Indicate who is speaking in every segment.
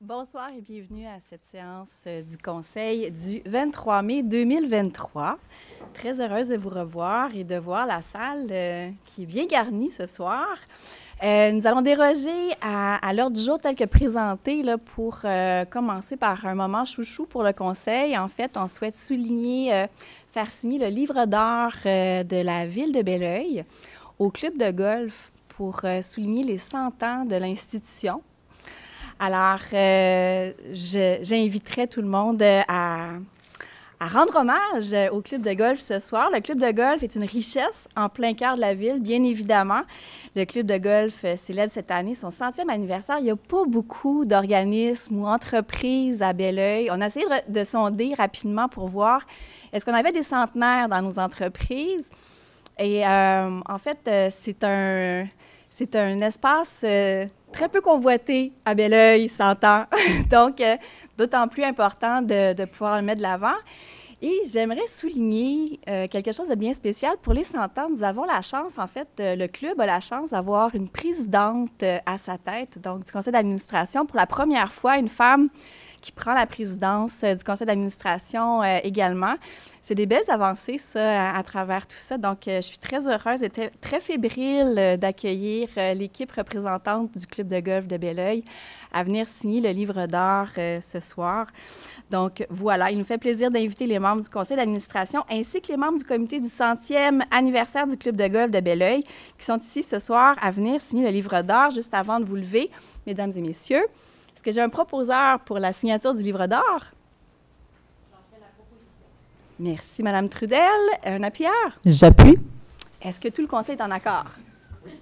Speaker 1: Bonsoir et bienvenue à cette séance du Conseil du 23 mai 2023. Très heureuse de vous revoir et de voir la salle qui est bien garnie ce soir. Nous allons déroger à l'ordre du jour tel que présenté là, pour commencer par un moment chouchou pour le Conseil. En fait, on souhaite souligner, faire signer le livre d'or de la ville de Belleuil au club de golf pour souligner les 100 ans de l'institution. Alors, j'inviterai tout le monde à rendre hommage au club de golf ce soir. Le club de golf est une richesse en plein cœur de la ville, bien évidemment. Le club de golf célèbre cette année son 100e anniversaire. Il n'y a pas beaucoup d'organismes ou entreprises à Belleuil. On a essayé de sonder rapidement pour voir est-ce qu'on avait des centenaires dans nos entreprises. Et en fait, c'est un espace très peu convoité à Belleuil, 100 ans. Donc, d'autant plus important de pouvoir le mettre de l'avant. Et j'aimerais souligner quelque chose de bien spécial. Pour les 100 ans, nous avons la chance, en fait, le club a la chance d'avoir une présidente à sa tête, donc du conseil d'administration. Pour la première fois, une femme qui prend la présidence du conseil d'administration également. C'est des belles avancées, ça, à travers tout ça. Donc, je suis très heureuse et très fébrile d'accueillir l'équipe représentante du club de golf de Belleuil à venir signer le livre d'or ce soir. Donc, voilà, il nous fait plaisir d'inviter les membres du conseil d'administration ainsi que les membres du comité du 100e anniversaire du club de golf de Belleuil qui sont ici ce soir à venir signer le livre d'or. Juste avant de vous lever, mesdames et messieurs, est-ce que j'ai un proposeur pour la signature du livre d'or? J'en fais la proposition. Merci, Mme Trudel. Un appuyeur?
Speaker 2: J'appuie.
Speaker 1: Est-ce que tout le conseil est en accord?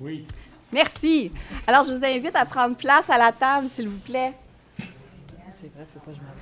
Speaker 3: Oui.
Speaker 1: Merci. Alors, je vous invite à prendre place à la table, s'il vous plaît.
Speaker 2: C'est vrai, il ne faut pas que je m'avance.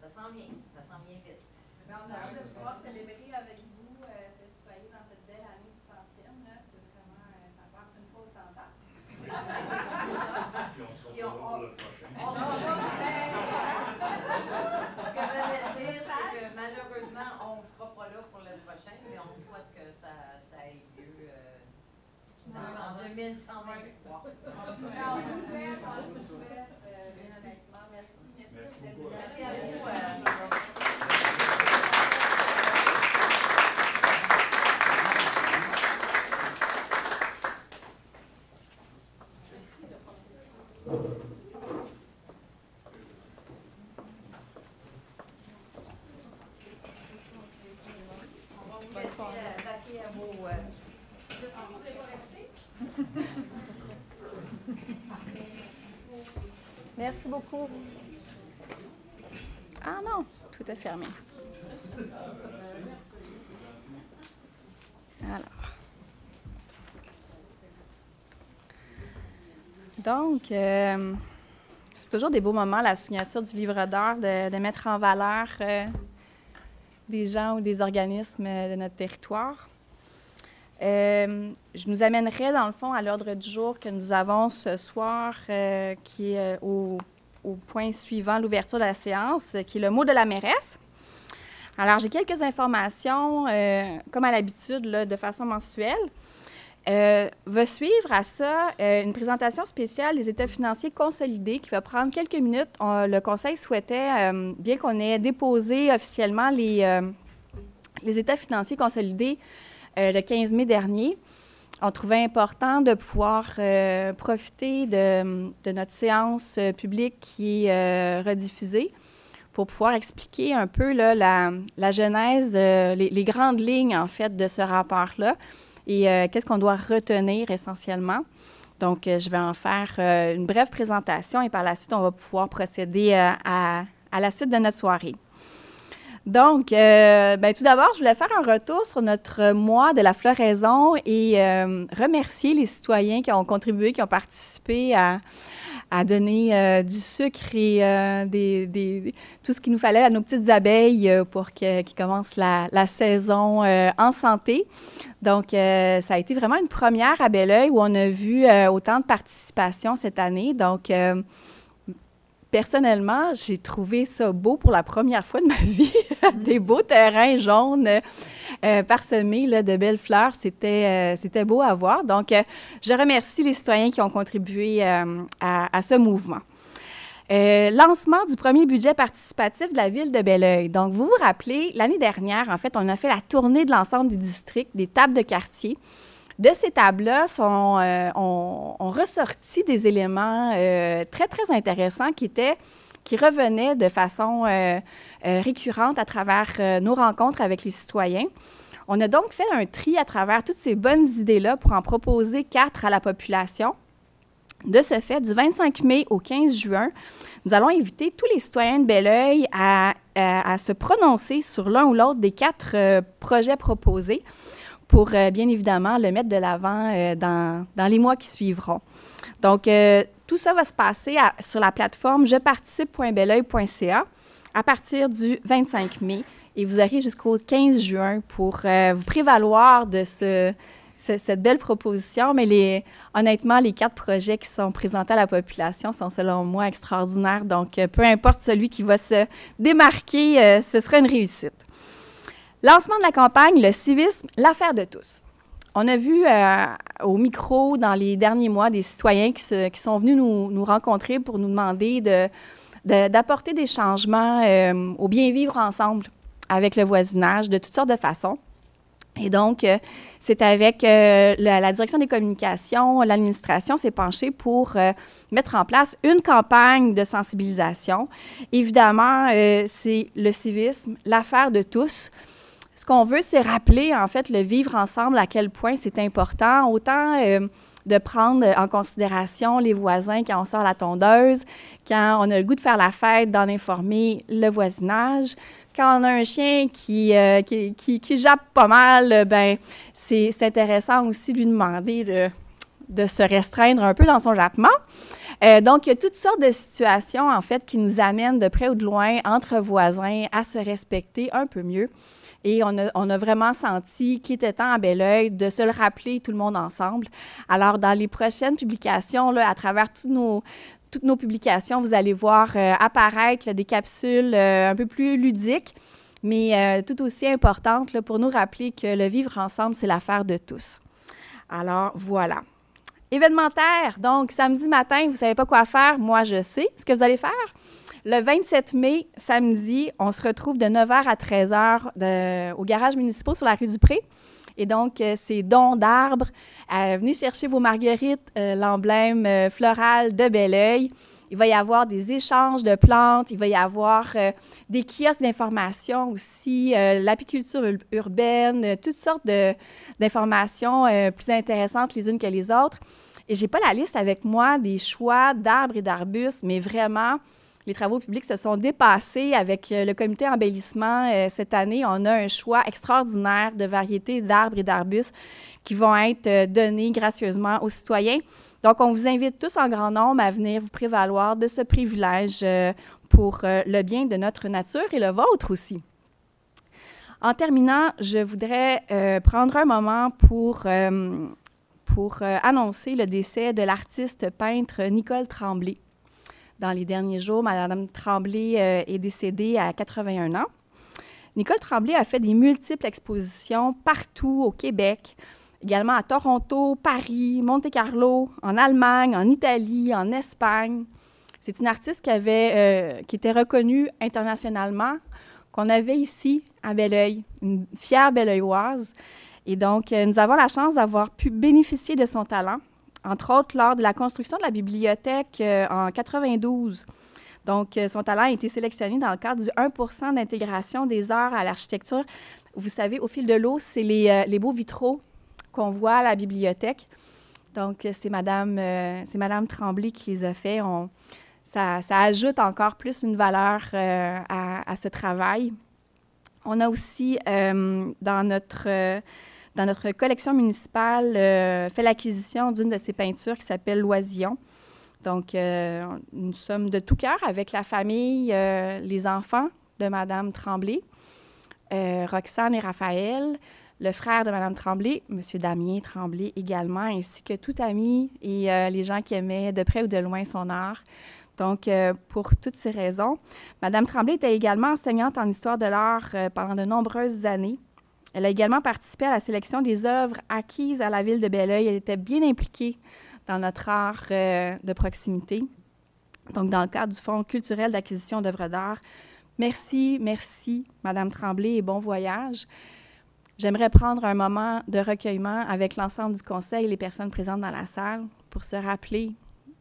Speaker 3: ça s'en vient vite.
Speaker 1: On a hâte de pouvoir célébrer avec vous, Citoyens, dans cette belle année du centième. C'est vraiment, ça passe une fois au standard.
Speaker 3: Puis on sera pas là pour le prochain. Ce que j'allais dire, c'est que malheureusement, on ne sera pas là pour le prochain, mais on souhaite que ça ait lieu en 2123.
Speaker 1: On vous souhaite, bien honnêtement. Merci.
Speaker 3: Merci à vous. On va vous laisser vaquer à vos... Vous voulez pas rester?
Speaker 1: Merci beaucoup. Ah non, tout est fermé. Alors. Donc, c'est toujours des beaux moments, la signature du livre d'heures, de mettre en valeur des gens ou des organismes de notre territoire. Je nous amènerai, dans le fond, à l'ordre du jour que nous avons ce soir, qui est au point suivant, l'ouverture de la séance, qui est le mot de la mairesse. Alors, j'ai quelques informations, comme à l'habitude, de façon mensuelle. Va suivre à ça une présentation spéciale des états financiers consolidés qui va prendre quelques minutes. Le Conseil souhaitait, bien qu'on ait déposé officiellement les états financiers consolidés le 15 mai dernier, on trouvait important de pouvoir profiter de notre séance publique qui est rediffusée pour pouvoir expliquer un peu là, la genèse, les grandes lignes, en fait, de ce rapport-là et qu'est-ce qu'on doit retenir essentiellement. Donc, je vais en faire une brève présentation et par la suite, on va pouvoir procéder à la suite de notre soirée. Donc, tout d'abord, je voulais faire un retour sur notre mois de la floraison et remercier les citoyens qui ont contribué, qui ont participé à donner du sucre et tout ce qu'il nous fallait à nos petites abeilles pour qu'ils commencent la saison en santé. Donc, ça a été vraiment une première à Belleuil où on a vu autant de participation cette année. Donc, personnellement, j'ai trouvé ça beau pour la première fois de ma vie. Des beaux terrains jaunes parsemés là, de belles fleurs. C'était beau à voir. Donc, je remercie les citoyens qui ont contribué à ce mouvement. Lancement du premier budget participatif de la Ville de Belleuil. Donc, vous vous rappelez, l'année dernière, en fait, on a fait la tournée de l'ensemble des districts, des tables de quartier. De ces tables-là, ont ressorti des éléments très, très intéressants qui revenaient de façon récurrente à travers nos rencontres avec les citoyens. On a donc fait un tri à travers toutes ces bonnes idées-là pour en proposer 4 à la population. De ce fait, du 25 mai au 15 juin, nous allons inviter tous les citoyens de Belleuil à se prononcer sur l'un ou l'autre des 4 projets proposés pour, bien évidemment, le mettre de l'avant dans les mois qui suivront. Donc, tout ça va se passer sur la plateforme jeparticipe.belleuil.ca à partir du 25 mai et vous aurez jusqu'au 15 juin pour vous prévaloir de cette belle proposition. Mais honnêtement, les 4 projets qui sont présentés à la population sont, selon moi, extraordinaires. Donc, peu importe celui qui va se démarquer, ce sera une réussite. Lancement de la campagne, le civisme, l'affaire de tous. On a vu au micro dans les derniers mois des citoyens qui sont venus nous rencontrer pour nous demander d'apporter des changements au bien vivre ensemble avec le voisinage de toutes sortes de façons. Et donc, c'est avec la direction des communications, l'administration s'est penchée pour mettre en place une campagne de sensibilisation. Évidemment, c'est le civisme, l'affaire de tous. Ce qu'on veut, c'est rappeler, en fait, le vivre ensemble, à quel point c'est important, autant de prendre en considération les voisins quand on sort la tondeuse, quand on a le goût de faire la fête, d'en informer le voisinage. Quand on a un chien qui jappe pas mal, ben c'est intéressant aussi de lui demander de se restreindre un peu dans son jappement. Donc, il y a toutes sortes de situations, en fait, qui nous amènent de près ou de loin, entre voisins, à se respecter un peu mieux. Et on a vraiment senti qu'il était temps à Belleuil de se le rappeler tout le monde ensemble. Alors, dans les prochaines publications, là, à travers toutes nos publications, vous allez voir apparaître là, des capsules un peu plus ludiques, mais tout aussi importantes là, pour nous rappeler que le vivre ensemble, c'est l'affaire de tous. Alors, voilà. Événementaire, donc samedi matin, vous ne savez pas quoi faire, moi je sais ce que vous allez faire. Le 27 mai, samedi, on se retrouve de 9h à 13h au garage municipal sur la rue du Pré. Et donc, c'est don d'arbres. Venez chercher vos marguerites, l'emblème floral de Belleuil. Il va y avoir des échanges de plantes, il va y avoir des kiosques d'information aussi, l'apiculture urbaine, toutes sortes d'informations plus intéressantes les unes que les autres. Et je n'ai pas la liste avec moi des choix d'arbres et d'arbustes, mais vraiment, les travaux publics se sont dépassés avec le comité embellissement. Cette année, on a un choix extraordinaire de variétés d'arbres et d'arbustes qui vont être donnés gracieusement aux citoyens. Donc, on vous invite tous en grand nombre à venir vous prévaloir de ce privilège pour le bien de notre nature et le vôtre aussi. En terminant, je voudrais prendre un moment pour annoncer le décès de l'artiste peintre Nicole Tremblay. Dans les derniers jours, Mme Tremblay est décédée à 81 ans. Nicole Tremblay a fait des multiples expositions partout au Québec, également à Toronto, Paris, Monte-Carlo, en Allemagne, en Italie, en Espagne. C'est une artiste qui était reconnue internationalement, qu'on avait ici à Belleuil, une fière Belleuilloise. Et donc, nous avons la chance d'avoir pu bénéficier de son talent, entre autres lors de la construction de la bibliothèque en 92. Donc, son talent a été sélectionné dans le cadre du 1 % d'intégration des arts à l'architecture. Vous savez, au fil de l'eau, c'est les beaux vitraux qu'on voit à la bibliothèque. Donc, c'est Madame Tremblay qui les a faits. Ça ajoute encore plus une valeur à ce travail. On a aussi, dans notre collection municipale, fait l'acquisition d'une de ses peintures qui s'appelle L'Oisillon. Donc, nous sommes de tout cœur avec la famille, les enfants de Mme Tremblay, Roxane et Raphaël, le frère de Mme Tremblay, M. Damien Tremblay également, ainsi que tout ami et les gens qui aimaient de près ou de loin son art. Donc, pour toutes ces raisons, Mme Tremblay était également enseignante en histoire de l'art pendant de nombreuses années. Elle a également participé à la sélection des œuvres acquises à la ville de Belleuil. Elle était bien impliquée dans notre art de proximité, donc dans le cadre du Fonds culturel d'acquisition d'œuvres d'art. Merci, Mme Tremblay, et bon voyage. J'aimerais prendre un moment de recueillement avec l'ensemble du conseil et les personnes présentes dans la salle pour se rappeler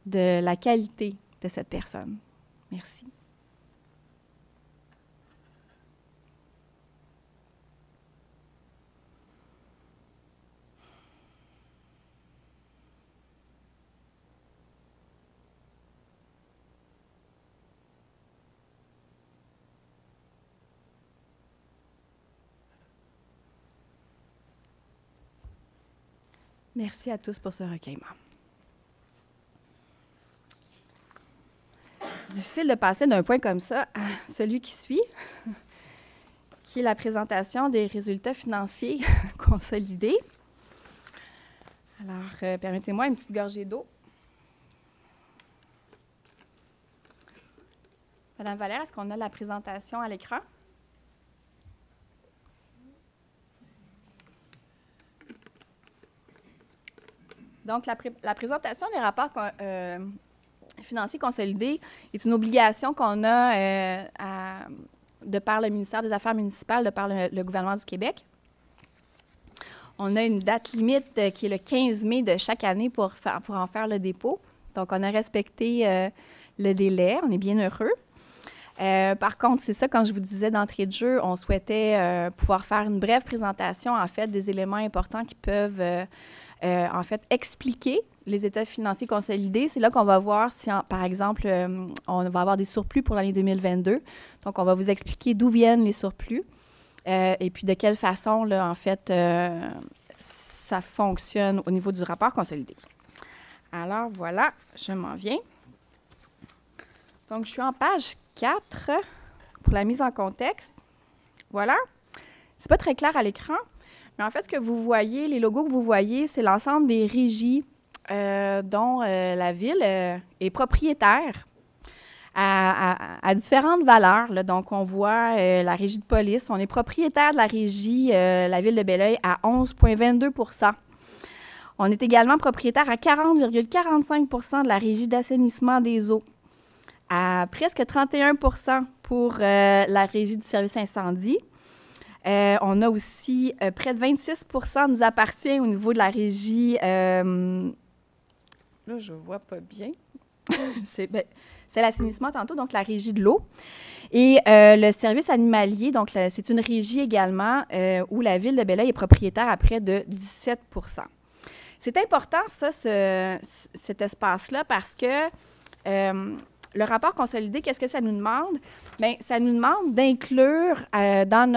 Speaker 1: de la qualité de cette personne. Merci. Merci à tous pour ce recueillement. Difficile de passer d'un point comme ça à celui qui suit, qui est la présentation des résultats financiers consolidés. Alors, permettez-moi une petite gorgée d'eau. Madame Valère, est-ce qu'on a la présentation à l'écran? Donc, la présentation des rapports financiers consolidés est une obligation qu'on a de par le ministère des Affaires municipales, de par le gouvernement du Québec. On a une date limite qui est le 15 mai de chaque année pour en faire le dépôt. Donc, on a respecté le délai. On est bien heureux. Par contre, c'est ça, quand je vous disais d'entrée de jeu, on souhaitait pouvoir faire une brève présentation, en fait, des éléments importants qui peuvent en fait, expliquer les états financiers consolidés. C'est là qu'on va voir si, par exemple, on va avoir des surplus pour l'année 2022. Donc, on va vous expliquer d'où viennent les surplus et puis de quelle façon, là, en fait, ça fonctionne au niveau du rapport consolidé. Alors, voilà, je m'en viens. Donc, je suis en page 4 pour la mise en contexte. Voilà. C'est pas très clair à l'écran, mais en fait, ce que vous voyez, les logos que vous voyez, c'est l'ensemble des régies dont la ville est propriétaire à différentes valeurs, là. Donc, on voit la régie de police. On est propriétaire de la régie, la ville de Belleuil, à 11,22 %. On est également propriétaire à 40,45 % de la régie d'assainissement des eaux, à presque 31 % pour la régie du service incendie. On a aussi près de 26 % nous appartient au niveau de la régie. Là, je ne vois pas bien. C'est l'assainissement tantôt, donc la régie de l'eau. Et le service animalier, donc c'est une régie également où la ville de Belleuil est propriétaire à près de 17 %. C'est important, ça, cet espace-là, parce que le rapport consolidé, qu'est-ce que ça nous demande? Bien, ça nous demande d'inclure dans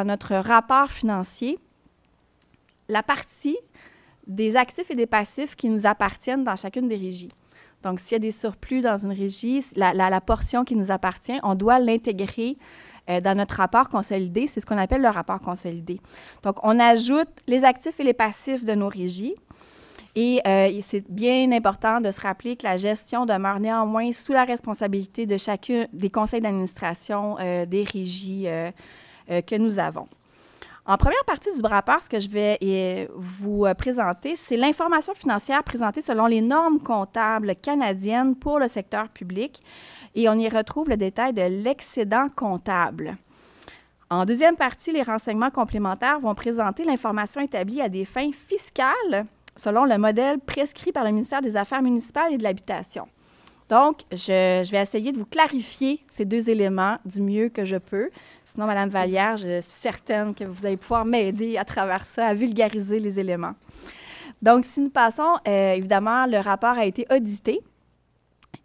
Speaker 1: notre rapport financier la partie des actifs et des passifs qui nous appartiennent dans chacune des régies. Donc, s'il y a des surplus dans une régie, la portion qui nous appartient, on doit l'intégrer dans notre rapport consolidé. C'est ce qu'on appelle le rapport consolidé. Donc, on ajoute les actifs et les passifs de nos régies. Et c'est bien important de se rappeler que la gestion demeure néanmoins sous la responsabilité de chacun des conseils d'administration des régies que nous avons. En première partie du rapport, ce que je vais vous présenter, c'est l'information financière présentée selon les normes comptables canadiennes pour le secteur public. Et on y retrouve le détail de l'excédent comptable. En deuxième partie, les renseignements complémentaires vont présenter l'information établie à des fins fiscales selon le modèle prescrit par le ministère des Affaires municipales et de l'Habitation. Donc, je vais essayer de vous clarifier ces deux éléments du mieux que je peux. Sinon, Mme Vallière, je suis certaine que vous allez pouvoir m'aider à travers ça, à vulgariser les éléments. Donc, si nous passons, évidemment, le rapport a été audité.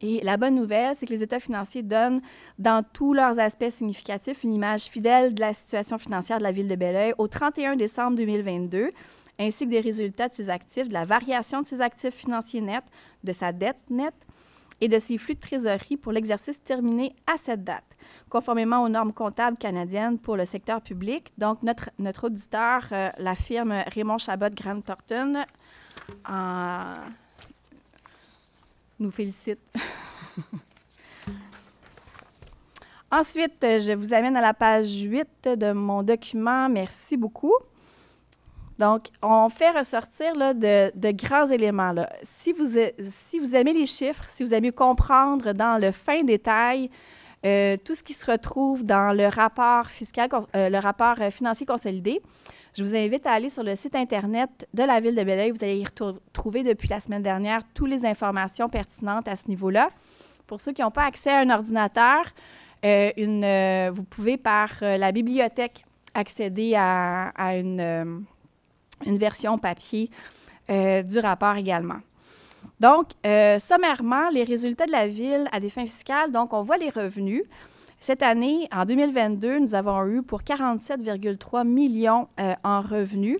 Speaker 1: Et la bonne nouvelle, c'est que les états financiers donnent, dans tous leurs aspects significatifs, une image fidèle de la situation financière de la ville de Belleuil au 31 décembre 2022, ainsi que des résultats de ses actifs, de la variation de ses actifs financiers nets, de sa dette nette, et de ses flux de trésorerie pour l'exercice terminé à cette date, conformément aux normes comptables canadiennes pour le secteur public. Donc, notre auditeur, la firme Raymond Chabot Grant Thornton, nous félicite. Ensuite, je vous amène à la page 8 de mon document. Merci beaucoup. Donc, on fait ressortir là, de grands éléments. Là. Si vous aimez les chiffres, si vous aimez comprendre dans le fin détail tout ce qui se retrouve dans le rapport fiscal, le rapport financier consolidé, je vous invite à aller sur le site Internet de la Ville de Belleuil. Vous allez y retrouver depuis la semaine dernière toutes les informations pertinentes à ce niveau-là. Pour ceux qui n'ont pas accès à un ordinateur, vous pouvez par la bibliothèque accéder à une version papier du rapport également. Donc, sommairement, les résultats de la Ville à des fins fiscales, donc on voit les revenus. Cette année, en 2022, nous avons eu pour 47,3 millions en revenus.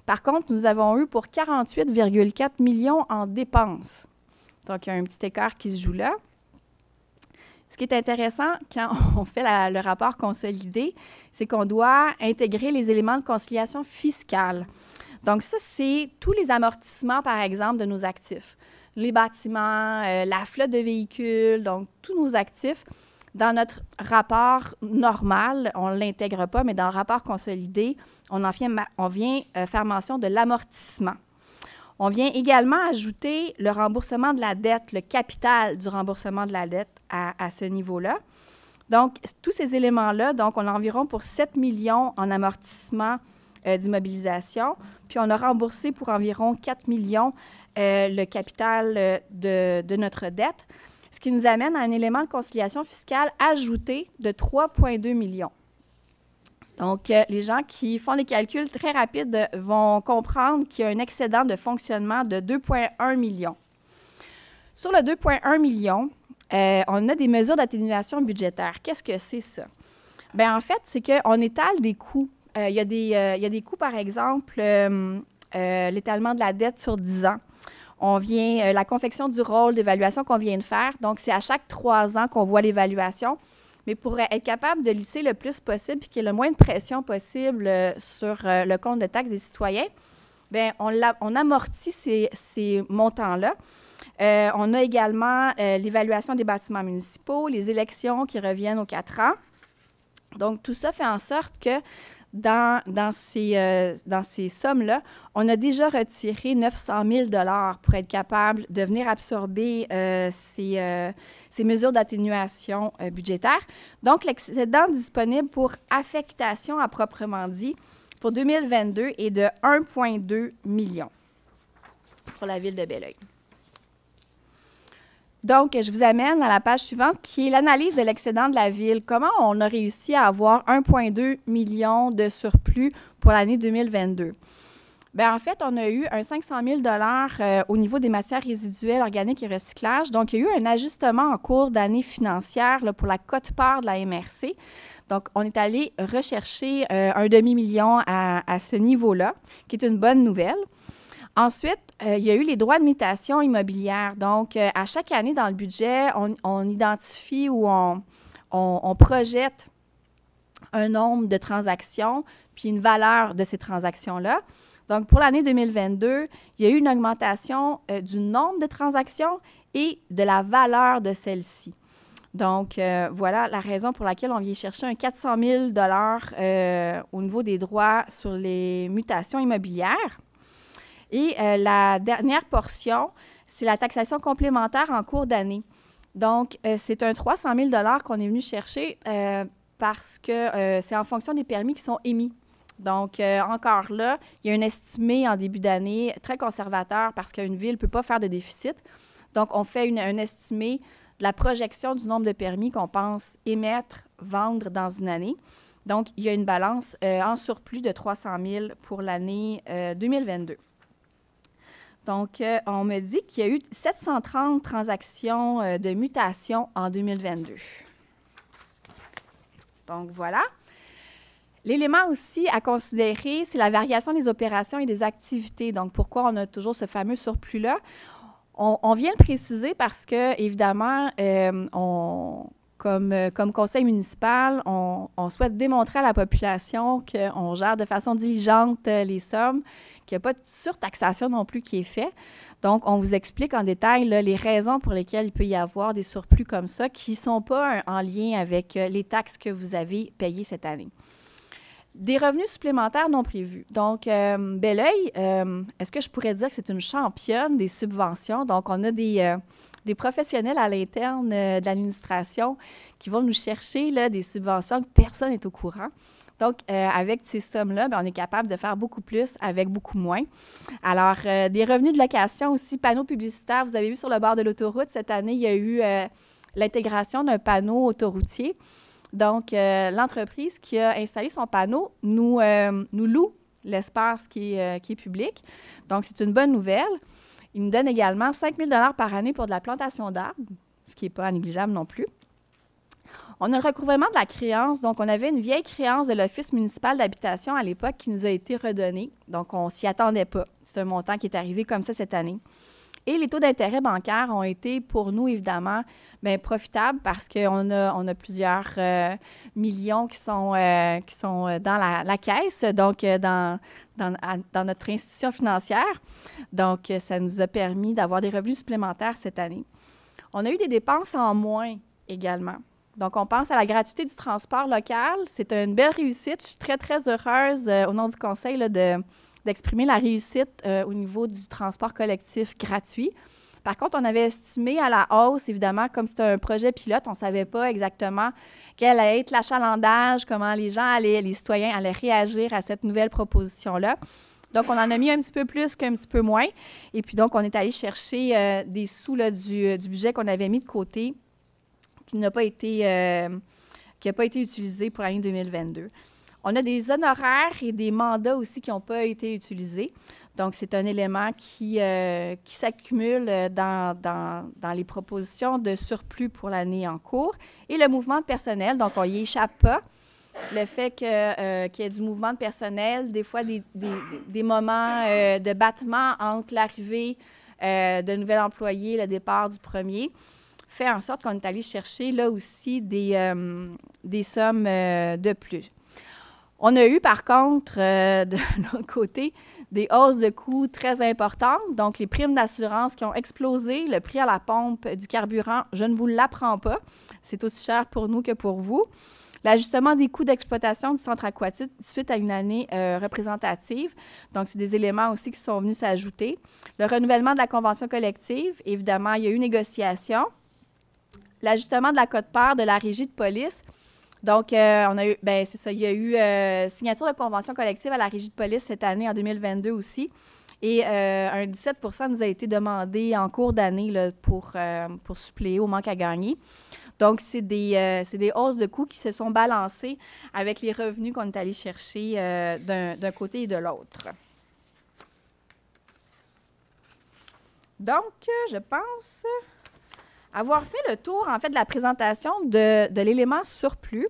Speaker 1: Par contre, nous avons eu pour 48,4 millions en dépenses. Donc, il y a un petit écart qui se joue là. Ce qui est intéressant quand on fait le rapport consolidé, c'est qu'on doit intégrer les éléments de conciliation fiscale. Donc, ça, c'est tous les amortissements, par exemple, de nos actifs. Les bâtiments, la flotte de véhicules, donc tous nos actifs. Dans notre rapport normal, on ne l'intègre pas, mais dans le rapport consolidé, on vient faire mention de l'amortissement. On vient également ajouter le remboursement de la dette, le capital du remboursement de la dette à ce niveau-là. Donc, tous ces éléments-là, donc on a environ pour 7 millions en amortissement d'immobilisation, puis on a remboursé pour environ 4 millions le capital de notre dette, ce qui nous amène à un élément de conciliation fiscale ajouté de 3,2 millions. Donc, les gens qui font des calculs très rapides vont comprendre qu'il y a un excédent de fonctionnement de 2,1 millions. Sur le 2,1 millions, on a des mesures d'atténuation budgétaire. Qu'est-ce que c'est ça? Bien, en fait, c'est qu'on étale des coûts. Il y a des coûts, par exemple, l'étalement de la dette sur 10 ans. la confection du rôle d'évaluation qu'on vient de faire. Donc, c'est à chaque 3 ans qu'on voit l'évaluation. Mais pour être capable de lisser le plus possible et qu'il y ait le moins de pression possible sur le compte de taxes des citoyens, bien, on amortit ces montants-là. On a également l'évaluation des bâtiments municipaux, les élections qui reviennent aux 4 ans. Donc, tout ça fait en sorte que dans ces sommes-là, on a déjà retiré 900 000 $ pour être capable de venir absorber ces mesures d'atténuation budgétaire. Donc, l'excédent disponible pour affectation à proprement dit pour 2022 est de 1,2 million pour la ville de Belleuil. Donc, je vous amène à la page suivante, qui est l'analyse de l'excédent de la ville. Comment on a réussi à avoir 1,2 million de surplus pour l'année 2022? Bien, en fait, on a eu un 500 000 $ au niveau des matières résiduelles organiques et recyclage. Donc, il y a eu un ajustement en cours d'année financière là, pour la quote-part de la MRC. Donc, on est allé rechercher un demi-million à ce niveau-là, qui est une bonne nouvelle. Ensuite, il y a eu les droits de mutation immobilière. Donc, à chaque année dans le budget, on identifie ou on projette un nombre de transactions puis une valeur de ces transactions-là. Donc, pour l'année 2022, il y a eu une augmentation du nombre de transactions et de la valeur de celles-ci. Donc, voilà la raison pour laquelle on vient chercher un 400 000 $ au niveau des droits sur les mutations immobilières. Et la dernière portion, c'est la taxation complémentaire en cours d'année. Donc, c'est un 300 000 $ qu'on est venu chercher parce que c'est en fonction des permis qui sont émis. Donc, encore là, il y a un estimé en début d'année très conservateur parce qu'une ville ne peut pas faire de déficit. Donc, on fait un estimé de la projection du nombre de permis qu'on pense émettre, vendre dans une année. Donc, il y a une balance en surplus de 300 000 pour l'année 2022. Donc, on me dit qu'il y a eu 730 transactions de mutation en 2022. Donc, voilà. L'élément aussi à considérer, c'est la variation des opérations et des activités. Donc, pourquoi on a toujours ce fameux surplus-là? On vient le préciser parce que, évidemment, comme conseil municipal, on souhaite démontrer à la population qu'on gère de façon diligente les sommes, qu'il n'y a pas de surtaxation non plus qui est fait. Donc, on vous explique en détail là, les raisons pour lesquelles il peut y avoir des surplus comme ça qui ne sont pas en lien avec les taxes que vous avez payées cette année. Des revenus supplémentaires non prévus. Donc, Belleuil, est-ce que je pourrais dire que c'est une championne des subventions? Donc, on a des professionnels à l'interne de l'administration qui vont nous chercher là, des subventions que personne n'est au courant. Donc, avec ces sommes-là, bien, on est capable de faire beaucoup plus avec beaucoup moins. Alors, des revenus de location aussi, panneaux publicitaires. Vous avez vu sur le bord de l'autoroute, cette année, il y a eu l'intégration d'un panneau autoroutier. Donc, l'entreprise qui a installé son panneau nous loue l'espace qui est public. Donc, c'est une bonne nouvelle. Il nous donne également 5 000 $ par année pour de la plantation d'arbres, ce qui n'est pas négligeable non plus. On a le recouvrement de la créance. Donc, on avait une vieille créance de l'Office municipal d'habitation à l'époque qui nous a été redonnée. Donc, on ne s'y attendait pas. C'est un montant qui est arrivé comme ça cette année. Et les taux d'intérêt bancaires ont été, pour nous, évidemment, bien, profitables parce qu'on a plusieurs millions qui sont dans la caisse, donc dans notre institution financière. Donc, ça nous a permis d'avoir des revenus supplémentaires cette année. On a eu des dépenses en moins également. Donc, on pense à la gratuité du transport local. C'est une belle réussite. Je suis très, très heureuse, au nom du conseil, là, d'exprimer la réussite au niveau du transport collectif gratuit. Par contre, on avait estimé à la hausse, évidemment, comme c'était un projet pilote, on ne savait pas exactement quel allait être l'achalandage, comment les citoyens allaient réagir à cette nouvelle proposition-là. Donc, on en a mis un petit peu plus qu'un petit peu moins. Et puis, donc, on est allé chercher des sous là, du budget qu'on avait mis de côté qui n'a pas été utilisé pour l'année 2022. On a des honoraires et des mandats aussi qui n'ont pas été utilisés. Donc, c'est un élément qui s'accumule dans les propositions de surplus pour l'année en cours. Et le mouvement de personnel, donc on n'y échappe pas. Le fait qu'il y ait du mouvement de personnel, des fois des moments de battement entre l'arrivée de nouvel employé, le départ du premier, fait en sorte qu'on est allé chercher là aussi des sommes de plus. On a eu, par contre, de l'autre côté, des hausses de coûts très importantes. Donc, les primes d'assurance qui ont explosé, le prix à la pompe du carburant, je ne vous l'apprends pas. C'est aussi cher pour nous que pour vous. L'ajustement des coûts d'exploitation du centre aquatique suite à une année représentative. Donc, c'est des éléments aussi qui sont venus s'ajouter. Le renouvellement de la convention collective, évidemment, il y a eu négociation. L'ajustement de la quote-part de la régie de police. Donc, on a eu, c'est ça, il y a eu signature de convention collective à la régie de police cette année, en 2022 aussi. Et un 17 % nous a été demandé en cours d'année là, pour suppléer au manque à gagner. Donc, c'est des hausses de coûts qui se sont balancées avec les revenus qu'on est allé chercher d'un côté et de l'autre. Donc, je pense avoir fait le tour, en fait, de la présentation de l'élément surplus.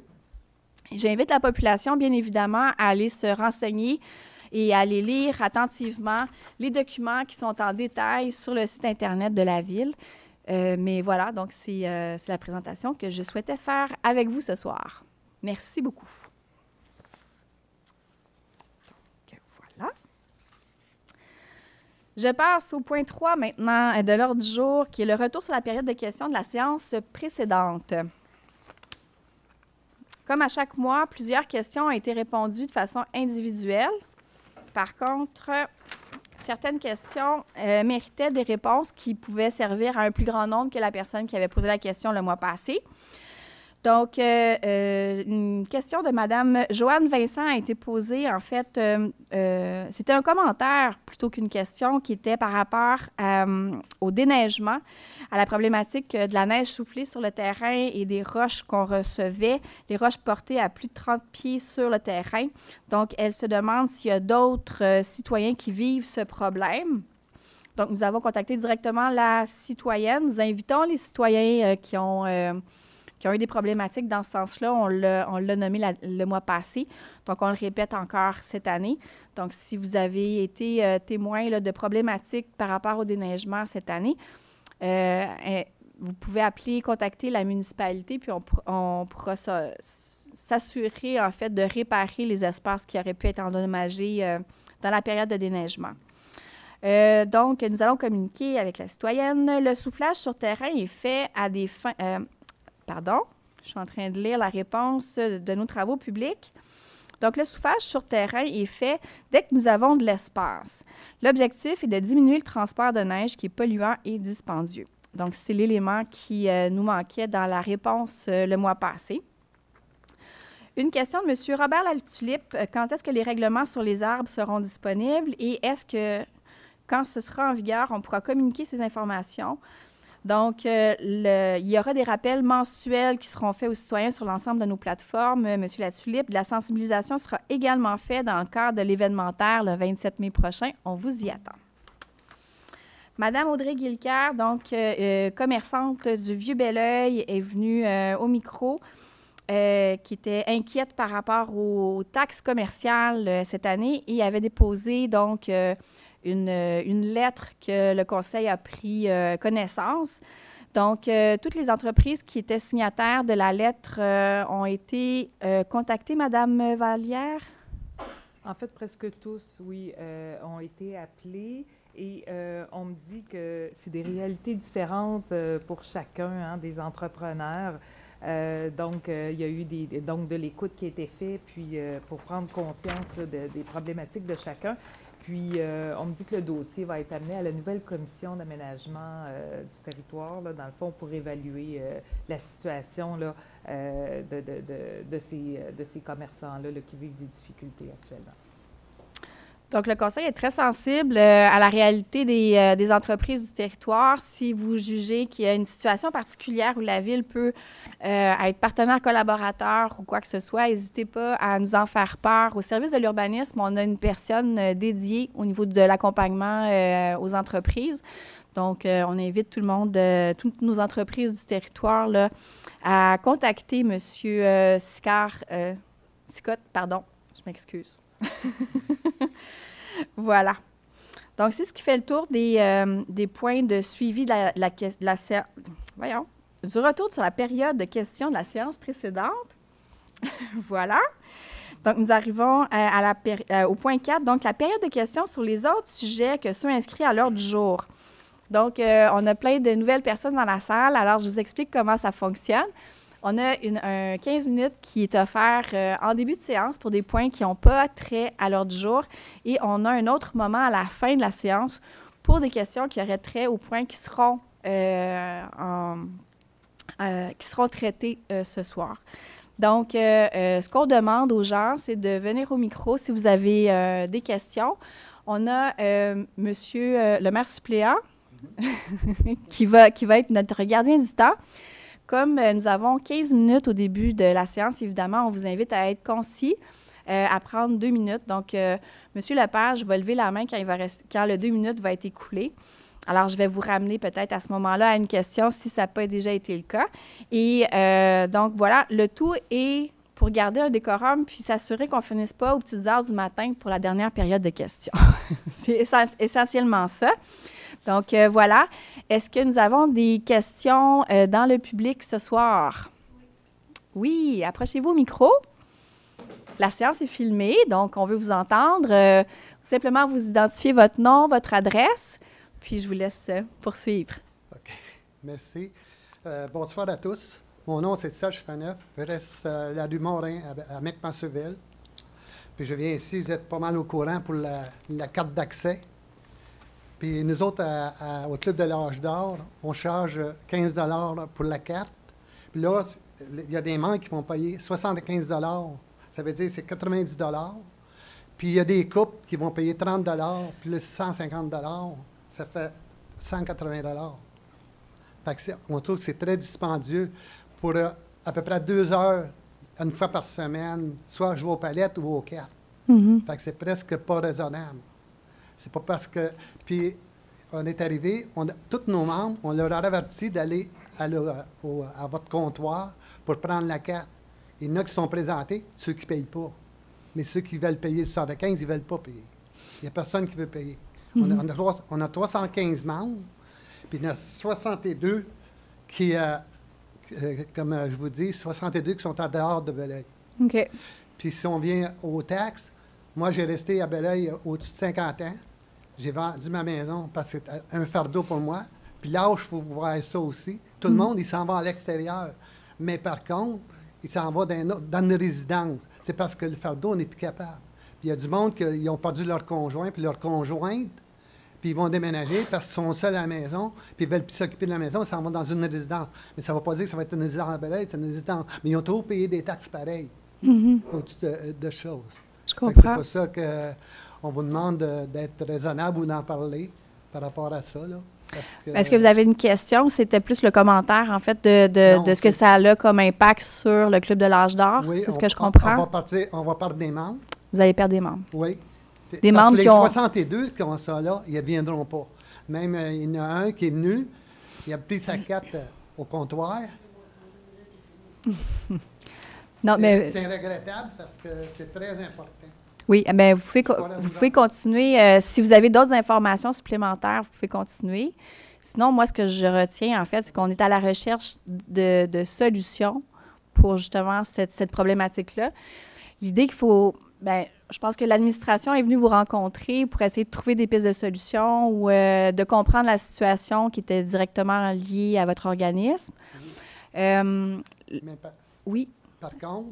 Speaker 1: J'invite la population, bien évidemment, à aller se renseigner et à aller lire attentivement les documents qui sont en détail sur le site Internet de la Ville. Mais voilà, donc c'est la présentation que je souhaitais faire avec vous ce soir. Merci beaucoup. Donc, voilà. Je passe au point 3 maintenant de l'ordre du jour, qui est le retour sur la période de questions de la séance précédente. Comme à chaque mois, plusieurs questions ont été répondues de façon individuelle. Par contre, certaines questions méritaient des réponses qui pouvaient servir à un plus grand nombre que la personne qui avait posé la question le mois passé. Donc, une question de Mme Joanne Vincent a été posée. En fait, c'était un commentaire plutôt qu'une question qui était par rapport au déneigement, à la problématique de la neige soufflée sur le terrain et des roches qu'on recevait, les roches portées à plus de 30 pieds sur le terrain. Donc, elle se demande s'il y a d'autres citoyens qui vivent ce problème. Donc, nous avons contacté directement la citoyenne. Nous invitons les citoyens qui ont eu des problématiques dans ce sens-là. On l'a nommé le mois passé. Donc, on le répète encore cette année. Donc, si vous avez été témoin là, de problématiques par rapport au déneigement cette année, vous pouvez appeler, contacter la municipalité, puis on pourra s'assurer, en fait, de réparer les espaces qui auraient pu être endommagés dans la période de déneigement. Donc, nous allons communiquer avec la citoyenne. Le soufflage sur terrain est fait à des fins... Pardon, je suis en train de lire la réponse de nos travaux publics. Donc, le soufflage sur terrain est fait dès que nous avons de l'espace. L'objectif est de diminuer le transport de neige qui est polluant et dispendieux. Donc, c'est l'élément qui nous manquait dans la réponse le mois passé. Une question de M. Robert Latulippe. Quand est-ce que les règlements sur les arbres seront disponibles et est-ce que, quand ce sera en vigueur, on pourra communiquer ces informations? Donc, il y aura des rappels mensuels qui seront faits aux citoyens sur l'ensemble de nos plateformes, M. Latulippe. De la sensibilisation sera également faite dans le cadre de l'événementaire le 27 mai prochain. On vous y attend. Madame Audrey Guilcaire, donc commerçante du Vieux-Belleuil, est venue au micro, qui était inquiète par rapport aux taxes commerciales cette année et avait déposé donc une lettre que le Conseil a pris connaissance. Donc, toutes les entreprises qui étaient signataires de la lettre ont été contactées, Madame Vallière?
Speaker 2: En fait, presque tous, oui, ont été appelés et on me dit que c'est des réalités différentes pour chacun des entrepreneurs. Donc, il y a eu de l'écoute qui a été faite, puis pour prendre conscience là, des problématiques de chacun. Puis, on me dit que le dossier va être amené à la nouvelle commission d'aménagement du territoire, là, dans le fond, pour évaluer la situation là, de ces commerçants-là là, qui vivent des difficultés actuellement.
Speaker 1: Donc, le Conseil est très sensible à la réalité des entreprises du territoire. Si vous jugez qu'il y a une situation particulière où la Ville peut être partenaire collaborateur ou quoi que ce soit, n'hésitez pas à nous en faire part. Au service de l'urbanisme, on a une personne dédiée au niveau de l'accompagnement aux entreprises. Donc, on invite tout le monde, toutes nos entreprises du territoire là, à contacter M. Sicotte, pardon, je m'excuse. Voilà. Donc, c'est ce qui fait le tour des points de suivi du retour sur la période de questions de la séance précédente. Voilà. Donc, nous arrivons au point 4, donc la période de questions sur les autres sujets que ceux inscrits à l'ordre du jour. Donc, on a plein de nouvelles personnes dans la salle, alors je vous explique comment ça fonctionne. On a un 15 minutes qui est offert en début de séance pour des points qui n'ont pas trait à l'ordre du jour, et on a un autre moment à la fin de la séance pour des questions qui auraient trait aux points qui seront traités ce soir. Donc, ce qu'on demande aux gens, c'est de venir au micro si vous avez des questions. On a monsieur le maire suppléant qui va être notre gardien du temps. Comme nous avons 15 minutes au début de la séance, évidemment, on vous invite à être concis, à prendre 2 minutes. Donc, monsieur Lepage va lever la main quand le 2 minutes va être écoulé. Alors, je vais vous ramener peut-être à ce moment-là à une question si ça n'a pas déjà été le cas. Et donc, voilà, le tout est pour garder un décorum puis s'assurer qu'on ne finisse pas aux petites heures du matin pour la dernière période de questions. C'est essentiellement ça. Donc, voilà. Est-ce que nous avons des questions dans le public ce soir? Oui, approchez-vous au micro. La séance est filmée, donc on veut vous entendre. Simplement, vous identifiez votre nom, votre adresse, puis je vous laisse poursuivre.
Speaker 4: OK. Merci. Bonsoir à tous. Mon nom, c'est Serge Faneuf. Je reste à la rue Morin, à McMasterville. Puis je viens ici, vous êtes pas mal au courant pour la carte d'accès. Puis nous autres, au Club de l'Âge d'Or, on charge 15 $ pour la carte. Puis là, il y a des membres qui vont payer 75 $. Ça veut dire que c'est 90 $. Puis il y a des couples qui vont payer 30 $ plus 150 $. Ça fait 180 $. Fait que on trouve que c'est très dispendieux pour à peu près 2 heures, une fois par semaine, soit jouer aux palettes ou aux cartes.
Speaker 1: Mm-hmm.
Speaker 4: Fait que c'est presque pas raisonnable. C'est pas parce que... Puis, on est arrivé, tous nos membres, on leur a averti d'aller à votre comptoir pour prendre la carte. Il y en a qui sont présentés, ceux qui ne payent pas. Mais ceux qui veulent payer le 75, ils ne veulent pas payer. Il n'y a personne qui veut payer. Mm-hmm. On a 315 membres, puis il y en a 62 qui, comme je vous dis, 62 qui sont en dehors de Belleuil.
Speaker 1: OK.
Speaker 4: Puis si on vient aux taxes, moi, j'ai resté à Belleuil au-dessus de 50 ans. J'ai vendu ma maison parce que c'est un fardeau pour moi. Puis l'âge, il faut voir ça aussi. Tout le monde, il s'en va à l'extérieur. Mais par contre, il s'en va dans une résidence. C'est parce que le fardeau, on n'est plus capable. Puis il y a du monde qui ont perdu leur conjoint, puis leur conjointe, puis ils vont déménager parce qu'ils sont seuls à la maison, puis ils veulent plus s'occuper de la maison, ils s'en vont dans une résidence. Mais ça ne veut pas dire que ça va être une résidence à Belleuil, c'est une résidence. Mais ils ont trop payé des taxes pareilles, au-dessus de choses.
Speaker 1: Je comprends.
Speaker 4: C'est pour ça qu'on vous demande d'être raisonnable ou d'en parler par rapport à ça. Là,
Speaker 1: Est-ce que vous avez une question ou c'était plus le commentaire, en fait, de ce que ça a comme impact sur le Club de l'Âge d'Or?
Speaker 4: Oui,
Speaker 1: c'est ce que je comprends?
Speaker 4: On va perdre des membres.
Speaker 1: Vous allez perdre des membres?
Speaker 4: Oui.
Speaker 1: Des
Speaker 4: parce
Speaker 1: membres
Speaker 4: que
Speaker 1: qui ont...
Speaker 4: les 62 qui ont ça là, ils ne reviendront pas. Même, il y en a un qui est venu, il a pris sa carte au comptoir.
Speaker 1: Non, mais...
Speaker 4: C'est regrettable parce que c'est très important.
Speaker 1: Oui, bien, vous pouvez continuer. Si vous avez d'autres informations supplémentaires, vous pouvez continuer. Sinon, moi, ce que je retiens, en fait, c'est qu'on est à la recherche de solutions pour justement cette problématique-là. L'idée qu'il faut... Bien, je pense que l'administration est venue vous rencontrer pour essayer de trouver des pistes de solutions ou de comprendre la situation qui était directement liée à votre organisme. Oui.
Speaker 4: Par contre,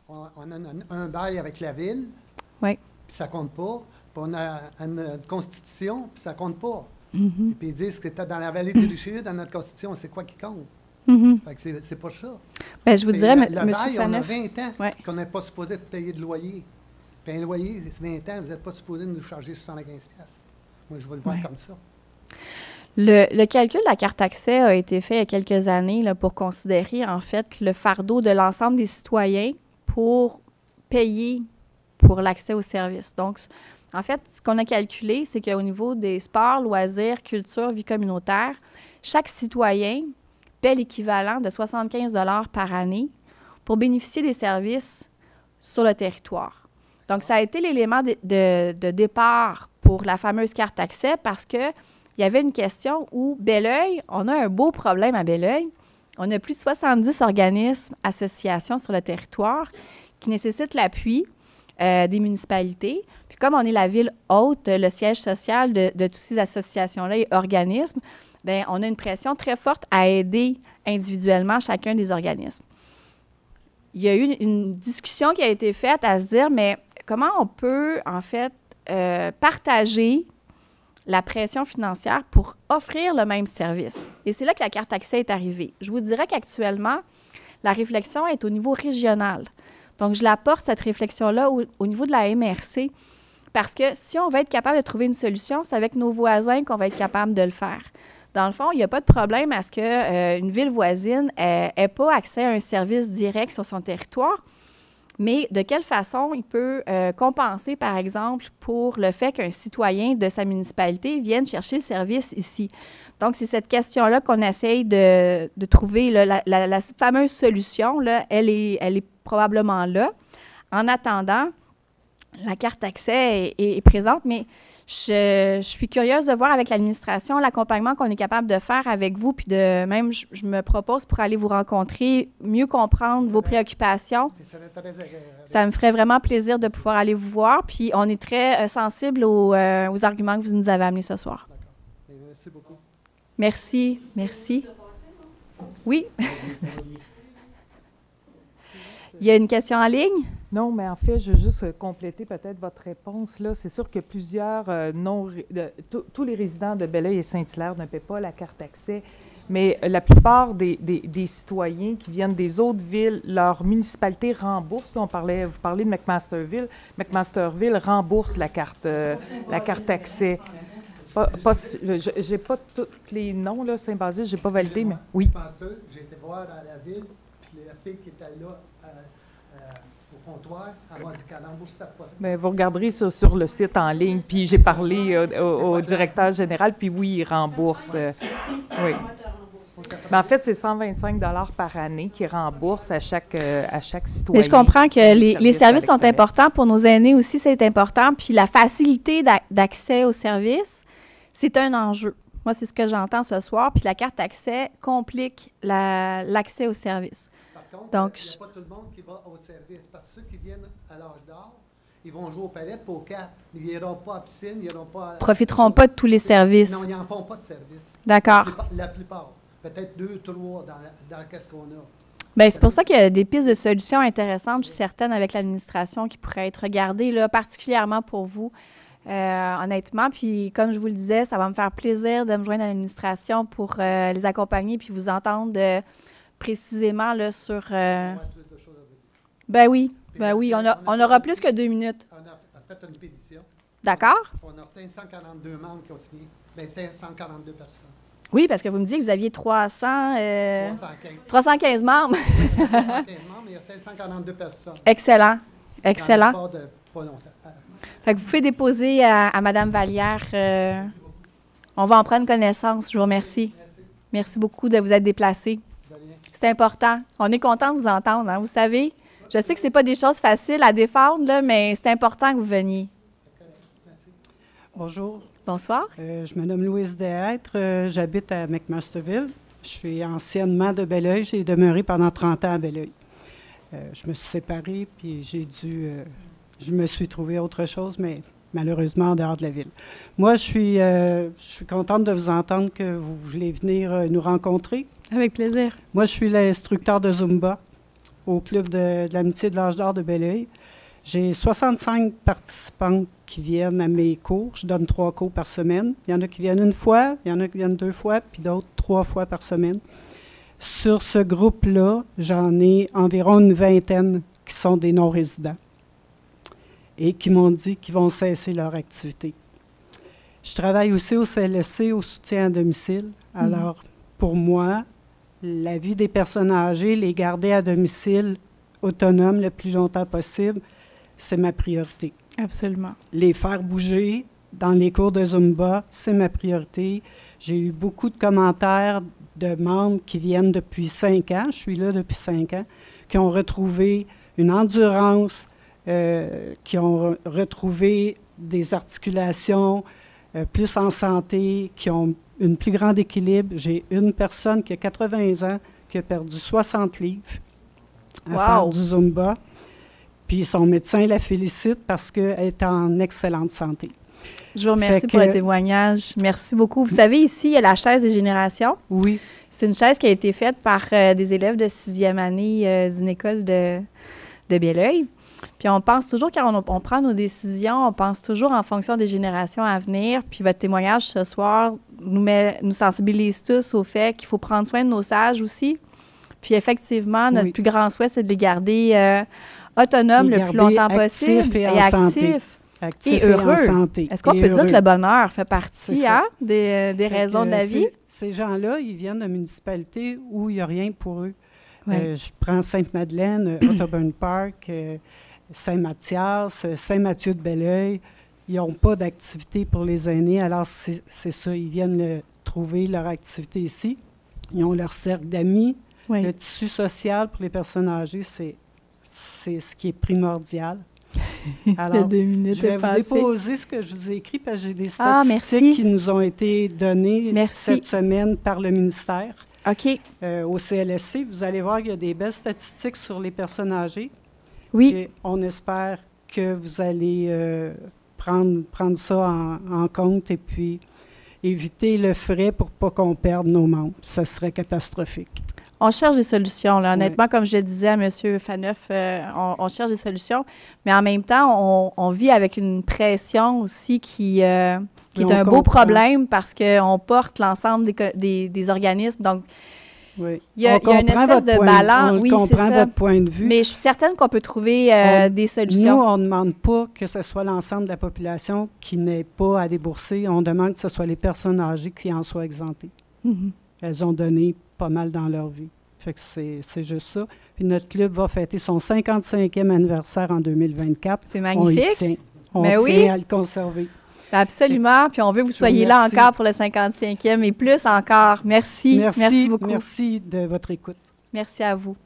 Speaker 4: on a un bail avec la ville,
Speaker 1: oui.
Speaker 4: Puis ça compte pas. Puis on a une constitution, puis ça compte pas.
Speaker 1: Mm-hmm.
Speaker 4: Et puis ils disent que dans la vallée du Richelieu, dans notre constitution, c'est quoi qui compte?
Speaker 1: Mm-hmm.
Speaker 4: Fait que c'est pas ça.
Speaker 1: Bien, je vous dirais,
Speaker 4: le
Speaker 1: M.
Speaker 4: bail, on a
Speaker 1: Faneuf,
Speaker 4: 20 ans
Speaker 1: ouais.
Speaker 4: qu'on n'est pas supposé payer de loyer. Puis un loyer, c'est 20 ans, vous n'êtes pas supposé nous charger 75$. Moi, je veux le voir comme ça.
Speaker 1: Le calcul de la carte accès a été fait il y a quelques années là, pour considérer, en fait, le fardeau de l'ensemble des citoyens pour payer pour l'accès aux services. Donc, en fait, ce qu'on a calculé, c'est qu'au niveau des sports, loisirs, culture, vie communautaire, chaque citoyen paie l'équivalent de 75 $ par année pour bénéficier des services sur le territoire. Donc, ça a été l'élément de départ pour la fameuse carte accès parce qu'il y avait une question où Belleuil, on a un beau problème à Belleuil. On a plus de 70 organismes, associations sur le territoire qui nécessitent l'appui des municipalités. Puis comme on est la ville haute, le siège social de toutes ces associations-là et organismes, bien, on a une pression très forte à aider individuellement chacun des organismes. Il y a eu une discussion qui a été faite à se dire, mais comment on peut, en fait, partager la pression financière pour offrir le même service? Et c'est là que la carte accès est arrivée. Je vous dirais qu'actuellement, la réflexion est au niveau régional. Donc, je l'apporte, cette réflexion-là, au niveau de la MRC, parce que si on va être capable de trouver une solution, c'est avec nos voisins qu'on va être capable de le faire. Dans le fond, il n'y a pas de problème à ce qu'une ville voisine n'ait pas accès à un service direct sur son territoire, mais de quelle façon il peut compenser, par exemple, pour le fait qu'un citoyen de sa municipalité vienne chercher le service ici. Donc, c'est cette question-là qu'on essaye de trouver. Là, la fameuse solution, là, elle est probablement là. En attendant, la carte accès est présente, mais je suis curieuse de voir avec l'administration l'accompagnement qu'on est capable de faire avec vous, puis même, je me propose pour aller vous rencontrer, mieux comprendre vos préoccupations. Ça me ferait vraiment plaisir de pouvoir aller vous voir, puis on est très sensible aux arguments que vous nous avez amenés ce soir.
Speaker 4: D'accord. Merci beaucoup.
Speaker 1: Merci, merci. Oui. Il y a une question en ligne?
Speaker 2: Non, mais en fait, je veux juste compléter peut-être votre réponse. Là, c'est sûr que plusieurs, tous les résidents de Belleuil et Saint-Hilaire ne paient pas la carte accès, mais la plupart des citoyens qui viennent des autres villes, leur municipalité rembourse. Vous parlez de McMasterville. McMasterville rembourse la carte accès. Je n'ai pas tous les noms, là, Saint-Basile, je n'ai pas validé, mais oui.
Speaker 4: J'ai été voir à la ville, puis la fille qui était là au comptoir, elle m'a dit qu'elle rembourse pas.
Speaker 2: Bien, vous regarderez sur le site en ligne, puis j'ai parlé au directeur général, puis oui, il rembourse. Oui. Mais en fait, c'est 125 $ par année qui rembourse à chaque citoyen.
Speaker 1: Mais je comprends que les services sont importants. Pour nos aînés aussi, c'est important. Puis la facilité d'accès aux services, c'est un enjeu. Moi, c'est ce que j'entends ce soir. Puis la carte accès complique l'accès aux services.
Speaker 4: Par contre,
Speaker 1: donc,
Speaker 4: il n'y a pas tout le monde qui va au service. Parce que ceux qui viennent à l'âge d'or, ils vont jouer aux palettes pour 4. Ils n'iront pas à la piscine, ils n'iront pas...
Speaker 1: Profiteront pas de tous les services.
Speaker 4: Non, ils n'en font pas de service.
Speaker 1: D'accord.
Speaker 4: La plupart. Peut-être 2, 3 dans qu'est-ce qu'on a.
Speaker 1: Bien, c'est pour ça qu'il y a des pistes de solutions intéressantes, je suis certaine, avec l'administration qui pourraient être regardées, là, particulièrement pour vous, honnêtement. Puis, comme je vous le disais, ça va me faire plaisir de me joindre à l'administration pour les accompagner puis vous entendre précisément là, sur... Ben oui, on aura plus que 2 minutes.
Speaker 4: On a fait une pétition.
Speaker 1: D'accord?
Speaker 4: On a 542 membres qui ont signé. Bien, 542 personnes.
Speaker 1: Oui, parce que vous me disiez que vous aviez 315 membres.
Speaker 4: 315 membres, mais il y a 542 personnes.
Speaker 1: Excellent, excellent.
Speaker 4: Dans l'espoir de pas longtemps.
Speaker 1: Fait que vous pouvez déposer à Mme Vallière. On va en prendre connaissance. Je vous remercie. Merci beaucoup de vous être déplacé. C'est important. On est content de vous entendre. Hein, vous savez, je sais que ce n'est pas des choses faciles à défendre, là, mais c'est important que vous veniez.
Speaker 5: Bonjour.
Speaker 1: Bonsoir.
Speaker 5: Je me nomme Louise Deshêtres. J'habite à McMasterville. Je suis anciennement de Belleuil. J'ai demeuré pendant 30 ans à Belleuil. Je me suis séparée, puis je me suis trouvé autre chose, mais malheureusement en dehors de la ville. Moi, je suis contente de vous entendre que vous voulez venir nous rencontrer.
Speaker 1: Avec plaisir.
Speaker 5: Moi, je suis l'instructeur de Zumba au Club de l'Amitié de l'Âge d'Or de Belleuil. J'ai 65 participantes qui viennent à mes cours. Je donne 3 cours par semaine. Il y en a qui viennent 1 fois, il y en a qui viennent 2 fois, puis d'autres 3 fois par semaine. Sur ce groupe-là, j'en ai environ une vingtaine qui sont des non-résidents et qui m'ont dit qu'ils vont cesser leur activité. Je travaille aussi au CLSC, au soutien à domicile. Alors, pour moi, la vie des personnes âgées, les garder à domicile autonomes le plus longtemps possible, c'est ma priorité.
Speaker 1: Absolument.
Speaker 5: Les faire bouger dans les cours de Zumba, c'est ma priorité. J'ai eu beaucoup de commentaires de membres qui viennent depuis 5 ans, je suis là depuis 5 ans, qui ont retrouvé une endurance, qui ont retrouvé des articulations, plus en santé, qui ont un plus grand équilibre. J'ai une personne qui a 80 ans, qui a perdu 60 livres à faire du Zumba. Puis son médecin la félicite parce qu'elle est en excellente santé.
Speaker 1: Je vous remercie pour le témoignage. Merci beaucoup. Vous savez, ici, il y a la chaise des générations.
Speaker 5: Oui.
Speaker 1: C'est une chaise qui a été faite par des élèves de 6e année d'une école de Belleuil. Puis on pense toujours, quand on prend nos décisions, on pense toujours en fonction des générations à venir. Puis votre témoignage ce soir nous sensibilise tous au fait qu'il faut prendre soin de nos sages aussi. Puis effectivement, notre plus grand souhait, c'est de les garder autonomes le plus longtemps possible.
Speaker 5: Et actifs.
Speaker 1: Et heureux. Est-ce qu'on peut dire que le bonheur fait partie des raisons de la vie?
Speaker 5: Ces gens-là, ils viennent de municipalités où il n'y a rien pour eux.
Speaker 1: Ouais.
Speaker 5: Je prends Sainte-Madeleine, Otterburn Park, Saint-Mathias, Saint-Mathieu-de-Belleuil. Ils n'ont pas d'activité pour les aînés. Alors, c'est ça. Ils viennent trouver leur activité ici. Ils ont leur cercle d'amis.
Speaker 1: Oui.
Speaker 5: Le tissu social pour les personnes âgées, c'est ce qui est primordial. Alors, je vais vous déposer ce que je vous ai écrit parce que j'ai des statistiques qui nous ont été données cette semaine par le ministère.
Speaker 1: OK.
Speaker 5: Au CLSC, vous allez voir qu'il y a des belles statistiques sur les personnes âgées.
Speaker 1: Oui.
Speaker 5: Et on espère que vous allez prendre ça en compte et puis éviter le frais pour ne pas qu'on perde nos membres. Ça serait catastrophique.
Speaker 1: On cherche des solutions. Là. Honnêtement, comme je le disais à M. Faneuf, on cherche des solutions. Mais en même temps, on vit avec une pression aussi qui est un beau problème parce qu'on porte l'ensemble des organismes. Donc, il y a une espèce de balance.
Speaker 5: On comprend votre point de vue.
Speaker 1: Mais je suis certaine qu'on peut trouver des solutions.
Speaker 5: Nous, on ne demande pas que ce soit l'ensemble de la population qui n'ait pas à débourser. On demande que ce soit les personnes âgées qui en soient exemptées.
Speaker 1: Mm-hmm.
Speaker 5: Elles ont donné pas mal dans leur vie. Fait que c'est juste ça. Puis notre club va fêter son 55e anniversaire en 2024.
Speaker 1: C'est magnifique.
Speaker 5: On tient à le conserver.
Speaker 1: Absolument. Puis on veut que vous soyez là encore pour le 55e et plus encore. Merci. Merci beaucoup.
Speaker 5: Merci de votre écoute.
Speaker 1: Merci à vous.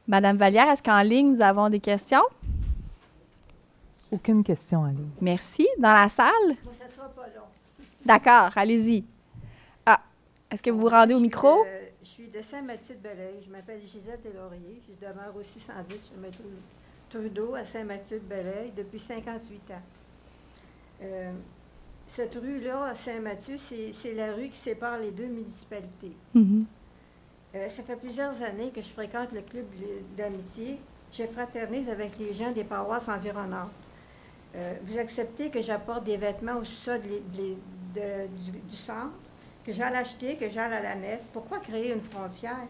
Speaker 1: Madame Vallière, est-ce qu'en ligne, nous avons des questions?
Speaker 2: Aucune question en ligne.
Speaker 1: Merci. Dans la salle?
Speaker 6: Moi, ça ne sera pas long.
Speaker 1: D'accord, allez-y. Ah, est-ce que vous vous rendez au micro?
Speaker 6: Je suis de Saint-Mathieu-de-Belleuil. Je m'appelle Gisèle Deslauriers. Je demeure au 610 chez M. Trudeau à Saint-Mathieu-de-Belleuil depuis 58 ans. Cette rue-là, à Saint-Mathieu, c'est la rue qui sépare les deux municipalités.
Speaker 1: Mm-hmm.
Speaker 6: Ça fait plusieurs années que je fréquente le club d'amitié. Je fraternise avec les gens des paroisses environnantes. Vous acceptez que j'apporte des vêtements au sous-sol du centre, que j'aille acheter, que j'aille à la messe. Pourquoi créer une frontière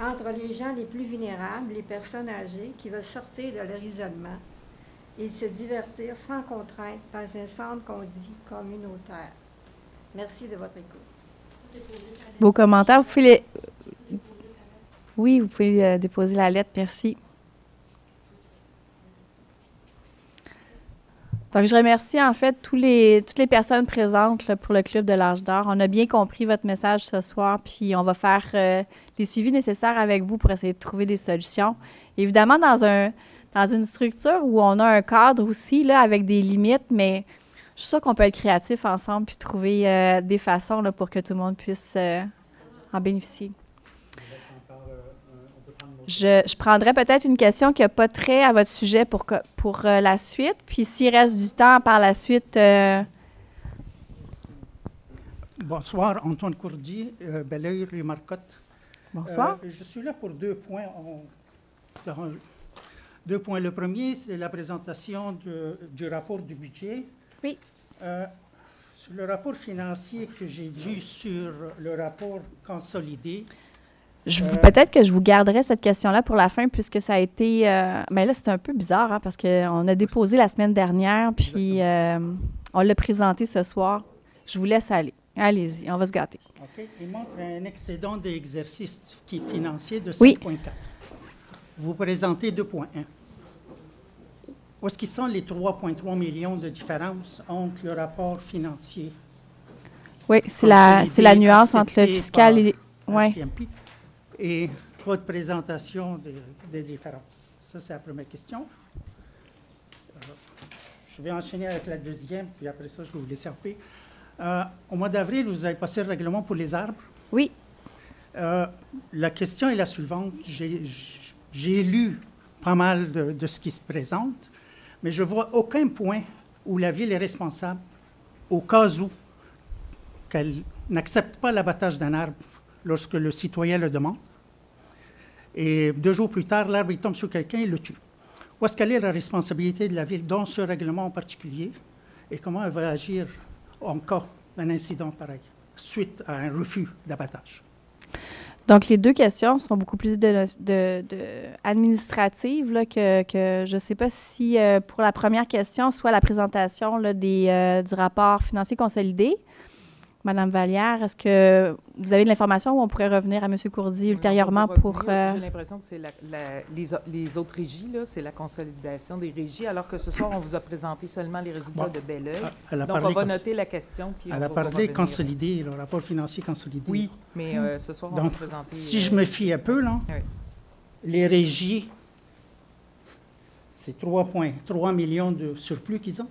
Speaker 6: entre les gens les plus vulnérables, les personnes âgées qui veulent sortir de leur isolement et se divertir sans contrainte dans un centre qu'on dit communautaire? Merci de votre écoute.
Speaker 1: Vos commentaires, vous pouvez Oui, vous pouvez déposer la lettre. Merci. Donc, je remercie en fait toutes les personnes présentes là, pour le Club de l'Âge d'Or. On a bien compris votre message ce soir, puis on va faire les suivis nécessaires avec vous pour essayer de trouver des solutions. Évidemment, dans une structure où on a un cadre aussi, là, avec des limites, mais je suis sûre qu'on peut être créatif ensemble puis trouver des façons là, pour que tout le monde puisse en bénéficier. Je prendrais peut-être une question qui n'a pas trait à votre sujet pour la suite. Puis s'il reste du temps par la suite...
Speaker 7: Bonsoir, Antoine Courdier, Belleuil, rue Marcotte.
Speaker 1: Bonsoir.
Speaker 7: Je suis là pour 2 points. 2 points. Le premier, c'est la présentation du rapport du budget.
Speaker 1: Oui.
Speaker 7: Sur le rapport financier que j'ai vu sur le rapport consolidé,
Speaker 1: peut-être que je vous garderai cette question-là pour la fin, puisque ça a été... mais là, c'est un peu bizarre, hein, parce qu'on a déposé la semaine dernière, puis on l'a présenté ce soir. Je vous laisse aller. Allez-y, on va se gâter.
Speaker 7: OK. Il montre un excédent d'exercice qui est financier de 5,4. Vous présentez 2,1. Où est-ce qu'ils sont les 3,3 millions de différence entre le rapport financier?
Speaker 1: Oui, c'est la nuance entre le fiscal et...
Speaker 7: Ouais. Et votre présentation des différences. Ça, c'est la première question. Je vais enchaîner avec la deuxième, puis après ça, je vais vous laisser en paix. Au mois d'avril, vous avez passé le règlement pour les arbres.
Speaker 1: Oui.
Speaker 7: La question est la suivante. J'ai lu pas mal de ce qui se présente, mais je ne vois aucun point où la Ville est responsable, au cas où qu'elle n'accepte pas l'abattage d'un arbre lorsque le citoyen le demande. Et 2 jours plus tard, l'arbre il tombe sur quelqu'un et le tue. Où est-ce qu'elle est la responsabilité de la Ville dans ce règlement en particulier et comment elle va agir en cas d'un incident pareil, suite à un refus d'abattage?
Speaker 1: Donc, les 2 questions sont beaucoup plus administratives là, que je ne sais pas si pour la première question, soit la présentation là, du rapport financier consolidé. Madame Vallière, est-ce que vous avez de l'information où on pourrait revenir à M. Courdy ultérieurement pour...
Speaker 2: J'ai l'impression que c'est les autres régies, là, c'est la consolidation des régies, alors que ce soir, on vous a présenté seulement les résultats de Belleuil. Donc, on va noter la question. Puis
Speaker 7: elle a parlé consolidé, le rapport financier consolidé.
Speaker 2: Oui, mais ce soir, on va présenter...
Speaker 7: Si je me fie un peu, là, les régies, c'est 3,3 millions de surplus qu'ils ont.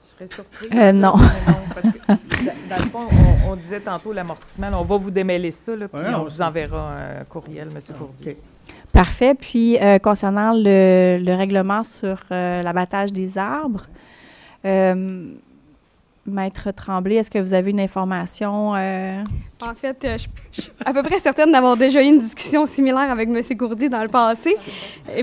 Speaker 2: Je serais surprise.
Speaker 1: Non.
Speaker 2: Parce que, dans le fond, on disait tantôt l'amortissement. On va vous démêler ça, là, puis on vous enverra un courriel, M. Courdy.
Speaker 7: Okay.
Speaker 1: Parfait. Puis, concernant le règlement sur l'abattage des arbres, Maître Tremblay, est-ce que vous avez une information?
Speaker 8: En fait, je suis à peu près certaine d'avoir déjà eu une discussion similaire avec M. Courdy dans le passé.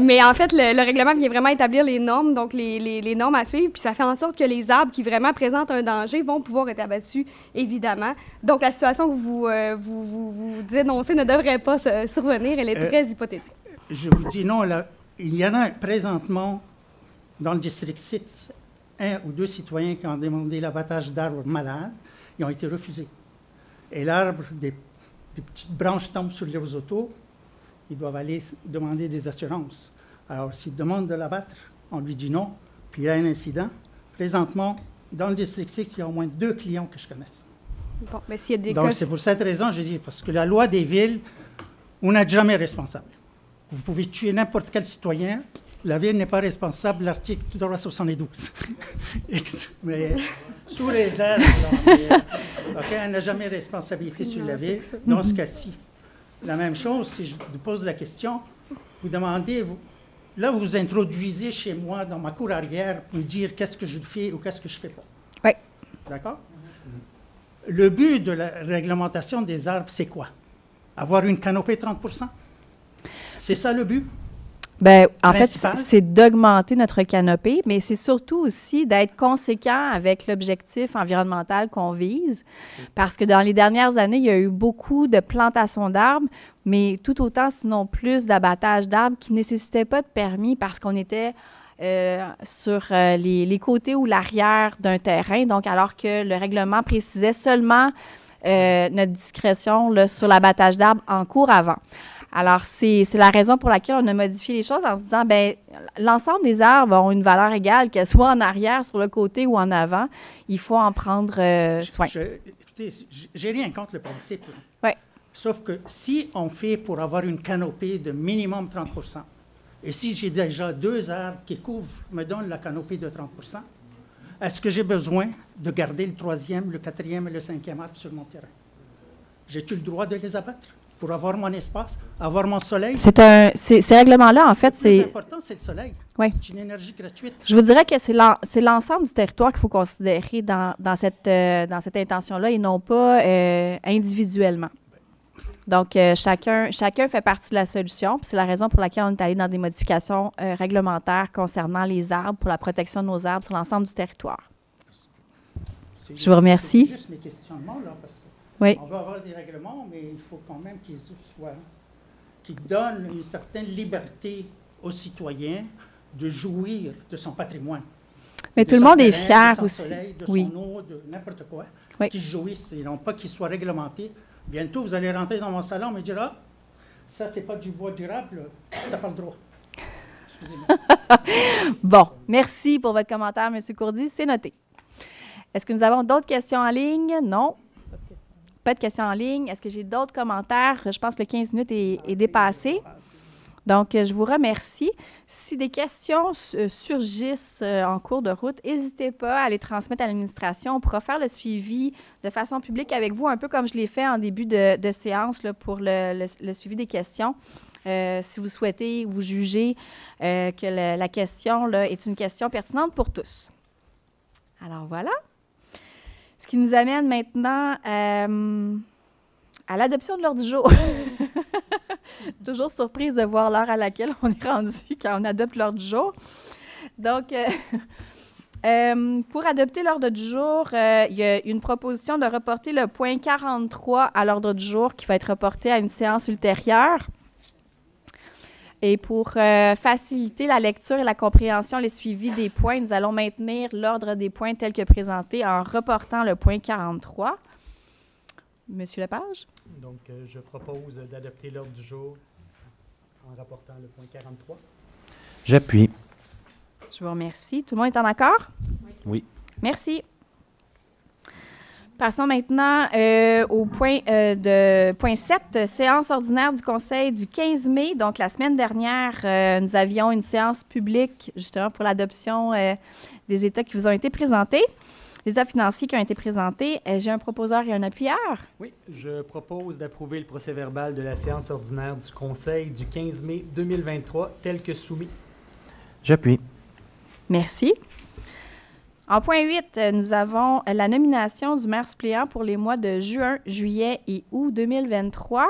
Speaker 8: Mais en fait, le règlement vient vraiment établir les normes, donc les normes à suivre. Puis ça fait en sorte que les arbres qui vraiment présentent un danger vont pouvoir être abattus, évidemment. Donc la situation que vous dénoncez ne devrait pas survenir. Elle est très hypothétique.
Speaker 7: Je vous dis non. Là, il y en a présentement dans le district 6 1 ou 2 citoyens qui ont demandé l'abattage d'arbres malades. Ils ont été refusés. Et l'arbre, des petites branches tombent sur leurs autos, ils doivent aller demander des assurances. Alors, s'ils demandent de l'abattre, on lui dit non, puis il y a un incident. Présentement, dans le district 6, il y a au moins 2 clients que je connaisse.
Speaker 8: Bon, mais s'il y a des
Speaker 7: Donc, c'est pour cette raison, je dis, parce que la loi des villes, on n'est jamais responsable. Vous pouvez tuer n'importe quel citoyen, la ville n'est pas responsable, l'article 372. Mais sous réserve, elle n'a jamais responsabilité sur la ville. Dans ce cas-ci, la même chose, si je vous pose la question, vous demandez, là, vous vous introduisez chez moi dans ma cour arrière pour me dire qu'est-ce que je fais ou qu'est-ce que je ne fais pas.
Speaker 1: Oui.
Speaker 7: D'accord? Le but de la réglementation des arbres, c'est quoi? Avoir une canopée 30 %? C'est ça le but?
Speaker 1: Bien, en fait, c'est d'augmenter notre canopée, mais c'est surtout aussi d'être conséquent avec l'objectif environnemental qu'on vise. Parce que dans les dernières années, il y a eu beaucoup de plantations d'arbres, mais tout autant, sinon plus, d'abattage d'arbres qui ne nécessitaient pas de permis parce qu'on était sur les côtés ou l'arrière d'un terrain. Donc, alors que le règlement précisait seulement notre discrétion là, sur l'abattage d'arbres en cours avant. Alors, c'est la raison pour laquelle on a modifié les choses en se disant, bien, l'ensemble des arbres ont une valeur égale, qu'elles soient en arrière, sur le côté ou en avant. Il faut en prendre soin.
Speaker 7: Écoutez, j'ai rien contre le principe.
Speaker 1: Oui.
Speaker 7: Sauf que si on fait pour avoir une canopée de minimum 30 %, et si j'ai déjà 2 arbres qui me donnent la canopée de 30 %, est-ce que j'ai besoin de garder le 3e, le 4e et le 5e arbre sur mon terrain? J'ai-tu le droit de les abattre pour avoir mon espace, avoir mon soleil?
Speaker 1: Ces règlements-là, en fait, c'est...
Speaker 7: Le plus important, c'est le soleil.
Speaker 1: Oui.
Speaker 7: C'est une énergie gratuite.
Speaker 1: Je vous dirais que c'est l'ensemble du territoire qu'il faut considérer dans cette intention-là et non pas individuellement. Donc, chacun fait partie de la solution. Puis c'est la raison pour laquelle on est allé dans des modifications réglementaires concernant les arbres pour la protection de nos arbres sur l'ensemble du territoire. Je vous remercie.
Speaker 7: C'est juste mes questionnements, là, parce que
Speaker 1: oui.
Speaker 7: On va avoir des règlements, mais il faut quand même qu'ils donnent une certaine liberté aux citoyens de jouir de son patrimoine.
Speaker 1: Mais tout le monde est fier
Speaker 7: de son
Speaker 1: aussi.
Speaker 7: Soleil, de
Speaker 1: oui.
Speaker 7: son eau, de n'importe quoi.
Speaker 1: Oui.
Speaker 7: Qu'ils jouissent et non pas qu'ils soient réglementés. Bientôt, vous allez rentrer dans mon salon et me dire « Ah, ça, c'est pas du bois durable, tu n'as pas le droit. » Excusez-moi.
Speaker 1: Bon, merci pour votre commentaire, M. Courdy. C'est noté. Est-ce que nous avons d'autres questions en ligne? Non. Pas de questions en ligne. Est-ce que j'ai d'autres commentaires? Je pense que le 15 minutes est dépassé. Donc, je vous remercie. Si des questions surgissent en cours de route, n'hésitez pas à les transmettre à l'administration. On pourra faire le suivi de façon publique avec vous, un peu comme je l'ai fait en début de séance là, pour le suivi des questions. Si vous souhaitez, vous jugez que la question là, est une question pertinente pour tous. Alors, voilà. Ce qui nous amène maintenant à l'adoption de l'ordre du jour. Toujours surprise de voir l'heure à laquelle on est rendu quand on adopte l'ordre du jour. Donc, pour adopter l'ordre du jour, il y a une proposition de reporter le point 43 à l'ordre du jour qui va être reporté à une séance ultérieure. Et pour faciliter la lecture et la compréhension, les suivis des points, nous allons maintenir l'ordre des points tel que présenté en reportant le point 43. Monsieur Lepage?
Speaker 7: Donc, je propose d'adopter l'ordre du jour en rapportant le point 43.
Speaker 9: J'appuie.
Speaker 1: Je vous remercie. Tout le monde est en accord?
Speaker 9: Oui.
Speaker 1: Merci. Passons maintenant au point 7, séance ordinaire du Conseil du 15 mai. Donc, la semaine dernière, nous avions une séance publique justement pour l'adoption des états qui vous ont été présentés. Les états financiers qui ont été présentés. J'ai un proposeur et un appuyeur.
Speaker 7: Oui, je propose d'approuver le procès-verbal de la séance ordinaire du Conseil du 15 mai 2023 tel que soumis.
Speaker 9: J'appuie.
Speaker 1: Merci. En point 8, nous avons la nomination du maire suppléant pour les mois de juin, juillet et août 2023.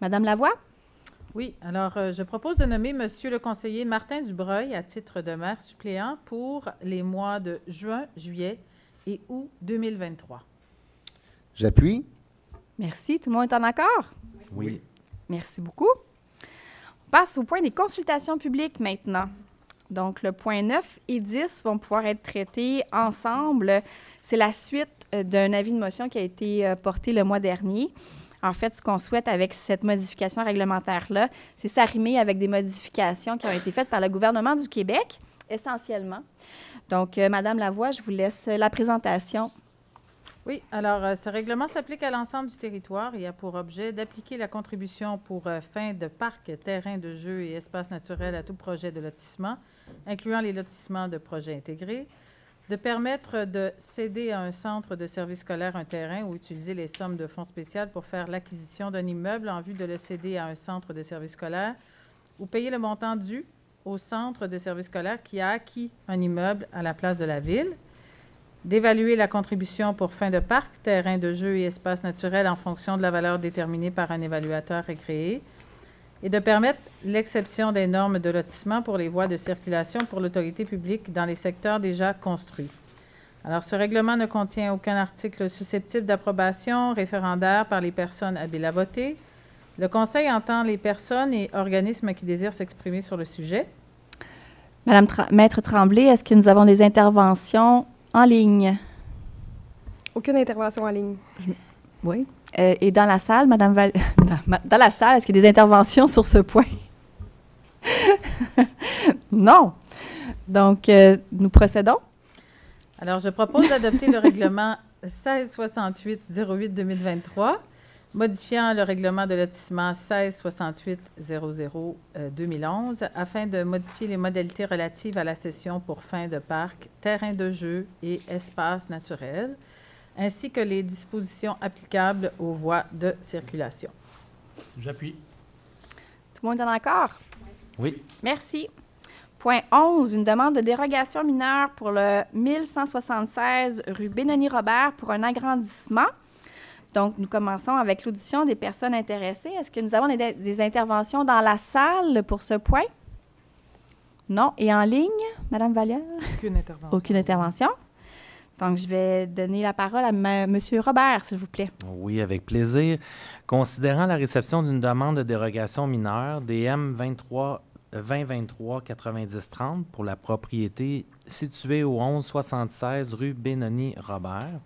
Speaker 1: Madame Lavoie?
Speaker 10: Oui, alors je propose de nommer Monsieur le conseiller Martin Dubreuil à titre de maire suppléant pour les mois de juin, juillet et août 2023.
Speaker 11: J'appuie.
Speaker 1: Merci. Tout le monde est en accord?
Speaker 9: Oui.
Speaker 1: Merci beaucoup. On passe au point des consultations publiques maintenant. Donc, le point 9 et 10 vont pouvoir être traités ensemble. C'est la suite d'un avis de motion qui a été porté le mois dernier. En fait, ce qu'on souhaite avec cette modification réglementaire-là, c'est s'arrimer avec des modifications qui ont été faites par le gouvernement du Québec, essentiellement. Donc, Madame Lavoie, je vous laisse la présentation.
Speaker 10: Oui, alors ce règlement s'applique à l'ensemble du territoire et a pour objet d'appliquer la contribution pour fin de parc, terrain de jeu et espace naturel à tout projet de lotissement, incluant les lotissements de projets intégrés, de permettre de céder à un centre de service scolaire un terrain ou utiliser les sommes de fonds spéciaux pour faire l'acquisition d'un immeuble en vue de le céder à un centre de service scolaire ou payer le montant dû au centre de service scolaire qui a acquis un immeuble à la place de la ville, d'évaluer la contribution pour fin de parc, terrain de jeu et espace naturel en fonction de la valeur déterminée par un évaluateur agréé, et de permettre l'exception des normes de lotissement pour les voies de circulation pour l'autorité publique dans les secteurs déjà construits. Alors, ce règlement ne contient aucun article susceptible d'approbation référendaire par les personnes habiles à voter. Le Conseil entend les personnes et organismes qui désirent s'exprimer sur le sujet.
Speaker 1: Madame Maître Tremblay, est-ce que nous avons des interventions en ligne?
Speaker 8: Aucune intervention en ligne.
Speaker 1: Oui. Et dans la salle, Madame dans la salle, est-ce qu'il y a des interventions sur ce point? Non. Donc, nous procédons.
Speaker 10: Alors, je propose d'adopter le règlement 1668-08-2023, modifiant le règlement de lotissement 1668-00-2011 afin de modifier les modalités relatives à la cession pour fin de parc, terrain de jeu et espace naturel, ainsi que les dispositions applicables aux voies de circulation.
Speaker 7: J'appuie.
Speaker 1: Tout le monde est en accord?
Speaker 9: Oui.
Speaker 1: Merci. Point 11, une demande de dérogation mineure pour le 1176 rue Benoni-Robert pour un agrandissement. Donc, nous commençons avec l'audition des personnes intéressées. Est-ce que nous avons des interventions dans la salle pour ce point? Non. Et en ligne, Madame Vallière?
Speaker 10: Aucune intervention.
Speaker 1: Aucune intervention. Donc, je vais donner la parole à Monsieur Robert, s'il vous plaît.
Speaker 9: Oui, avec plaisir. Considérant la réception d'une demande de dérogation mineure, DM 2023-9030 pour la propriété située au 1176 rue Benoni-Robert,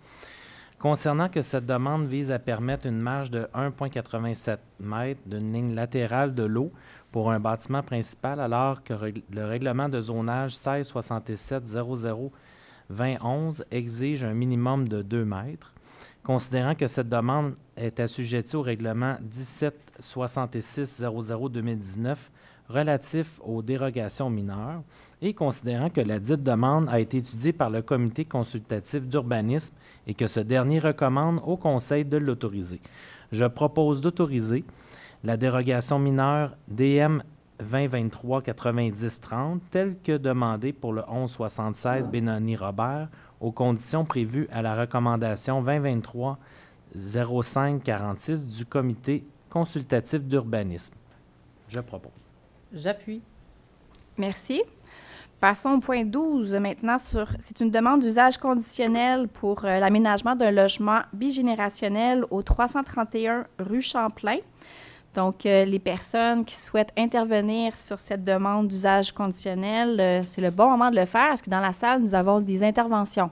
Speaker 9: concernant que cette demande vise à permettre une marge de 1,87 m d'une ligne latérale de l'eau pour un bâtiment principal, alors que le règlement de zonage 1677-00-2011 exige un minimum de 2 mètres. Considérant que cette demande est assujettie au règlement 1766-00-2019 relatif aux dérogations mineures et considérant que la dite demande a été étudiée par le comité consultatif d'urbanisme et que ce dernier recommande au Conseil de l'autoriser. Je propose d'autoriser la dérogation mineure DM 2023-90-30 telle que demandée pour le 1176 Benoni-Robert aux conditions prévues à la recommandation 2023-05-46 du comité consultatif d'urbanisme. Je propose.
Speaker 10: J'appuie.
Speaker 1: Merci. Passons au point 12 maintenant. C'est une demande d'usage conditionnel pour l'aménagement d'un logement bigénérationnel au 331 rue Champlain. Donc, les personnes qui souhaitent intervenir sur cette demande d'usage conditionnel, c'est le bon moment de le faire. Est-ce que dans la salle, nous avons des interventions?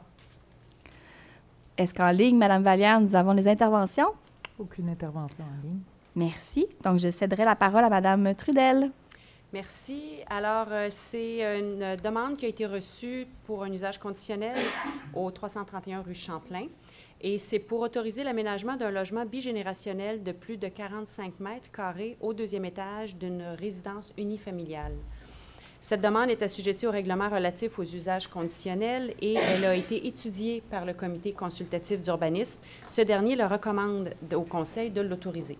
Speaker 1: Est-ce qu'en ligne, Mme Vallière, nous avons des interventions?
Speaker 2: Aucune intervention en ligne.
Speaker 1: Merci. Donc, je céderai la parole à Mme Trudel.
Speaker 12: Merci. Alors, c'est une demande qui a été reçue pour un usage conditionnel au 331 rue Champlain. Et c'est pour autoriser l'aménagement d'un logement bigénérationnel de plus de 45 mètres carrés au deuxième étage d'une résidence unifamiliale. Cette demande est assujettie au règlement relatif aux usages conditionnels et elle a été étudiée par le comité consultatif d'urbanisme. Ce dernier le recommande au Conseil de l'autoriser.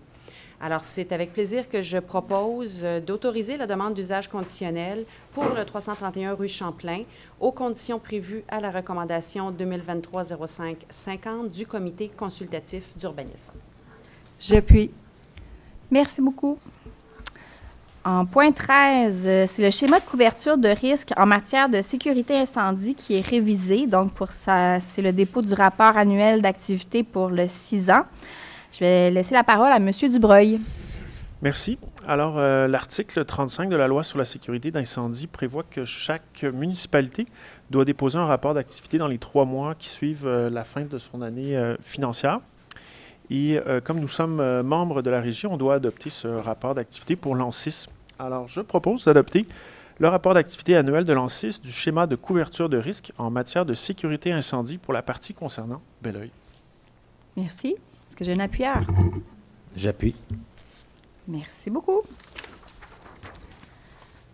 Speaker 12: Alors, c'est avec plaisir que je propose d'autoriser la demande d'usage conditionnel pour le 331 rue Champlain aux conditions prévues à la recommandation 2023-05-50 du comité consultatif d'urbanisme.
Speaker 6: J'appuie.
Speaker 1: Merci beaucoup. En point 13, c'est le schéma de couverture de risque en matière de sécurité incendie qui est révisé. Donc, c'est le dépôt du rapport annuel d'activité pour le 6 ans. Je vais laisser la parole à M. Dubreuil.
Speaker 13: Merci. Alors, l'article 35 de la loi sur la sécurité d'incendie prévoit que chaque municipalité doit déposer un rapport d'activité dans les 3 mois qui suivent la fin de son année financière. Et comme nous sommes membres de la régie, on doit adopter ce rapport d'activité pour l'an 6. Alors, je propose d'adopter le rapport d'activité annuel de l'an 6 du schéma de couverture de risque en matière de sécurité incendie pour la partie concernant Belleuil.
Speaker 1: Merci. Est-ce que j'ai un appuyeur?
Speaker 9: J'appuie.
Speaker 1: Merci beaucoup.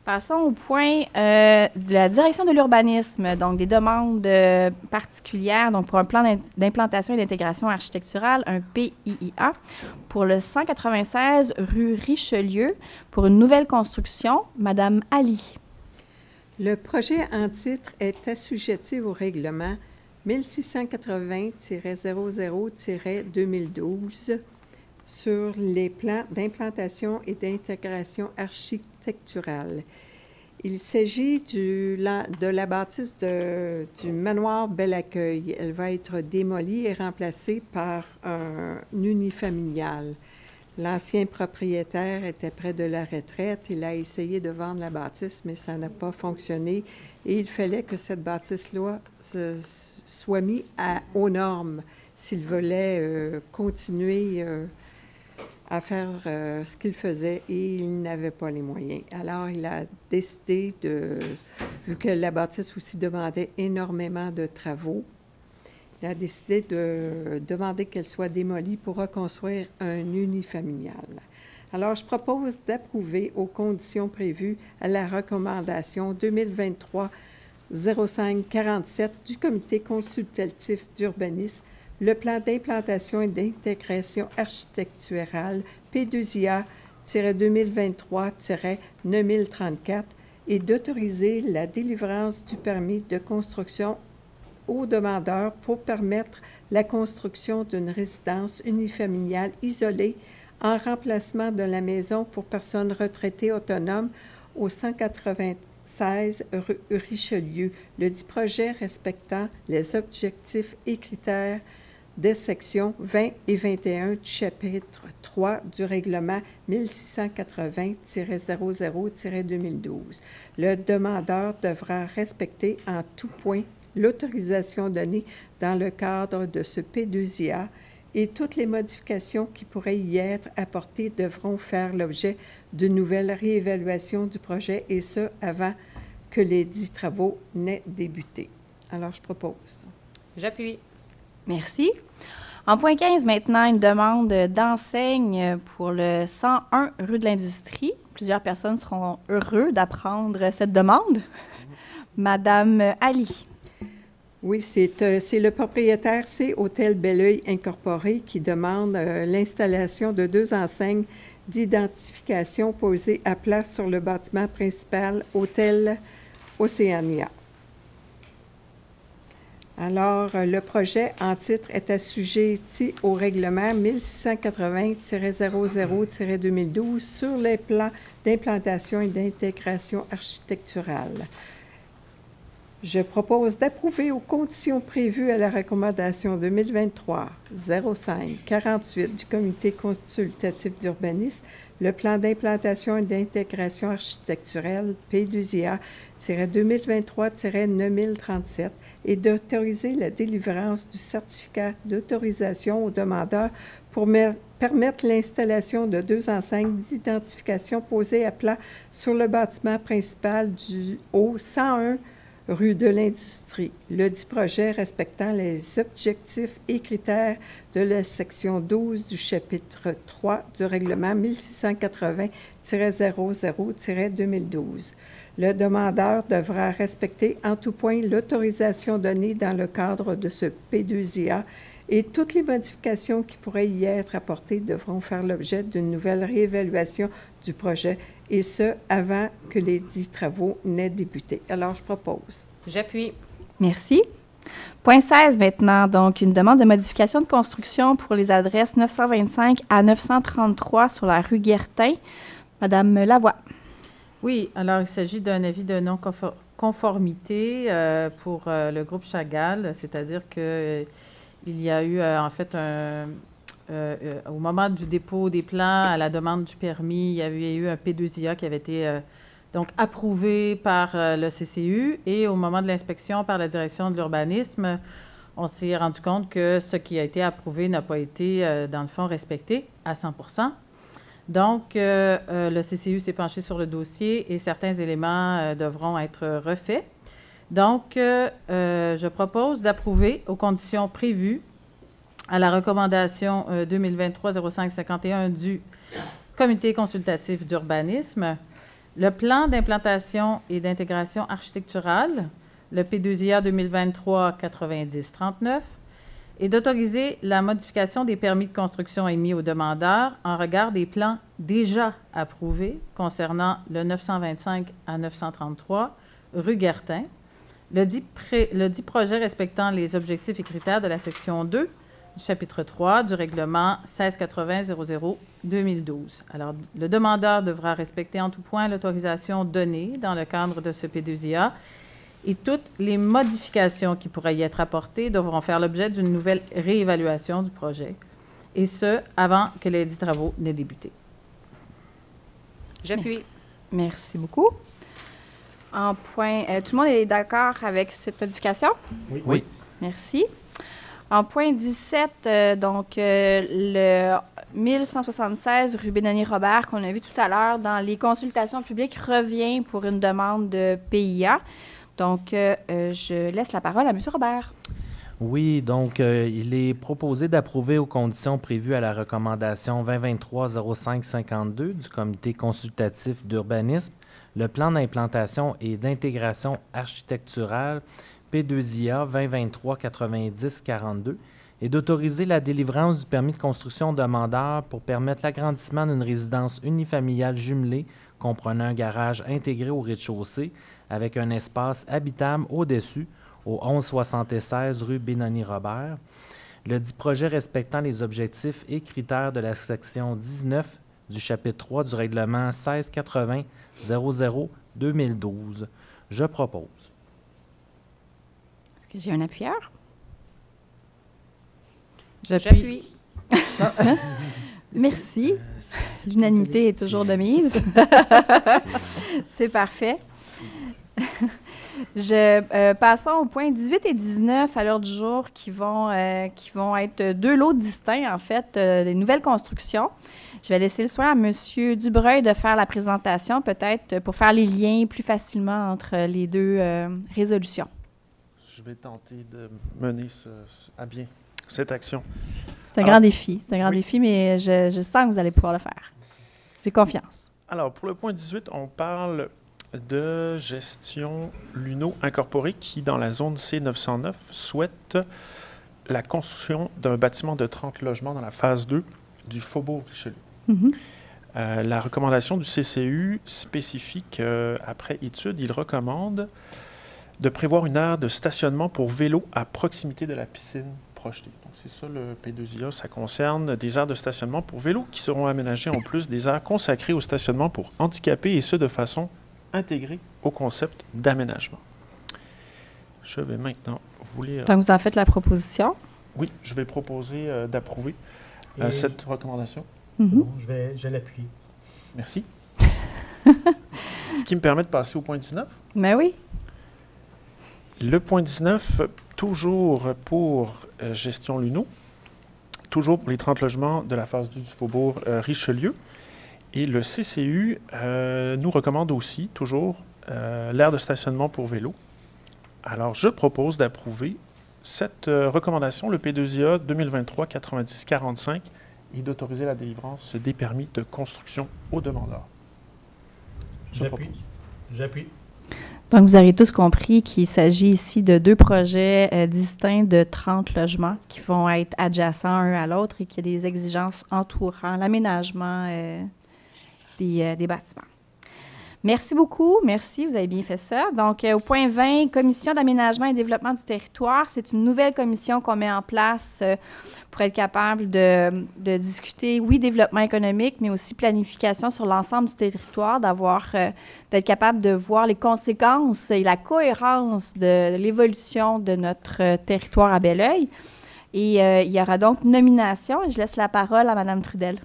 Speaker 1: Passons au point de la direction de l'urbanisme, donc des demandes particulières, donc pour un plan d'implantation et d'intégration architecturale, un PIIA, pour le 196 rue Richelieu, pour une nouvelle construction. Madame Ali.
Speaker 14: Le projet en titre est assujetti au règlement 1680-00-2012 sur les plans d'implantation et d'intégration architecturale. Il s'agit de la bâtisse du manoir Bel-Accueil. Elle va être démolie et remplacée par un unifamilial. L'ancien propriétaire était près de la retraite. Il a essayé de vendre la bâtisse, mais ça n'a pas fonctionné. Et il fallait que cette bâtisse-là soit mise aux normes s'il voulait continuer à faire ce qu'il faisait, et il n'avait pas les moyens. Alors, il a décidé vu que la bâtisse aussi demandait énormément de travaux, il a décidé de demander qu'elle soit démolie pour reconstruire un unifamilial. Alors, je propose d'approuver aux conditions prévues à la recommandation 2023-05-47 du comité consultatif d'urbanisme le plan d'implantation et d'intégration architecturale P2IA-2023-9034 et d'autoriser la délivrance du permis de construction aux demandeurs pour permettre la construction d'une résidence unifamiliale isolée en remplacement de la maison pour personnes retraitées autonomes au 196 rue Richelieu, le dit projet respectant les objectifs et critères des sections 20 et 21 du chapitre 3 du règlement 1680-00-2012. Le demandeur devra respecter en tout point l'autorisation donnée dans le cadre de ce P2IA et toutes les modifications qui pourraient y être apportées devront faire l'objet d'une nouvelle réévaluation du projet, et ce, avant que les dits travaux n'aient débuté. Alors, je propose.
Speaker 12: J'appuie.
Speaker 1: Merci. En point 15, maintenant, une demande d'enseigne pour le 101 rue de l'Industrie. Plusieurs personnes seront heureux d'apprendre cette demande. Madame Ali.
Speaker 14: Oui, c'est le propriétaire C Hôtel Belleuil Incorporé qui demande l'installation de 2 enseignes d'identification posées à plat sur le bâtiment principal Hôtel Océania. Alors, le projet en titre est assujetti au règlement 1680-00-2012 sur les plans d'implantation et d'intégration architecturale. Je propose d'approuver aux conditions prévues à la recommandation 2023-05-48 du Comité consultatif d'urbanisme le plan d'implantation et d'intégration architecturale P2IA-2023-9037 et d'autoriser la délivrance du certificat d'autorisation aux demandeurs pour permettre l'installation de 2 enseignes d'identification posées à plat sur le bâtiment principal du haut 101 rue de l'Industrie, le dit projet respectant les objectifs et critères de la section 12 du chapitre 3 du règlement 1680-00-2012. Le demandeur devra respecter en tout point l'autorisation donnée dans le cadre de ce P2IA et toutes les modifications qui pourraient y être apportées devront faire l'objet d'une nouvelle réévaluation du projet, et ce, avant que les dits travaux n'aient débuté. Alors, je propose.
Speaker 12: J'appuie.
Speaker 1: Merci. Point 16 maintenant, donc une demande de modification de construction pour les adresses 925 à 933 sur la rue Guertin. Madame Lavoie.
Speaker 10: Oui, alors il s'agit d'un avis de non-conformité pour le groupe Chagall, c'est-à-dire que il y a eu en fait au moment du dépôt des plans, à la demande du permis, il y avait eu un P2IA qui avait été donc approuvé par le CCU, et au moment de l'inspection par la direction de l'urbanisme, on s'est rendu compte que ce qui a été approuvé n'a pas été, dans le fond, respecté à 100%. Donc, le CCU s'est penché sur le dossier et certains éléments devront être refaits. Donc, je propose d'approuver aux conditions prévues à la recommandation 2023-05-51 du Comité consultatif d'urbanisme, le plan d'implantation et d'intégration architecturale, le P2IA 2023-90-39, et d'autoriser la modification des permis de construction émis aux demandeurs en regard des plans déjà approuvés concernant le 925 à 933 rue Guertin, le dit projet respectant les objectifs et critères de la section 2 du chapitre 3 du règlement 1680-00-2012. Alors, le demandeur devra respecter en tout point l'autorisation donnée dans le cadre de ce P2IA, et toutes les modifications qui pourraient y être apportées devront faire l'objet d'une nouvelle réévaluation du projet, et ce, avant que les dits travaux n'aient débuté.
Speaker 12: J'appuie.
Speaker 1: Merci beaucoup. En point, tout le monde est d'accord avec cette modification?
Speaker 9: Oui. Oui.
Speaker 1: Merci. En point 17, donc le 1176 rue Benoni-Robert qu'on a vu tout à l'heure dans les consultations publiques revient pour une demande de PIA. Donc, je laisse la parole à M. Robert.
Speaker 9: Oui, donc il est proposé d'approuver aux conditions prévues à la recommandation 2023-05-52 du Comité consultatif d'urbanisme le plan d'implantation et d'intégration architecturale P2IA 2023-90-42 et d'autoriser la délivrance du permis de construction au demandeur pour permettre l'agrandissement d'une résidence unifamiliale jumelée comprenant un garage intégré au rez-de-chaussée avec un espace habitable au-dessus au 1176 rue Benoni-Robert. Le dit projet respectant les objectifs et critères de la section 19 du chapitre 3 du règlement 1680-00-2012. Je propose.
Speaker 1: Est-ce que j'ai un appuyeur?
Speaker 12: J'appuie.
Speaker 1: Merci. L'unanimité est toujours de mise. C'est parfait. Passons au point 18 et 19 à l'ordre du jour qui vont être deux lots distincts, en fait, des nouvelles constructions. Je vais laisser le soin à M. Dubreuil de faire la présentation, peut-être pour faire les liens plus facilement entre les deux résolutions.
Speaker 13: Je vais tenter de mener à bien cette action.
Speaker 1: C'est un grand défi. C'est un grand défi, mais je sens que vous allez pouvoir le faire. J'ai confiance.
Speaker 13: Alors, pour le point 18, on parle de Gestion Luno Incorporée qui, dans la zone C909, souhaite la construction d'un bâtiment de 30 logements dans la phase 2 du Faubourg Richelieu. La recommandation du CCU spécifie qu'après étude, il recommande de prévoir une aire de stationnement pour vélos à proximité de la piscine projetée. Donc, c'est ça le P2IA. Ça concerne des aires de stationnement pour vélos qui seront aménagées en plus des aires consacrées au stationnement pour handicapés et ce, de façon intégrée au concept d'aménagement. Je vais maintenant vous lire...
Speaker 1: Donc, vous en faites la proposition?
Speaker 13: Oui, je vais proposer d'approuver cette recommandation.
Speaker 15: C'est bon, je l'appuie.
Speaker 13: Merci. Ce qui me permet de passer au point 19.
Speaker 1: Mais oui.
Speaker 13: Le point 19, toujours pour Gestion Luno, toujours pour les 30 logements de la phase 2 du Faubourg Richelieu. Et le CCU nous recommande aussi, toujours, l'aire de stationnement pour vélos. Alors, je propose d'approuver cette recommandation, le P2IA 2023-90-45, et d'autoriser la délivrance des permis de construction aux demandeurs.
Speaker 15: J'appuie.
Speaker 1: Donc, vous aurez tous compris qu'il s'agit ici de 2 projets distincts de 30 logements qui vont être adjacents un à l'autre et qu'il y a des exigences entourant l'aménagement des bâtiments. Merci beaucoup. Merci, vous avez bien fait ça. Donc, au point 20, Commission d'aménagement et développement du territoire. C'est une nouvelle commission qu'on met en place pour être capable de discuter, oui, développement économique, mais aussi planification sur l'ensemble du territoire, d'être capable de voir les conséquences et la cohérence de l'évolution de notre territoire à Belleuil. Et il y aura donc nomination. Je laisse la parole à Mme Trudel.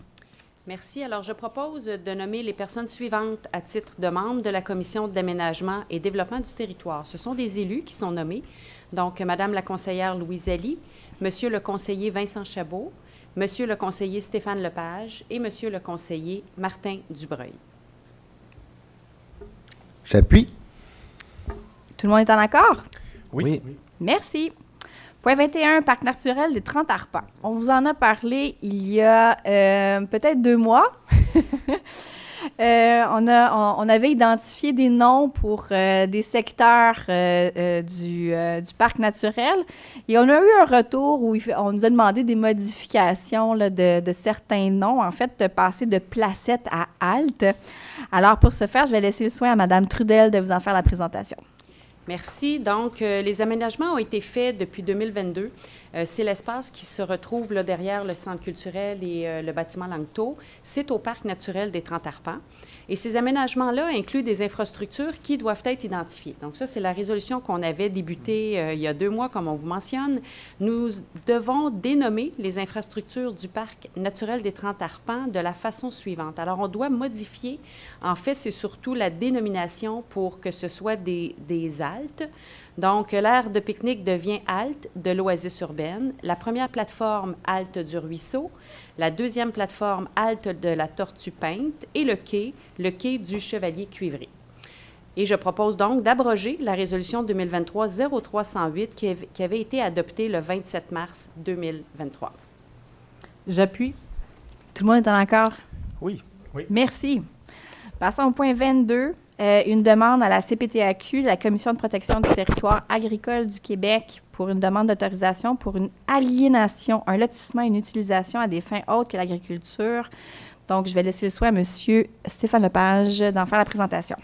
Speaker 12: Merci. Alors, je propose de nommer les personnes suivantes à titre de membres de la Commission d'aménagement et développement du territoire. Ce sont des élus qui sont nommés. Donc, Madame la conseillère Louise Ali, Monsieur le conseiller Vincent Chabot, Monsieur le conseiller Stéphane Lepage et Monsieur le conseiller Martin Dubreuil.
Speaker 11: J'appuie.
Speaker 1: Tout le monde est en accord?
Speaker 9: Oui.
Speaker 1: Merci. Point 21, Parc naturel des 30 arpents. On vous en a parlé il y a peut-être 2 mois. On avait identifié des noms pour des secteurs du parc naturel et on a eu un retour où on nous a demandé des modifications là, de certains noms, en fait, de passer de Placette à Halte. Alors, pour ce faire, je vais laisser le soin à Mme Trudel de vous en faire la présentation.
Speaker 12: Merci. Donc, les aménagements ont été faits depuis 2022. C'est l'espace qui se retrouve là, derrière le centre culturel et le bâtiment Langto. C'est au parc naturel des 30 arpents. Et ces aménagements-là incluent des infrastructures qui doivent être identifiées. Donc, ça, c'est la résolution qu'on avait débutée il y a 2 mois, comme on vous mentionne. Nous devons dénommer les infrastructures du parc naturel des 30 arpents de la façon suivante. Alors, on doit modifier. En fait, c'est surtout la dénomination pour que ce soit des haltes. Donc, l'aire de pique-nique devient halte de l'Oasis urbaine, la première plateforme halte du Ruisseau, la deuxième plateforme halte de la Tortue peinte et le quai du Chevalier Cuivré. Et je propose donc d'abroger la résolution 2023-0308 qui avait été adoptée le 27 mars 2023.
Speaker 1: J'appuie. Tout le monde est en accord?
Speaker 13: Oui.
Speaker 1: Merci. Passons au point 22. Une demande à la CPTAQ, la Commission de protection du territoire agricole du Québec, pour une demande d'autorisation pour une aliénation, un lotissement et une utilisation à des fins autres que l'agriculture. Donc, je vais laisser le soin à M. Stéphane Lepage d'en faire la présentation.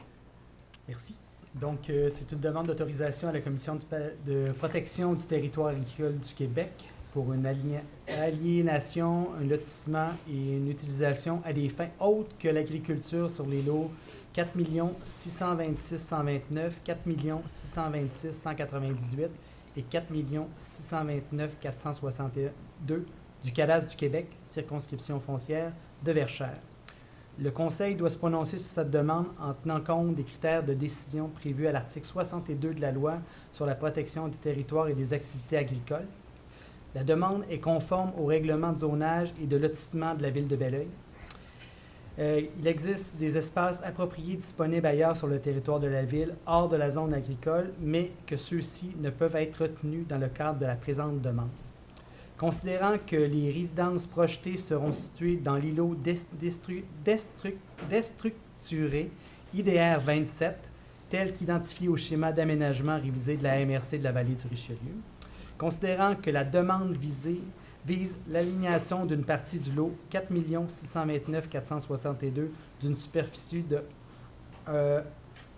Speaker 15: Merci. Donc, c'est une demande d'autorisation à la Commission de protection du territoire agricole du Québec pour une aliénation, un lotissement et une utilisation à des fins autres que l'agriculture sur les lots 4 626 129, 4 626 198 et 4 629 462 du cadastre du Québec, circonscription foncière de Verchères. Le Conseil doit se prononcer sur cette demande en tenant compte des critères de décision prévus à l'article 62 de la Loi sur la protection du territoire et des activités agricoles. La demande est conforme au règlement de zonage et de lotissement de la Ville de Belleuil. Il existe des espaces appropriés disponibles ailleurs sur le territoire de la Ville, hors de la zone agricole, mais que ceux-ci ne peuvent être retenus dans le cadre de la présente demande. Considérant que les résidences projetées seront situées dans l'îlot destructible structurée IDR 27, tel qu'identifié au schéma d'aménagement révisé de la MRC de la vallée du Richelieu. Considérant que la demande vise l'alignation d'une partie du lot 4 629 462 d'une superficie de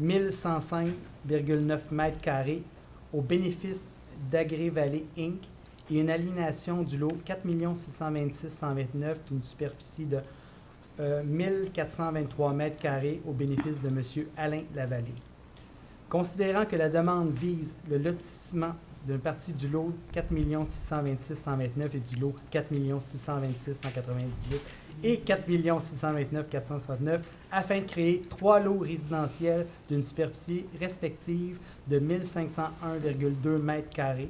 Speaker 15: 1105,9 m² au bénéfice d'Agré-Vallée Inc. et une alignation du lot 4 626 129 d'une superficie de 1423 m² au bénéfice de M. Alain Lavallée. Considérant que la demande vise le lotissement d'une partie du lot 4 626 129 et du lot 4 626 198 et 4 629 469 afin de créer 3 lots résidentiels d'une superficie respective de 1501,2 m²,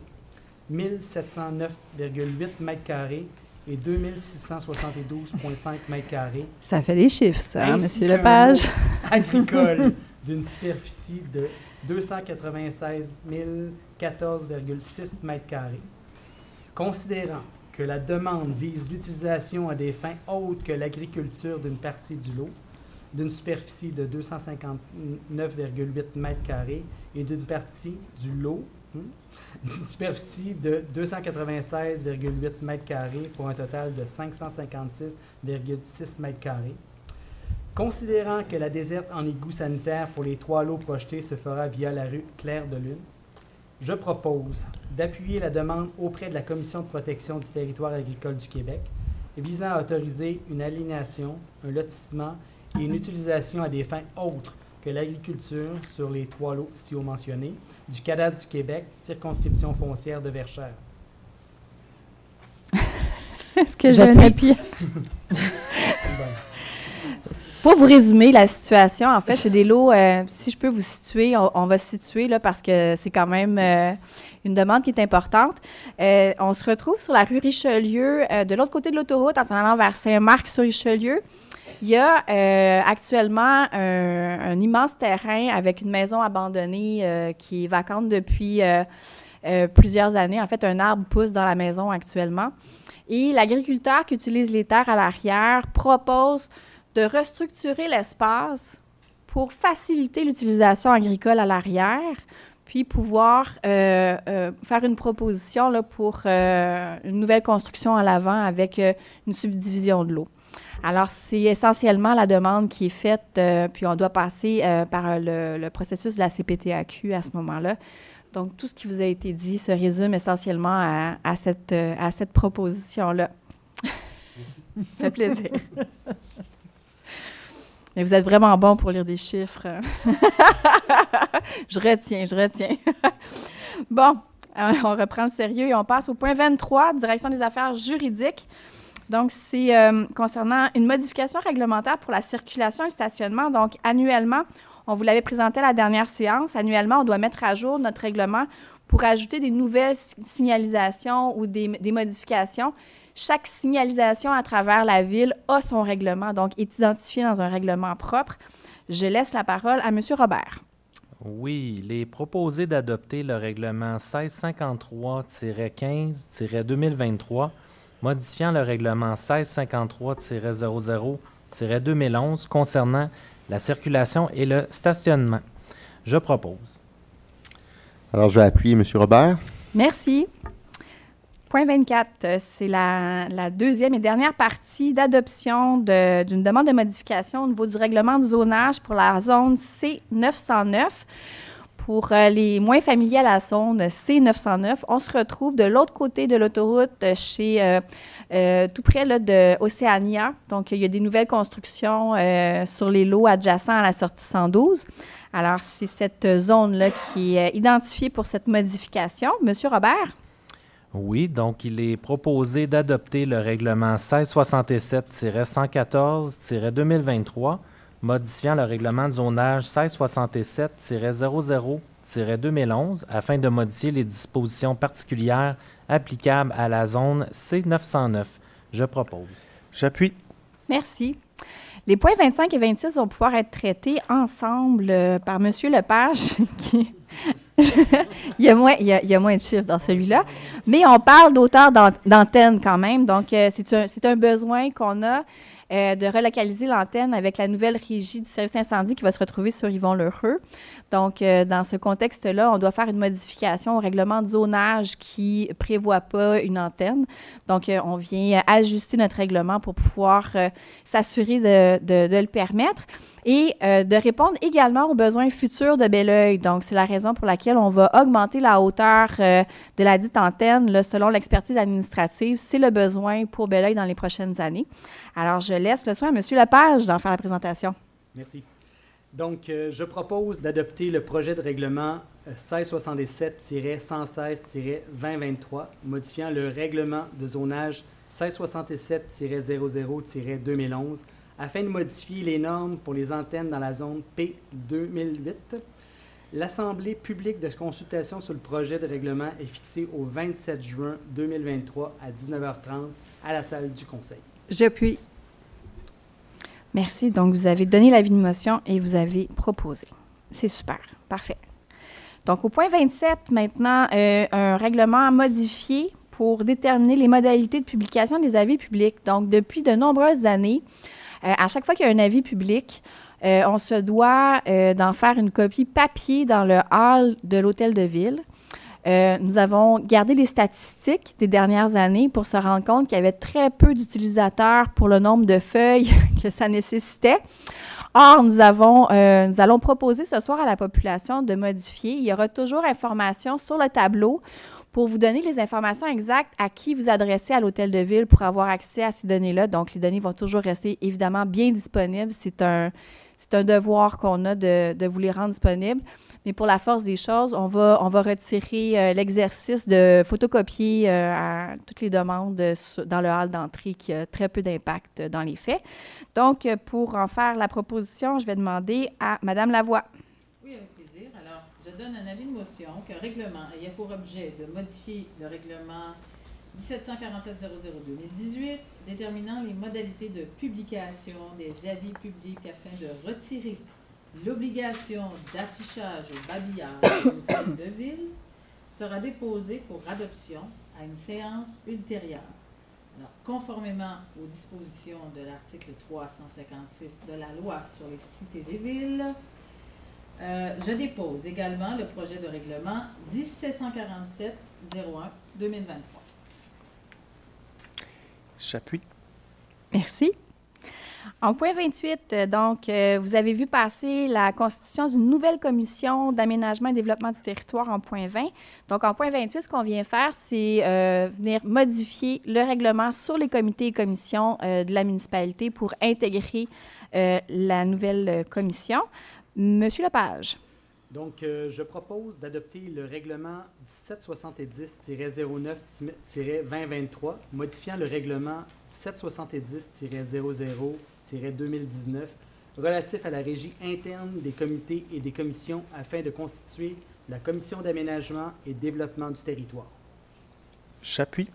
Speaker 15: 1709,8 m² et 2672,5 m².
Speaker 1: Ça fait des chiffres, ça, M.
Speaker 15: Lot
Speaker 1: Lepage.
Speaker 15: agricole d'une superficie de 296 014,6 m². Considérant que la demande vise l'utilisation à des fins autres que l'agriculture d'une partie du lot, d'une superficie de 259,8 m² et d'une partie du lot, d'une superficie de 296,8 m² pour un total de 556,6 m². Considérant que la desserte en égout sanitaire pour les 3 lots projetés se fera via la rue Claire de Lune, je propose d'appuyer la demande auprès de la Commission de protection du territoire agricole du Québec visant à autoriser une aliénation, un lotissement et une utilisation à des fins autres que l'agriculture sur les 3 lots ci-haut mentionnés du Cadastre du Québec, circonscription foncière de Verchères.
Speaker 1: Est-ce que j'ai un appui? Pour vous résumer la situation, en fait, c'est des lots, si je peux vous situer, on va se situer là, parce que c'est quand même une demande qui est importante. On se retrouve sur la rue Richelieu, de l'autre côté de l'autoroute, en s'en allant vers Saint-Marc-sur-Richelieu. Il y a actuellement un immense terrain avec une maison abandonnée qui est vacante depuis plusieurs années. En fait, un arbre pousse dans la maison actuellement. Et l'agriculteur qui utilise les terres à l'arrière propose de restructurer l'espace pour faciliter l'utilisation agricole à l'arrière, puis pouvoir faire une proposition là, pour une nouvelle construction à l'avant avec une subdivision de l'eau. Alors, c'est essentiellement la demande qui est faite, puis on doit passer par le processus de la CPTAQ à ce moment-là. Donc, tout ce qui vous a été dit se résume essentiellement à cette proposition-là. Ça fait plaisir. Mais vous êtes vraiment bon pour lire des chiffres. Je retiens. Bon, on reprend le sérieux et on passe au point 23, direction des affaires juridiques. Donc, c'est concernant une modification réglementaire pour la circulation et le stationnement. Donc, annuellement, on vous l'avait présenté à la dernière séance, annuellement, on doit mettre à jour notre règlement pour ajouter des nouvelles signalisations ou des modifications. Chaque signalisation à travers la ville a son règlement, donc est identifiée dans un règlement propre. Je laisse la parole à M. Robert.
Speaker 9: Oui, il est proposé d'adopter le règlement 1653-15-2023, modifiant le règlement 1653-00-2011 concernant la circulation et le stationnement. Je propose.
Speaker 11: Alors, je vais appuyer M. Robert.
Speaker 1: Merci. Point 24, c'est la deuxième et dernière partie d'adoption d'une demande de modification au niveau du règlement de zonage pour la zone C909. Pour les moins familiers à la zone C909, on se retrouve de l'autre côté de l'autoroute, tout près là, de Océania. Donc, il y a des nouvelles constructions sur les lots adjacents à la sortie 112. Alors, c'est cette zone-là qui est identifiée pour cette modification. Monsieur Robert?
Speaker 9: Oui, donc il est proposé d'adopter le règlement 1667-114-2023, modifiant le règlement de zonage 1667-00-2011 afin de modifier les dispositions particulières applicables à la zone C909. Je propose.
Speaker 13: J'appuie.
Speaker 1: Merci. Les points 25 et 26 vont pouvoir être traités ensemble par M. Lepage, qui... il y a moins de chiffres dans celui-là, mais on parle d'auteur d'antenne quand même, donc c'est un besoin qu'on a. de relocaliser l'antenne avec la nouvelle régie du service incendie qui va se retrouver sur Yvon-L'Heureux. Donc, dans ce contexte-là, on doit faire une modification au règlement de zonage qui ne prévoit pas une antenne. Donc, on vient ajuster notre règlement pour pouvoir s'assurer de le permettre et de répondre également aux besoins futurs de Belleuil. Donc, c'est la raison pour laquelle on va augmenter la hauteur de la dite antenne, là, selon l'expertise administrative. C'est le besoin pour Belleuil dans les prochaines années. Alors, je laisse le soin à M. Lepage d'en faire la présentation.
Speaker 15: Merci. Donc, je propose d'adopter le projet de règlement 1667-116-2023, modifiant le règlement de zonage 1667-00-2011, afin de modifier les normes pour les antennes dans la zone P2008. L'Assemblée publique de consultation sur le projet de règlement est fixée au 27 juin 2023 à 19h30 à la salle du Conseil.
Speaker 14: J'appuie.
Speaker 1: Merci. Donc, vous avez donné l'avis de motion et vous avez proposé. C'est super. Parfait. Donc, au point 27, maintenant, un règlement modifié pour déterminer les modalités de publication des avis publics. Donc, depuis de nombreuses années, à chaque fois qu'il y a un avis public, on se doit d'en faire une copie papier dans le hall de l'hôtel de ville. Nous avons gardé les statistiques des dernières années pour se rendre compte qu'il y avait très peu d'utilisateurs pour le nombre de feuilles que ça nécessitait. Or, nous allons proposer ce soir à la population de modifier. Il y aura toujours information sur le tableau pour vous donner les informations exactes à qui vous adressez à l'hôtel de ville pour avoir accès à ces données-là. Donc, les données vont toujours rester évidemment bien disponibles. C'est un devoir qu'on a de vous les rendre disponibles. Mais pour la force des choses, on va retirer l'exercice de photocopier à toutes les demandes dans le hall d'entrée qui a très peu d'impact dans les faits. Donc, pour en faire la proposition, je vais demander à Mme Lavoie.
Speaker 10: Oui, avec plaisir. Alors, je donne un avis de motion qu'un règlement ayant pour objet de modifier le règlement 1747-00-2018, déterminant les modalités de publication des avis publics afin de retirer l'obligation d'affichage au babillard de l'hôtel de ville, sera déposé pour adoption à une séance ultérieure. Alors, conformément aux dispositions de l'article 356 de la loi sur les cités et villes, je dépose également le projet de règlement 1747-01-2023.
Speaker 13: J'appuie.
Speaker 1: Merci. En point 28, donc, vous avez vu passer la constitution d'une nouvelle commission d'aménagement et développement du territoire en point 20. Donc, en point 28, ce qu'on vient faire, c'est venir modifier le règlement sur les comités et commissions de la municipalité pour intégrer la nouvelle commission. Monsieur Lepage.
Speaker 15: Donc, je propose d'adopter le règlement 1770-09-2023, modifiant le règlement 1770-00-2019 relatif à la régie interne des comités et des commissions afin de constituer la commission d'aménagement et développement du territoire.
Speaker 13: J'appuie.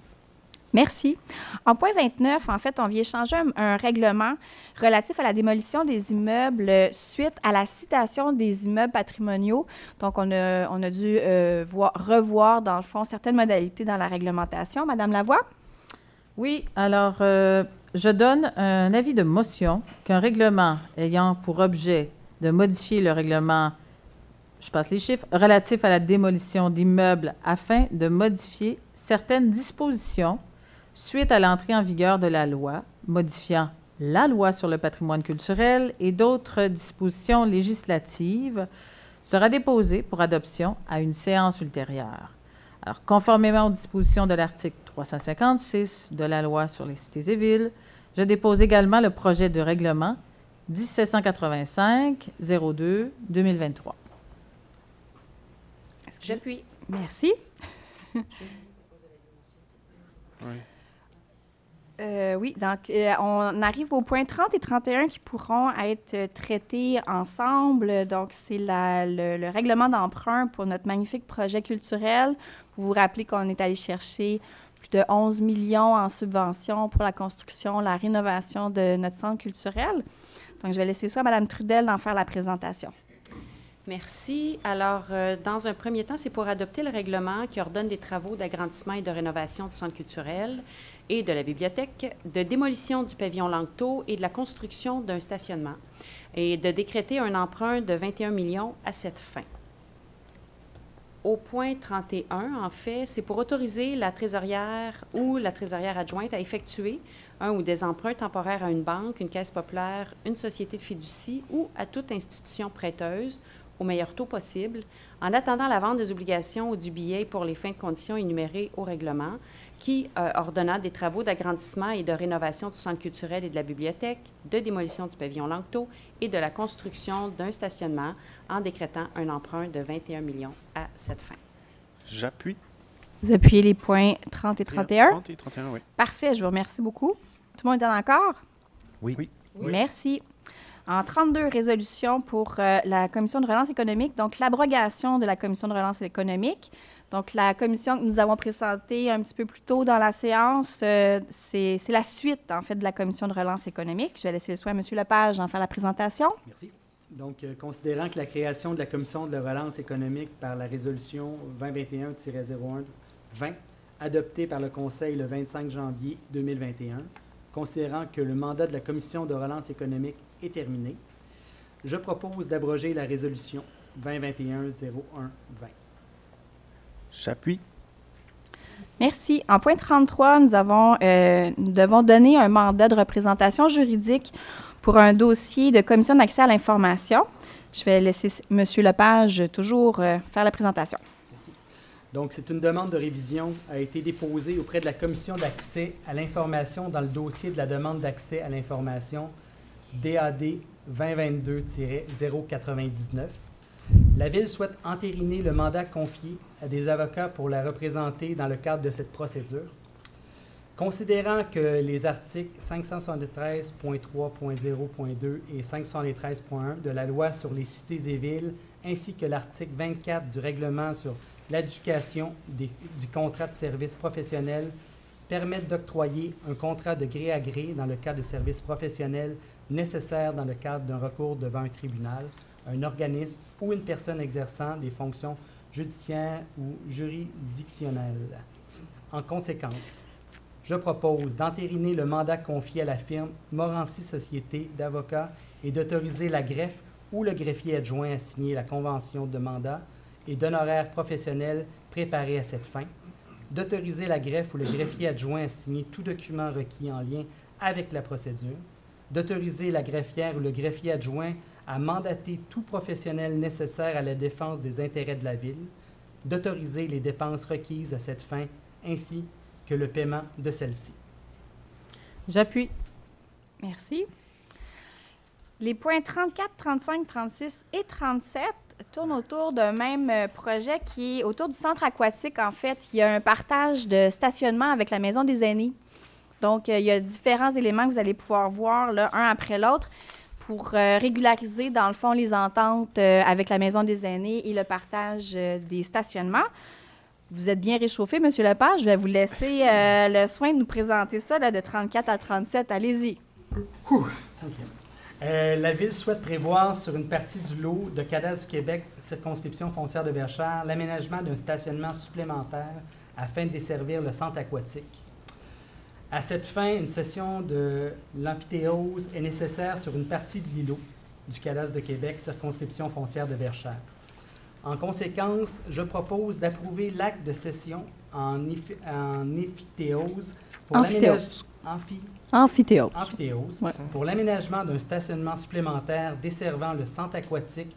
Speaker 1: Merci. En point 29, en fait, on vient changer un règlement relatif à la démolition des immeubles suite à la citation des immeubles patrimoniaux. Donc, on a dû revoir, dans le fond, certaines modalités dans la réglementation. Madame Lavoie?
Speaker 10: Oui, alors, je donne un avis de motion qu'un règlement ayant pour objet de modifier le règlement, je passe les chiffres, relatif à la démolition d'immeubles afin de modifier certaines dispositions suite à l'entrée en vigueur de la loi, modifiant la loi sur le patrimoine culturel et d'autres dispositions législatives, sera déposé pour adoption à une séance ultérieure. Alors, conformément aux dispositions de l'article 356 de la loi sur les cités et villes, je dépose également le projet de règlement 1785-02-2023.
Speaker 12: J'appuie.
Speaker 1: Merci.
Speaker 13: Oui.
Speaker 1: Oui, donc on arrive au point 30 et 31 qui pourront être traités ensemble. Donc, c'est le règlement d'emprunt pour notre magnifique projet culturel. Vous vous rappelez qu'on est allé chercher plus de 11 millions en subventions pour la construction, la rénovation de notre centre culturel. Donc, je vais laisser ça à Mme Trudel d'en faire la présentation.
Speaker 12: Merci. Alors, dans un premier temps, c'est pour adopter le règlement qui ordonne des travaux d'agrandissement et de rénovation du centre culturel et de la bibliothèque, de démolition du pavillon Langteau et de la construction d'un stationnement, et de décréter un emprunt de 21 millions à cette fin. Au point 31, en fait, c'est pour autoriser la trésorière ou la trésorière adjointe à effectuer un ou des emprunts temporaires à une banque, une caisse populaire, une société de fiducie ou à toute institution prêteuse au meilleur taux possible, en attendant la vente des obligations ou du billet pour les fins de conditions énumérées au règlement, qui ordonnant des travaux d'agrandissement et de rénovation du centre culturel et de la bibliothèque, de démolition du pavillon Langteau et de la construction d'un stationnement, en décrétant un emprunt de 21 millions à cette fin.
Speaker 13: J'appuie.
Speaker 1: Vous appuyez les points 30 et 31?
Speaker 13: 30 et 31, oui.
Speaker 1: Parfait, je vous remercie beaucoup. Tout le monde est d'accord?
Speaker 9: Oui.
Speaker 13: Oui.
Speaker 1: Merci. En 32, résolution pour la Commission de relance économique, donc l'abrogation de la Commission de relance économique. Donc, la commission que nous avons présentée un petit peu plus tôt dans la séance, c'est la suite, en fait, de la Commission de relance économique. Je vais laisser le soin à M. Lepage d'en faire la présentation.
Speaker 15: Merci. Donc, considérant que la création de la Commission de relance économique par la résolution 2021-01-20, adoptée par le Conseil le 25 janvier 2021, considérant que le mandat de la Commission de relance économique est terminé, je propose d'abroger la résolution 2021-01-20.
Speaker 13: J'appuie.
Speaker 1: Merci. En point 33, nous devons donner un mandat de représentation juridique pour un dossier de commission d'accès à l'information. Je vais laisser M. Lepage toujours faire la présentation.
Speaker 15: Merci. Donc, c'est une demande de révision a été déposée auprès de la commission d'accès à l'information dans le dossier de la demande d'accès à l'information DAD 2022-099. La Ville souhaite entériner le mandat confié à des avocats pour la représenter dans le cadre de cette procédure. Considérant que les articles 573.3.0.2 et 573.1 de la Loi sur les cités et villes, ainsi que l'article 24 du règlement sur l'adjudication du contrat de service professionnel, permettent d'octroyer un contrat de gré à gré dans le cadre de service professionnel nécessaire dans le cadre d'un recours devant un tribunal, un organisme ou une personne exerçant des fonctions judiciaires ou juridictionnelles. En conséquence, je propose d'entériner le mandat confié à la firme Morancy Société d'avocats et d'autoriser la greffe ou le greffier adjoint à signer la convention de mandat et d'honoraires professionnels préparés à cette fin, d'autoriser la greffe ou le greffier adjoint à signer tout document requis en lien avec la procédure, d'autoriser la greffière ou le greffier adjoint à mandater tout professionnel nécessaire à la défense des intérêts de la Ville, d'autoriser les dépenses requises à cette fin, ainsi que le paiement de celles-ci.
Speaker 10: J'appuie.
Speaker 1: Merci. Les points 34, 35, 36 et 37 tournent autour d'un même projet qui est autour du centre aquatique. En fait, il y a un partage de stationnement avec la Maison des aînés. Donc, il y a différents éléments que vous allez pouvoir voir, là, un après l'autre, pour régulariser, dans le fond, les ententes avec la Maison des aînés et le partage des stationnements. Vous êtes bien réchauffé, M. Lepage. Je vais vous laisser le soin de nous présenter ça là, de 34 à 37. Allez-y.
Speaker 15: La Ville souhaite prévoir sur une partie du lot de Cadastre du Québec, circonscription foncière de Verchères, l'aménagement d'un stationnement supplémentaire afin de desservir le centre aquatique. À cette fin, une session de l'amphithéose est nécessaire sur une partie de l'îlot du Cadastre de Québec, circonscription foncière de Verchères. En conséquence, je propose d'approuver l'acte de cession en amphithéose pour pour l'aménagement d'un stationnement supplémentaire desservant le centre aquatique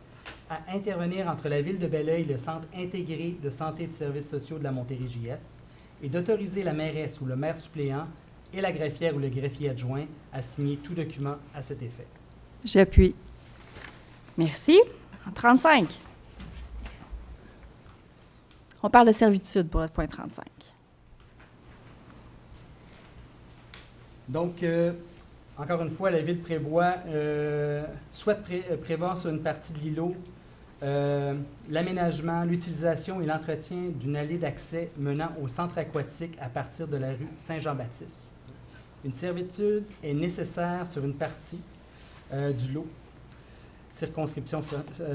Speaker 15: à intervenir entre la Ville de Belleuil et le Centre intégré de santé et de services sociaux de la Montérégie-Est et d'autoriser la mairesse ou le maire suppléant et la greffière ou le greffier adjoint à signer tout document à cet effet.
Speaker 1: J'appuie. Merci. En 35. On parle de servitude pour le point 35.
Speaker 15: Donc, encore une fois, la Ville prévoit, souhaite prévoir sur une partie de l'îlot l'aménagement, l'utilisation et l'entretien d'une allée d'accès menant au centre aquatique à partir de la rue Saint-Jean-Baptiste. Une servitude est nécessaire sur une partie du lot. circonscription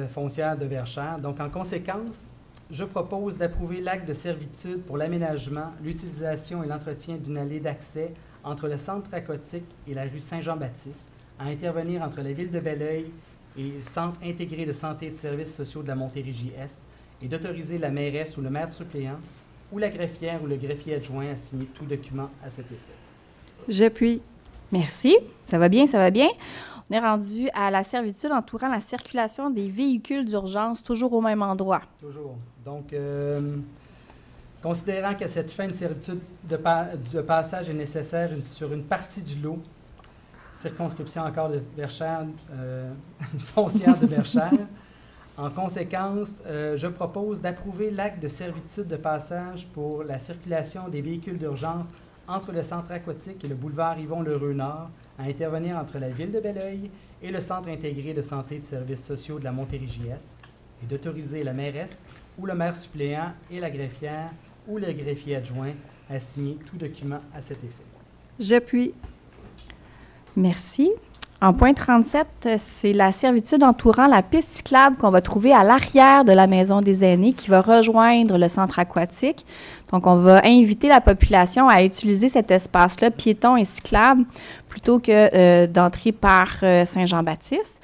Speaker 15: foncière de Verchères. Donc, en conséquence, je propose d'approuver l'acte de servitude pour l'aménagement, l'utilisation et l'entretien d'une allée d'accès entre le centre aquatique et la rue Saint-Jean-Baptiste, à intervenir entre la ville de Belleuil et le Centre intégré de santé et de services sociaux de la Montérégie-Est, et d'autoriser la mairesse ou le maire suppléant ou la greffière ou le greffier adjoint à signer tout document à cet effet.
Speaker 14: J'appuie.
Speaker 1: Merci. Ça va bien, ça va bien. On est rendu à la servitude entourant la circulation des véhicules d'urgence, toujours au même endroit.
Speaker 15: Toujours. Donc, considérant que cette fin de servitude de passage est nécessaire sur une partie du lot, circonscription encore de Verchères, foncière de Verchères, en conséquence, je propose d'approuver l'acte de servitude de passage pour la circulation des véhicules d'urgence entre le centre aquatique et le boulevard Yvon-Lheureux-Nord, à intervenir entre la ville de Belleuil et le Centre intégré de santé et de services sociaux de la Montérégie-Est, et d'autoriser la mairesse ou le maire suppléant et la greffière ou le greffier adjoint à signer tout document à cet effet.
Speaker 14: J'appuie.
Speaker 1: Merci. En point 37, c'est la servitude entourant la piste cyclable qu'on va trouver à l'arrière de la maison des aînés qui va rejoindre le centre aquatique. Donc, on va inviter la population à utiliser cet espace-là, piéton et cyclable, plutôt que d'entrer par Saint-Jean-Baptiste.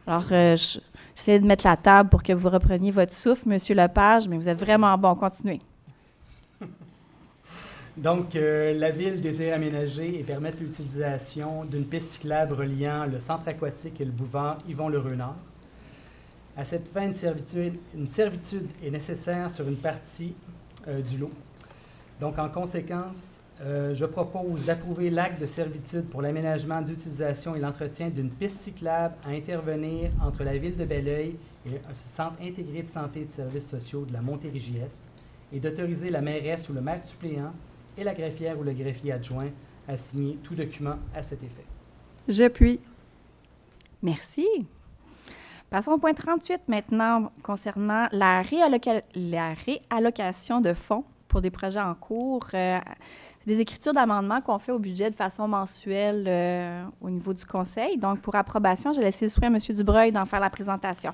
Speaker 1: Alors, j'essaie de mettre la table pour que vous repreniez votre souffle, M. Lepage, mais vous êtes vraiment bon. Continuez.
Speaker 15: Donc, la Ville désire aménager et permettre l'utilisation d'une piste cyclable reliant le centre aquatique et le boulevard Yvon-Lheureux-Nord. À cette fin, une servitude est nécessaire sur une partie du lot. Donc, en conséquence, je propose d'approuver l'acte de servitude pour l'aménagement, d'utilisation et l'entretien d'une piste cyclable à intervenir entre la Ville de Belleuil et le Centre intégré de santé et de services sociaux de la Montérégie-Est, et d'autoriser la mairesse ou le maire suppléant et la greffière ou le greffier adjoint à signer tout document à cet effet.
Speaker 14: J'appuie.
Speaker 1: Merci. Passons au point 38 maintenant, concernant la réallocation de fonds pour des projets en cours. Des écritures d'amendement qu'on fait au budget de façon mensuelle au niveau du Conseil. Donc, pour approbation, je laisse le soin à M. Dubreuil d'en faire la présentation.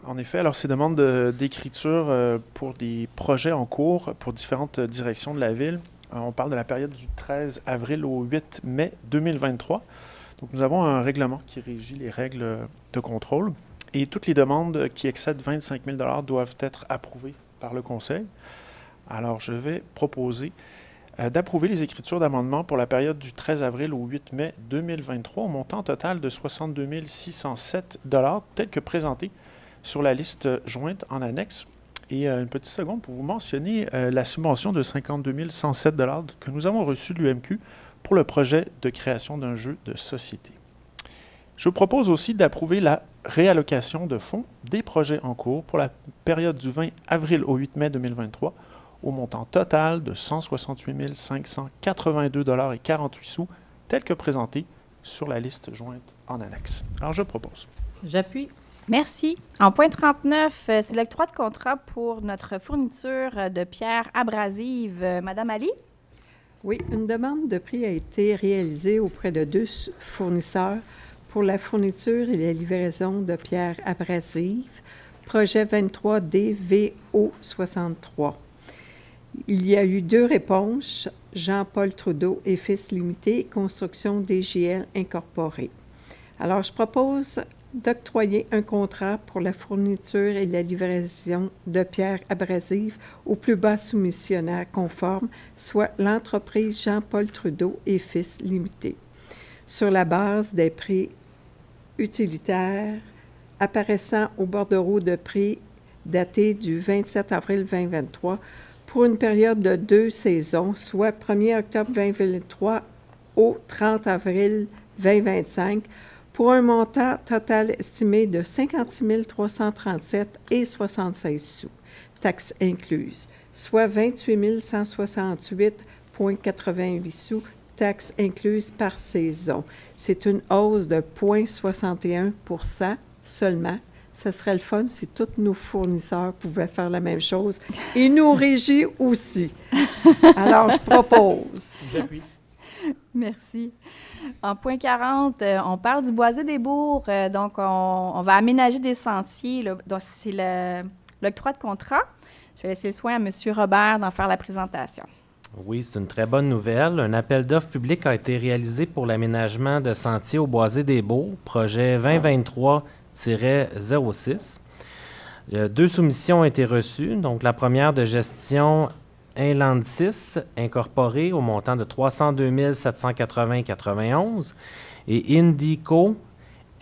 Speaker 13: En effet, alors ces demandes d'écriture pour des projets en cours pour différentes directions de la Ville, on parle de la période du 13 avril au 8 mai 2023. Donc, nous avons un règlement qui régit les règles de contrôle et toutes les demandes qui excèdent 25 000 $ doivent être approuvées par le Conseil. Alors, je vais proposer d'approuver les écritures d'amendement pour la période du 13 avril au 8 mai 2023 au montant total de 62 607 $ tel que présenté sur la liste jointe en annexe. Et une petite seconde pour vous mentionner la subvention de 52 107 $ que nous avons reçue de l'UMQ pour le projet de création d'un jeu de société. Je vous propose aussi d'approuver la réallocation de fonds des projets en cours pour la période du 20 avril au 8 mai 2023 au montant total de 168 582 $ et 48 sous, tel que présenté sur la liste jointe en annexe. Alors, je propose.
Speaker 10: J'appuie.
Speaker 1: Merci. En point 39, c'est l'octroi de contrat pour notre fourniture de pierres abrasives. Madame Ali?
Speaker 14: Oui, une demande de prix a été réalisée auprès de 2 fournisseurs pour la fourniture et la livraison de pierres abrasives, projet 23DVO63. Il y a eu 2 réponses, Jean-Paul Trudeau et Fils Limité, Construction DGL Incorporée. Alors, je propose d'octroyer un contrat pour la fourniture et la livraison de pierres abrasives au plus bas soumissionnaire conforme, soit l'entreprise Jean-Paul Trudeau et Fils Limité, sur la base des prix utilitaires apparaissant au bordereau de prix daté du 27 avril 2023 pour une période de 2 saisons, soit 1er octobre 2023 au 30 avril 2025, pour un montant total estimé de 56 337,76 sous, taxes incluses, soit 28 168,88 sous, taxes incluses par saison. C'est une hausse de 0,61 % seulement. Ça serait le fun si tous nos fournisseurs pouvaient faire la même chose et nous régir aussi. Alors, je propose.
Speaker 15: J'appuie.
Speaker 1: Merci. En point 40, on parle du Boisé des Bourgs. Donc, on va aménager des sentiers. Là. Donc, c'est l'octroi de contrat. Je vais laisser le soin à M. Robert d'en faire la présentation.
Speaker 9: Oui, c'est une très bonne nouvelle. Un appel d'offres public a été réalisé pour l'aménagement de sentiers au Boisé des Bourgs, projet 2023-06. 2 soumissions ont été reçues. Donc, la première de gestion Inland 6, incorporée au montant de 302 780,91 et Indico,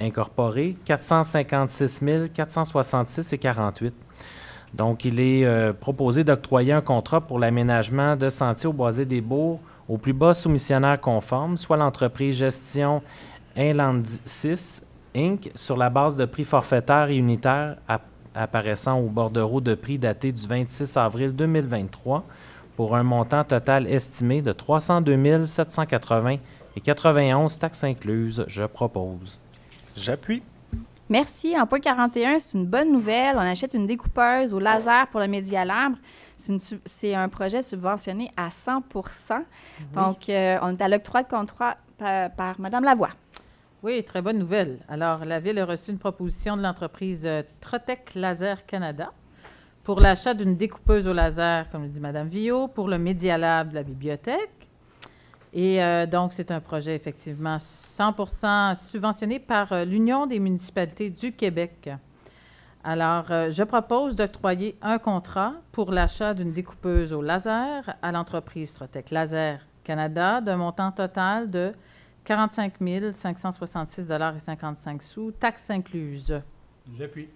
Speaker 9: incorporé, 456 466,48. Donc, il est proposé d'octroyer un contrat pour l'aménagement de sentiers au Boisé des Bourgs au plus bas soumissionnaire conforme, soit l'entreprise Gestion Inland 6, Inc., sur la base de prix forfaitaire et unitaire apparaissant au bordereau de prix daté du 26 avril 2023 pour un montant total estimé de 302 780,91 taxes incluses. Je propose.
Speaker 13: J'appuie.
Speaker 1: Merci. En point 41, c'est une bonne nouvelle. On achète une découpeuse au laser pour le Médialabre. C'est un projet subventionné à 100 %. Donc, on est à l'octroi de contrat par Mme Lavoie.
Speaker 10: Oui, très bonne nouvelle. Alors, la Ville a reçu une proposition de l'entreprise Trotec Laser Canada pour l'achat d'une découpeuse au laser, comme le dit Mme Villot, pour le Médialab de la bibliothèque. Et donc, c'est un projet effectivement 100% subventionné par l'Union des municipalités du Québec. Alors, je propose d'octroyer un contrat pour l'achat d'une découpeuse au laser à l'entreprise Trotec Laser Canada d'un montant total de 45 566,55 $, taxes incluses.
Speaker 15: J'appuie.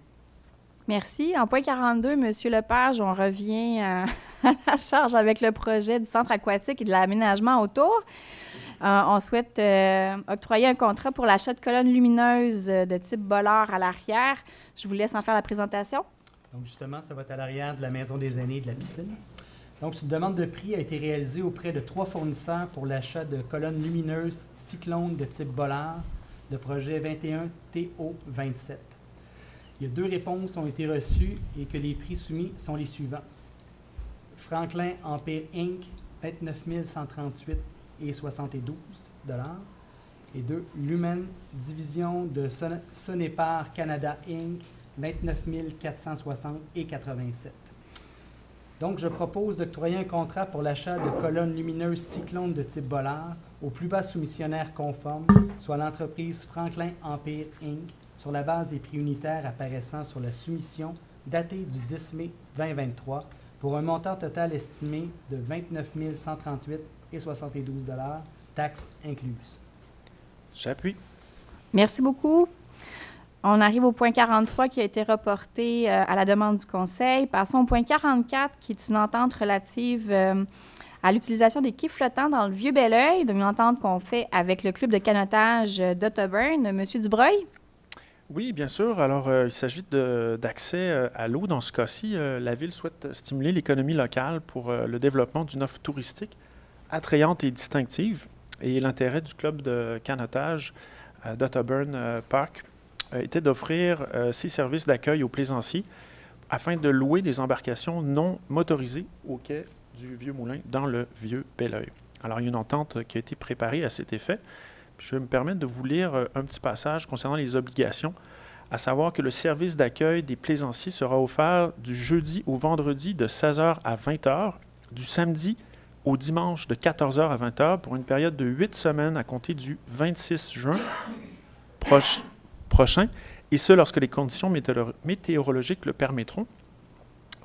Speaker 1: Merci. En point 42, M. Lepage, on revient à la charge avec le projet du centre aquatique et de l'aménagement autour. On souhaite octroyer un contrat pour l'achat de colonnes lumineuses de type Bollard à l'arrière. Je vous laisse en faire la présentation.
Speaker 15: Donc, justement, ça va être à l'arrière de la Maison des aînés et de la piscine. Donc, cette demande de prix a été réalisée auprès de 3 fournisseurs pour l'achat de colonnes lumineuses Cyclone de type Bollard, le projet 21 TO27. Il y a 2 réponses qui ont été reçues et que les prix soumis sont les suivants. Franklin Empire Inc., 29 138,72 $. Et 2, Lumen Division de Sonépar Canada Inc., 29 460,87 $. Donc, je propose d'octroyer un contrat pour l'achat de colonnes lumineuses Cyclone de type Bollard au plus bas soumissionnaire conforme, soit l'entreprise Franklin Empire Inc., sur la base des prix unitaires apparaissant sur la soumission datée du 10 mai 2023 pour un montant total estimé de 29 138,72 $, taxes incluses.
Speaker 13: J'appuie.
Speaker 1: Merci beaucoup. On arrive au point 43 qui a été reporté à la demande du Conseil. Passons au point 44 qui est une entente relative à l'utilisation des quais flottants dans le Vieux-Belleuil, une entente qu'on fait avec le club de canotage d'Ottoburn. Monsieur Dubreuil?
Speaker 13: Oui, bien sûr. Alors, il s'agit d'accès à l'eau. Dans ce cas-ci, la Ville souhaite stimuler l'économie locale pour le développement d'une offre touristique attrayante et distinctive. Et l'intérêt du club de canotage d'Ottoburn Park était d'offrir ces services d'accueil aux plaisanciers afin de louer des embarcations non motorisées au quai du Vieux-Moulin dans le Vieux-Belleuil. Alors, il y a une entente qui a été préparée à cet effet. Je vais me permettre de vous lire un petit passage concernant les obligations, à savoir que le service d'accueil des plaisanciers sera offert du jeudi au vendredi de 16h à 20h, du samedi au dimanche de 14h à 20h pour une période de 8 semaines à compter du 26 juin prochain, et ce lorsque les conditions météorologiques le permettront.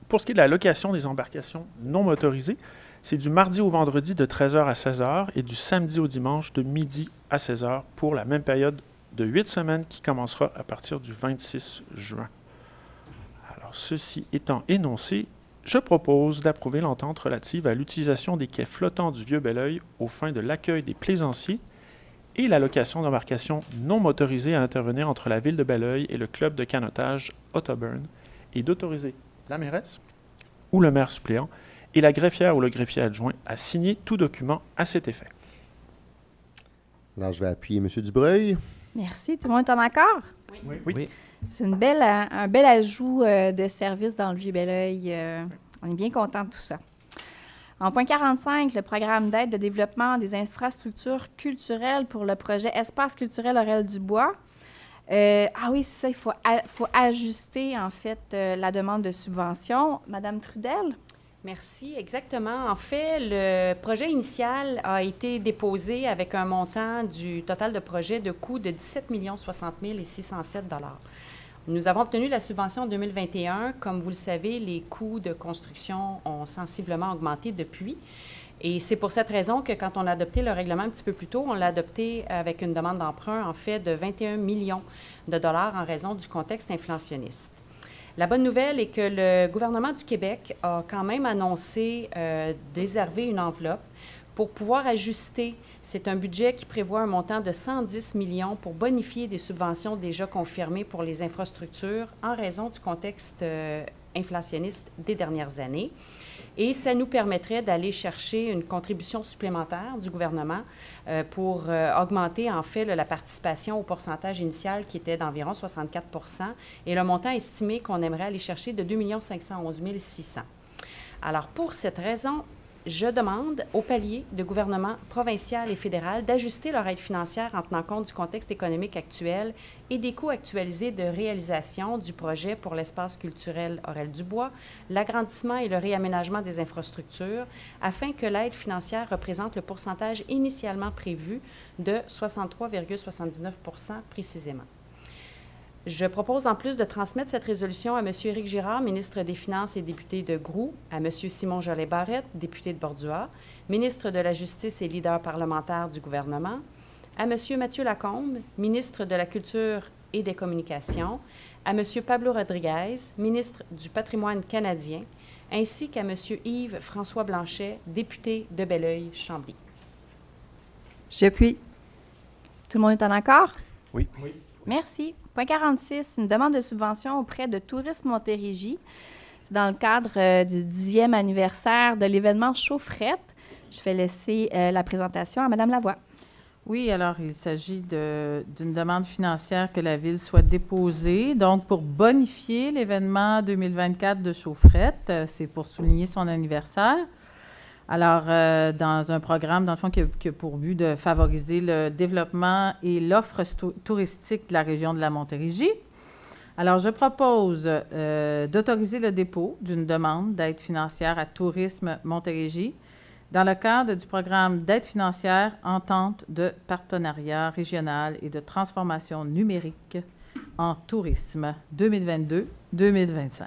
Speaker 13: Pour ce qui est de la location des embarcations non motorisées, c'est du mardi au vendredi de 13h à 16h et du samedi au dimanche de midi à 16h pour la même période de 8 semaines qui commencera à partir du 26 juin. Alors, ceci étant énoncé, je propose d'approuver l'entente relative à l'utilisation des quais flottants du Vieux-Belleuil aux fins de l'accueil des plaisanciers et la location d'embarcations non motorisées à intervenir entre la ville de Belleuil et le club de canotage Ottoburn et d'autoriser la mairesse ou le maire suppléant et la greffière ou le greffier adjoint à signer tout document à cet effet.
Speaker 11: Alors, je vais appuyer M. Dubreuil.
Speaker 1: Merci. Tout le monde est en accord?
Speaker 13: Oui.
Speaker 1: C'est un bel ajout de service dans le Vieux-Belleuil. On est bien content de tout ça. En point 45, le programme d'aide de développement des infrastructures culturelles pour le projet Espace culturel Aurel-Dubois. Ah oui, c'est ça, il faut ajuster, en fait, la demande de subvention. Madame Trudel?
Speaker 12: Merci, exactement. En fait, le projet initial a été déposé avec un montant du total de projet de coût de 17 060 607 $. Nous avons obtenu la subvention en 2021. Comme vous le savez, les coûts de construction ont sensiblement augmenté depuis. Et c'est pour cette raison que quand on a adopté le règlement un petit peu plus tôt, on l'a adopté avec une demande d'emprunt, en fait, de 21 millions de dollars en raison du contexte inflationniste. La bonne nouvelle est que le gouvernement du Québec a quand même annoncé réserver une enveloppe pour pouvoir ajuster. C'est un budget qui prévoit un montant de 110 millions pour bonifier des subventions déjà confirmées pour les infrastructures en raison du contexte inflationniste des dernières années. Et ça nous permettrait d'aller chercher une contribution supplémentaire du gouvernement pour augmenter, en fait, la participation au pourcentage initial qui était d'environ 64 % et le montant estimé qu'on aimerait aller chercher de 2 511 600 $. Alors, pour cette raison, je demande aux paliers de gouvernement provincial et fédéral d'ajuster leur aide financière en tenant compte du contexte économique actuel et des coûts actualisés de réalisation du projet pour l'espace culturel Aurel-Dubois, l'agrandissement et le réaménagement des infrastructures, afin que l'aide financière représente le pourcentage initialement prévu de 63,79 % précisément. Je propose en plus de transmettre cette résolution à M. Éric Girard, ministre des Finances et député de Groux, à M. Simon Jolet-Barrette, député de Bordua, ministre de la Justice et leader parlementaire du gouvernement, à M. Mathieu Lacombe, ministre de la Culture et des Communications, à M. Pablo Rodriguez, ministre du Patrimoine canadien, ainsi qu'à M. Yves-François Blanchet, député de Belleuil-Chambly.
Speaker 14: J'appuie.
Speaker 1: Tout le monde est en accord?
Speaker 13: Oui.
Speaker 1: Merci. Point 46, une demande de subvention auprès de Tourisme Montérégie. C'est dans le cadre du 10e anniversaire de l'événement Chaufferette. Je vais laisser la présentation à Mme Lavoie.
Speaker 10: Oui, alors il s'agit d'une demande financière que la Ville souhaite déposer, donc pour bonifier l'événement 2024 de Chaufferette. C'est pour souligner son anniversaire. Alors, dans un programme, dans le fond, qui a pour but de favoriser le développement et l'offre touristique de la région de la Montérégie. Alors, je propose d'autoriser le dépôt d'une demande d'aide financière à Tourisme Montérégie dans le cadre du programme d'aide financière Entente de partenariat régional et de transformation numérique en tourisme 2022-2025.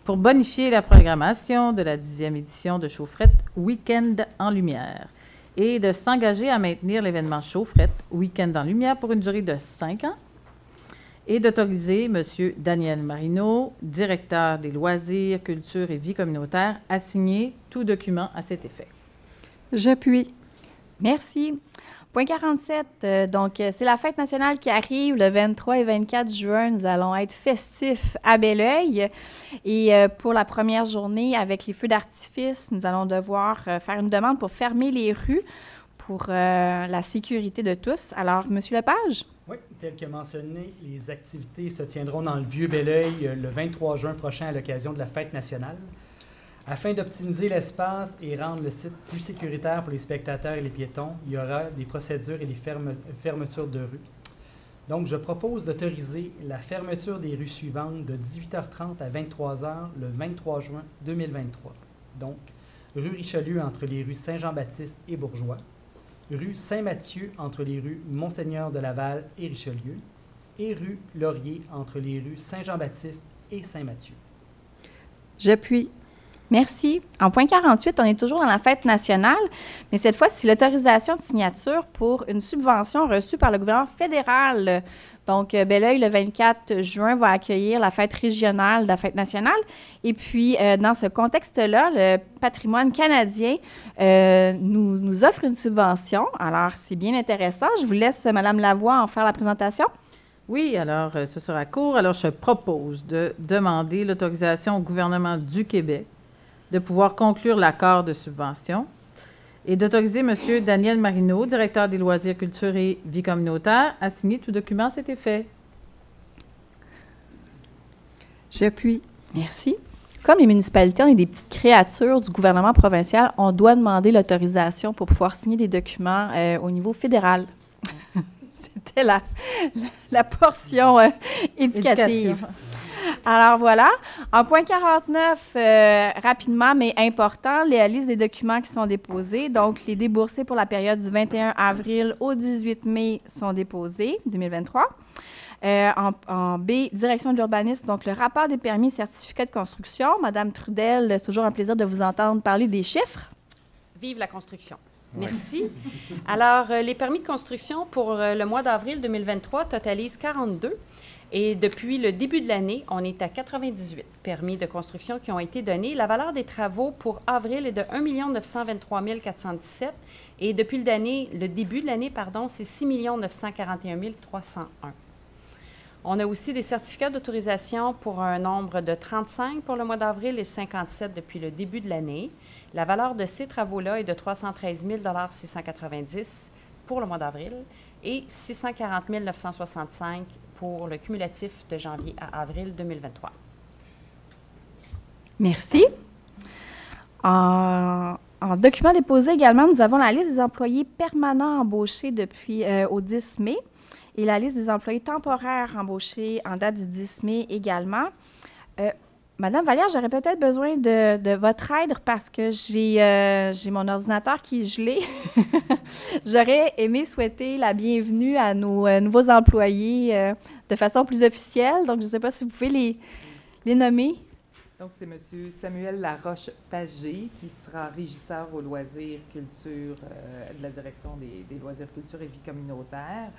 Speaker 10: Pour bonifier la programmation de la 10e édition de Chaufferette Week-end en Lumière et de s'engager à maintenir l'événement Chaufferette Week-end en Lumière pour une durée de 5 ans et d'autoriser M. Daniel Marino, directeur des loisirs, culture et vie communautaire, à signer tout document à cet effet.
Speaker 14: J'appuie.
Speaker 1: Merci. Point 47, donc c'est la fête nationale qui arrive le 23 et 24 juin. Nous allons être festifs à Belleuil. Et pour la première journée, avec les feux d'artifice, nous allons devoir faire une demande pour fermer les rues pour la sécurité de tous. Alors, M. Lepage?
Speaker 15: Oui, tel que mentionné, les activités se tiendront dans le Vieux-Belleuil le 23 juin prochain à l'occasion de la fête nationale. Afin d'optimiser l'espace et rendre le site plus sécuritaire pour les spectateurs et les piétons, il y aura des procédures et des fermetures de rues. Donc, je propose d'autoriser la fermeture des rues suivantes de 18h30 à 23h le 23 juin 2023. Donc, rue Richelieu entre les rues Saint-Jean-Baptiste et Bourgeois, rue Saint-Mathieu entre les rues Monseigneur de Laval et Richelieu, et rue Laurier entre les rues Saint-Jean-Baptiste et Saint-Mathieu.
Speaker 14: J'appuie.
Speaker 1: Merci. En point 48, on est toujours dans la fête nationale, mais cette fois, c'est l'autorisation de signature pour une subvention reçue par le gouvernement fédéral. Donc, Belleuil, le 24 juin, va accueillir la fête régionale de la fête nationale. Et puis, dans ce contexte-là, le patrimoine canadien nous offre une subvention. Alors, c'est bien intéressant. Je vous laisse, Mme Lavoie, en faire la présentation.
Speaker 10: Oui, alors, ce sera court. Alors, je propose de demander l'autorisation au gouvernement du Québec de pouvoir conclure l'accord de subvention et d'autoriser M. Daniel Marino, directeur des loisirs, culture et vie communautaire, à signer tout document à cet effet.
Speaker 14: J'appuie.
Speaker 1: Merci. comme les municipalités, on est des petites créatures du gouvernement provincial, on doit demander l'autorisation pour pouvoir signer des documents au niveau fédéral. C'était la portion éducative. Alors voilà. En point 49, rapidement, mais important, la liste des documents qui sont déposés. Donc, les déboursés pour la période du 21 avril au 18 mai sont déposés, 2023. En B, direction de l'urbanisme, donc le rapport des permis et certificats de construction. Madame Trudel, c'est toujours un plaisir de vous entendre parler des chiffres.
Speaker 12: Vive la construction. Merci. Alors, les permis de construction pour le mois d'avril 2023 totalisent 42. Et depuis le début de l'année, on est à 98 permis de construction qui ont été donnés. La valeur des travaux pour avril est de 1 923 417 et depuis le début de l'année, c'est 6 941 301. On a aussi des certificats d'autorisation pour un nombre de 35 pour le mois d'avril et 57 depuis le début de l'année. La valeur de ces travaux-là est de 313 690 pour le mois d'avril et 640 965 pour le cumulatif de janvier à avril 2023.
Speaker 1: Merci. En document déposé également, nous avons la liste des employés permanents embauchés depuis au 10 mai et la liste des employés temporaires embauchés en date du 10 mai également. Madame Vallière, j'aurais peut-être besoin de votre aide parce que j'ai mon ordinateur qui est gelé. J'aurais aimé souhaiter la bienvenue à nos nouveaux employés de façon plus officielle. Donc, je ne sais pas si vous pouvez les nommer.
Speaker 2: Donc, c'est M. Samuel Laroche-Pagé qui sera régisseur aux loisirs culture de la direction des loisirs culture et vie communautaire.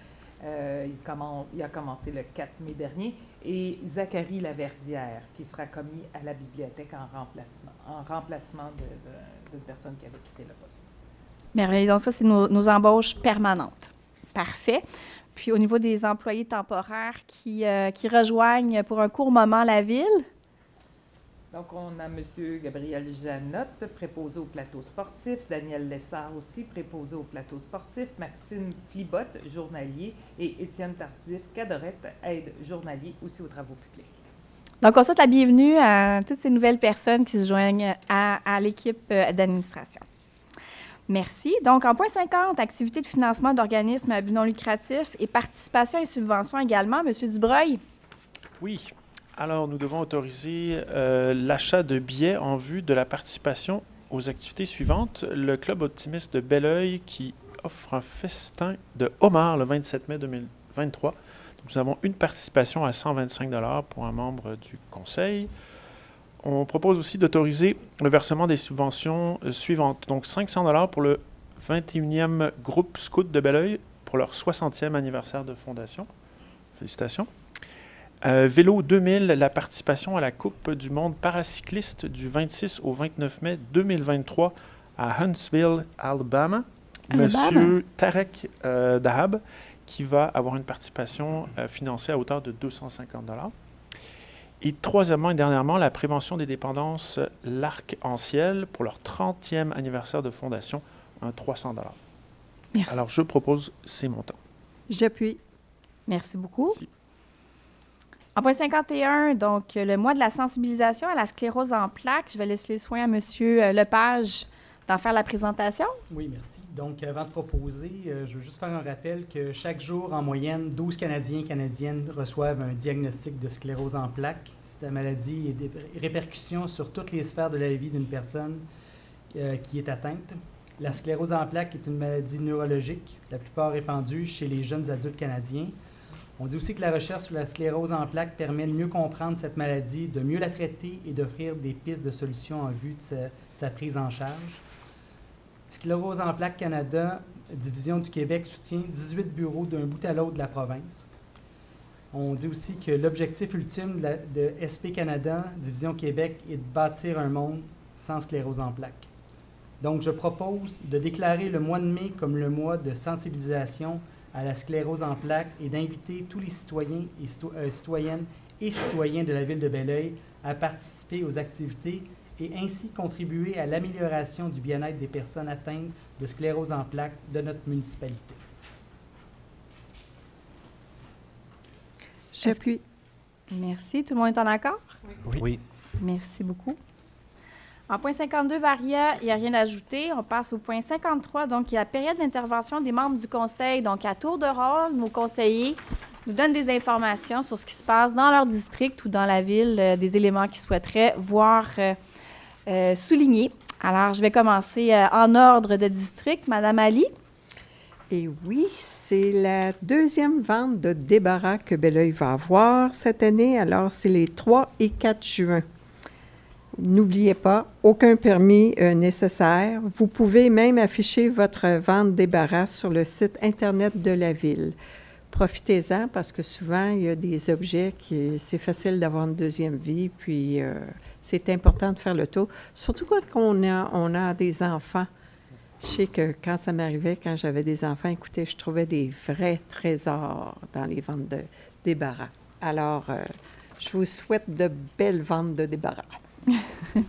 Speaker 2: Il a commencé le 4 mai dernier. Et Zachary Laverdière, qui sera commis à la bibliothèque en remplacement d'une personne qui avait quitté le poste.
Speaker 1: Merveilleux. Donc, ça, c'est nos embauches permanentes. Parfait. Puis, au niveau des employés temporaires qui rejoignent pour un court moment la ville.
Speaker 2: Donc, on a M. Gabriel Janotte, préposé au plateau sportif, Daniel Lessard aussi, préposé au plateau sportif, Maxime Flibot, journalier, et Étienne Tardif, cadorette, aide journalier aussi aux travaux publics.
Speaker 1: Donc, on souhaite la bienvenue à toutes ces nouvelles personnes qui se joignent à l'équipe d'administration. Merci. Donc, en point 50, activités de financement d'organismes à but non lucratif et participation et subventions également. M. Dubreuil.
Speaker 13: Oui. Alors, nous devons autoriser l'achat de billets en vue de la participation aux activités suivantes. Le Club optimiste de Belleuil qui offre un festin de homard le 27 mai 2023. Donc, nous avons une participation à 125 $ pour un membre du conseil. On propose aussi d'autoriser le versement des subventions suivantes. Donc, 500 $ pour le 21e groupe scout de Belleuil pour leur 60e anniversaire de fondation. Félicitations. Vélo 2000, la participation à la Coupe du monde paracycliste du 26 au 29 mai 2023 à Huntsville, Alabama. Monsieur Tarek Dahab, qui va avoir une participation financée à hauteur de 250 $. Et troisièmement et dernièrement, la prévention des dépendances L'Arc-en-Ciel pour leur 30e anniversaire de fondation, un 300 $.
Speaker 1: Merci.
Speaker 13: Alors, je propose ces montants.
Speaker 1: J'appuie. Merci beaucoup. Merci. En point 51, donc le mois de la sensibilisation à la sclérose en plaques. Je vais laisser le soin à M. Lepage d'en faire la présentation.
Speaker 15: Oui, merci. Donc, avant de proposer, je veux juste faire un rappel que chaque jour, en moyenne, 12 Canadiens et Canadiennes reçoivent un diagnostic de sclérose en plaques. Cette maladie a des répercussions sur toutes les sphères de la vie d'une personne qui est atteinte. La sclérose en plaques est une maladie neurologique, la plupart répandue chez les jeunes adultes canadiens. On dit aussi que la recherche sur la sclérose en plaques permet de mieux comprendre cette maladie, de mieux la traiter et d'offrir des pistes de solutions en vue de sa prise en charge. Sclérose en plaques Canada, division du Québec, soutient 18 bureaux d'un bout à l'autre de la province. On dit aussi que l'objectif ultime de SP Canada, division Québec, est de bâtir un monde sans sclérose en plaques. Donc, je propose de déclarer le mois de mai comme le mois de sensibilisation à la sclérose en plaques et d'inviter tous les citoyens et citoyennes et citoyens de la ville de Belleuil à participer aux activités et ainsi contribuer à l'amélioration du bien-être des personnes atteintes de sclérose en plaques de notre municipalité.
Speaker 1: J'appuie. Merci. Tout le monde est en accord?
Speaker 9: Oui.
Speaker 1: Merci beaucoup. En point 52, Varia, il n'y a rien à ajouter. On passe au point 53, donc il y a la période d'intervention des membres du conseil. Donc, à tour de rôle, nos conseillers nous donnent des informations sur ce qui se passe dans leur district ou dans la ville, des éléments qu'ils souhaiteraient voir soulignés. Alors, je vais commencer en ordre de district. Madame Ali.
Speaker 14: Et oui, c'est la deuxième vente de débarras que Belleuil va avoir cette année. Alors, c'est les 3 et 4 juin. N'oubliez pas, aucun permis nécessaire. Vous pouvez même afficher votre vente débarras sur le site Internet de la ville. Profitez-en parce que souvent, il y a des objets qui c'est facile d'avoir une deuxième vie, puis c'est important de faire le tour. Surtout quand on a des enfants. Je sais que quand ça m'arrivait, quand j'avais des enfants, écoutez, je trouvais des vrais trésors dans les ventes de débarras. Alors, je vous souhaite de belles ventes de débarras.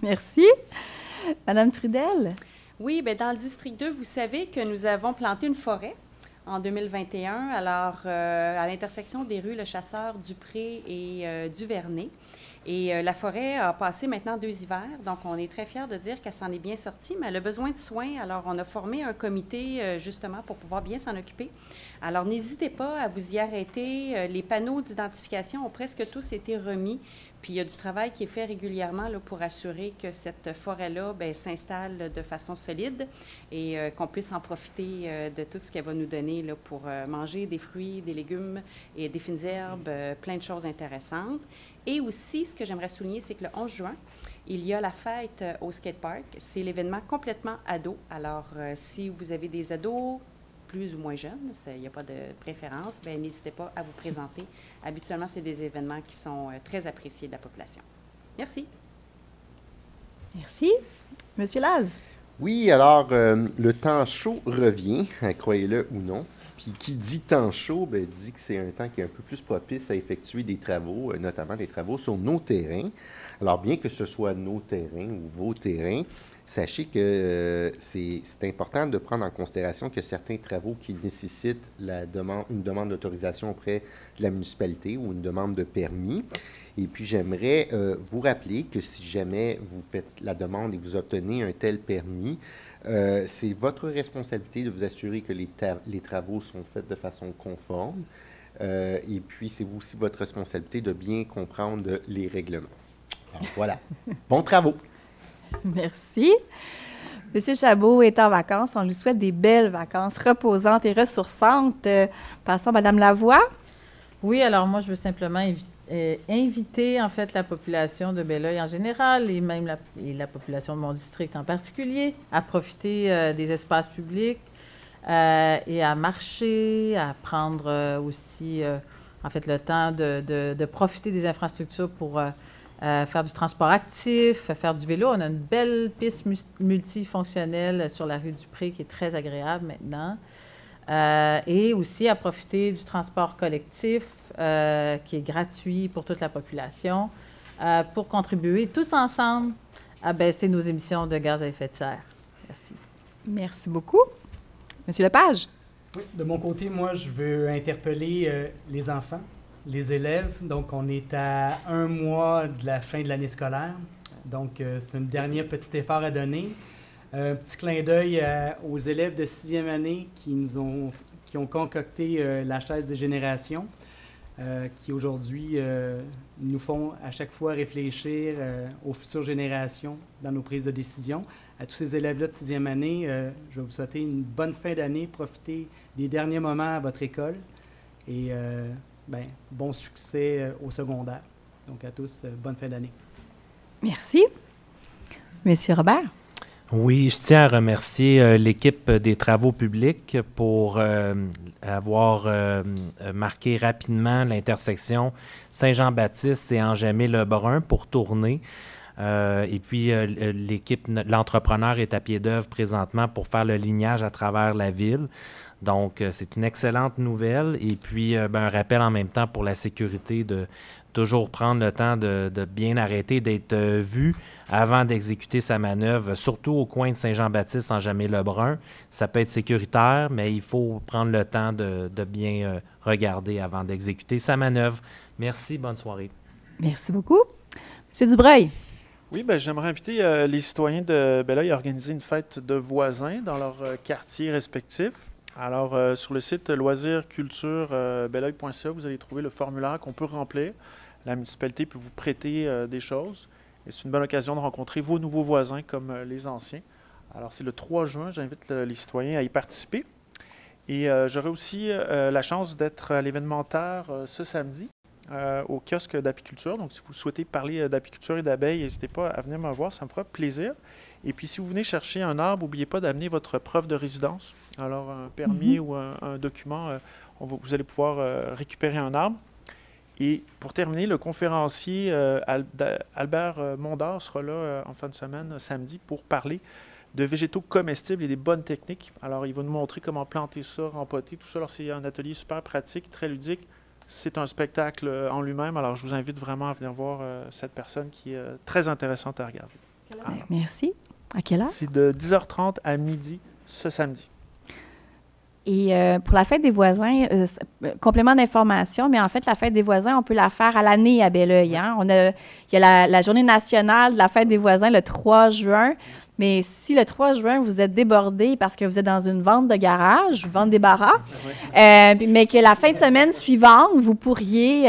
Speaker 1: Merci. Madame Trudel.
Speaker 12: Oui, bien, dans le district 2, vous savez que nous avons planté une forêt en 2021, alors à l'intersection des rues Le Chasseur, Dupré et Duvernay. Et la forêt a passé maintenant 2 hivers, donc on est très fiers de dire qu'elle s'en est bien sortie, mais elle a besoin de soins. Alors, on a formé un comité justement pour pouvoir bien s'en occuper. Alors, n'hésitez pas à vous y arrêter. Les panneaux d'identification ont presque tous été remis. Puis, il y a du travail qui est fait régulièrement là, pour assurer que cette forêt-là s'installe de façon solide et qu'on puisse en profiter de tout ce qu'elle va nous donner là, pour manger des fruits, des légumes et des fines herbes, plein de choses intéressantes. Et aussi, ce que j'aimerais souligner, c'est que le 11 juin, il y a la fête au skatepark. C'est l'événement complètement ado. Alors, si vous avez des ados plus ou moins jeunes, il n'y a pas de préférence, bien, n'hésitez pas à vous présenter. Habituellement, c'est des événements qui sont très appréciés de la population. Merci.
Speaker 1: Merci. Monsieur Laz.
Speaker 11: Oui, alors, le temps chaud revient, croyez-le ou non. Puis qui dit temps chaud, bien, dit que c'est un temps qui est un peu plus propice à effectuer des travaux, notamment des travaux sur nos terrains. Alors, bien que ce soit nos terrains ou vos terrains, sachez que c'est important de prendre en considération que certains travaux qui nécessitent une demande d'autorisation auprès de la municipalité ou une demande de permis. Et puis, j'aimerais vous rappeler que si jamais vous faites la demande et vous obtenez un tel permis, c'est votre responsabilité de vous assurer que les travaux sont faits de façon conforme. Et puis, c'est aussi votre responsabilité de bien comprendre les règlements. Alors, voilà. Bons travaux!
Speaker 1: Merci. Monsieur Chabot est en vacances. On lui souhaite des belles vacances reposantes et ressourçantes. Passons à Madame Lavoie.
Speaker 10: Oui, alors moi, je veux simplement inviter, en fait, la population de Belleuil en général et même la population de mon district en particulier à profiter des espaces publics et à marcher, à prendre aussi, en fait, le temps de profiter des infrastructures pour faire du transport actif, faire du vélo. On a une belle piste multifonctionnelle sur la rue Dupré qui est très agréable maintenant. Et aussi à profiter du transport collectif qui est gratuit pour toute la population pour contribuer tous ensemble à baisser nos émissions de gaz à effet de serre. Merci.
Speaker 1: Merci beaucoup. Monsieur Lepage.
Speaker 15: Oui, de mon côté, moi, je veux interpeller les enfants, les élèves. Donc, on est à 1 mois de la fin de l'année scolaire. Donc, c'est un dernier petit effort à donner. Un petit clin d'œil aux élèves de 6e année qui ont concocté la chaise des générations, qui aujourd'hui nous font à chaque fois réfléchir aux futures générations dans nos prises de décision. À tous ces élèves-là de 6e année, je vais vous souhaiter une bonne fin d'année. Profitez des derniers moments à votre école et bon succès au secondaire. Donc à tous, bonne fin d'année.
Speaker 1: Merci. Monsieur Robert.
Speaker 9: Oui, je tiens à remercier l'équipe des travaux publics pour avoir marqué rapidement l'intersection Saint-Jean-Baptiste et Angemé-Lebrun pour tourner. Et puis, l'entrepreneur est à pied d'œuvre présentement pour faire le lignage à travers la ville. Donc, c'est une excellente nouvelle. Et puis, un rappel en même temps pour la sécurité de toujours prendre le temps de bien arrêter, d'être vu avant d'exécuter sa manœuvre, surtout au coin de Saint-Jean-Baptiste, Angemé-Lebrun. Ça peut être sécuritaire, mais il faut prendre le temps de bien regarder avant d'exécuter sa manœuvre. Merci, bonne soirée.
Speaker 1: Merci beaucoup. Monsieur Dubreuil.
Speaker 13: Oui, ben, j'aimerais inviter les citoyens de Belleuil à organiser une fête de voisins dans leur quartier respectif. Alors, sur le site loisirsculturebelleuil.ca, vous allez trouver le formulaire qu'on peut remplir. La municipalité peut vous prêter des choses. Et c'est une bonne occasion de rencontrer vos nouveaux voisins comme les anciens. Alors, c'est le 3 juin. J'invite les citoyens à y participer. Et j'aurai aussi la chance d'être à l'événementaire ce samedi au kiosque d'apiculture. Donc, si vous souhaitez parler d'apiculture et d'abeilles, n'hésitez pas à venir me voir, ça me fera plaisir. Et puis, si vous venez chercher un arbre, n'oubliez pas d'amener votre preuve de résidence. Alors, un permis ou un document, vous allez pouvoir récupérer un arbre. Et pour terminer, le conférencier Albert Mondor sera là en fin de semaine, samedi, pour parler de végétaux comestibles et des bonnes techniques. Alors, il va nous montrer comment planter ça, rempoter, tout ça. Alors, c'est un atelier super pratique, très ludique. C'est un spectacle en lui-même. Alors, je vous invite vraiment à venir voir cette personne qui est très intéressante à regarder. Alors,
Speaker 1: merci. À quelle heure?
Speaker 13: C'est de 10h30 à midi ce samedi.
Speaker 1: Et pour la fête des voisins, complément d'information, mais en fait, la fête des voisins, on peut la faire à l'année à Belleuil. Hein? Il y a la journée nationale de la fête des voisins le 3 juin. Mais si le 3 juin, vous êtes débordé parce que vous êtes dans une vente de garage, vente des barras, mais que la fin de semaine suivante, vous pourriez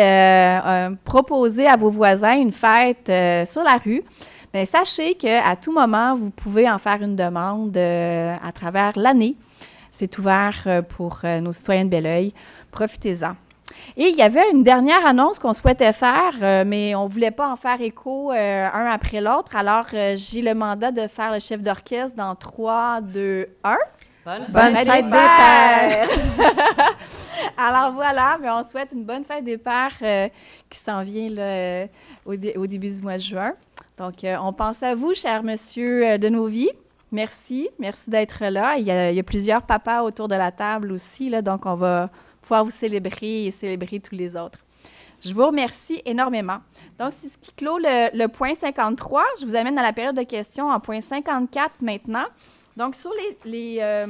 Speaker 1: proposer à vos voisins une fête sur la rue, bien, sachez qu'à tout moment, vous pouvez en faire une demande à travers l'année. C'est ouvert pour nos citoyens de Belleuil. Profitez-en. Et il y avait une dernière annonce qu'on souhaitait faire, mais on ne voulait pas en faire écho un après l'autre. Alors, j'ai le mandat de faire le chef d'orchestre dans 3, 2, 1.
Speaker 12: Bonne
Speaker 1: fête des pères! Alors voilà, mais on souhaite une bonne fête des pères qui s'en vient là, au début du mois de juin. Donc, on pense à vous, cher monsieur de nos vies. Merci d'être là. Il y a plusieurs papas autour de la table aussi, là, donc on va pouvoir vous célébrer et célébrer tous les autres. Je vous remercie énormément. Donc, c'est ce qui clôt le point 53. Je vous amène dans la période de questions en point 54 maintenant. Donc, sur les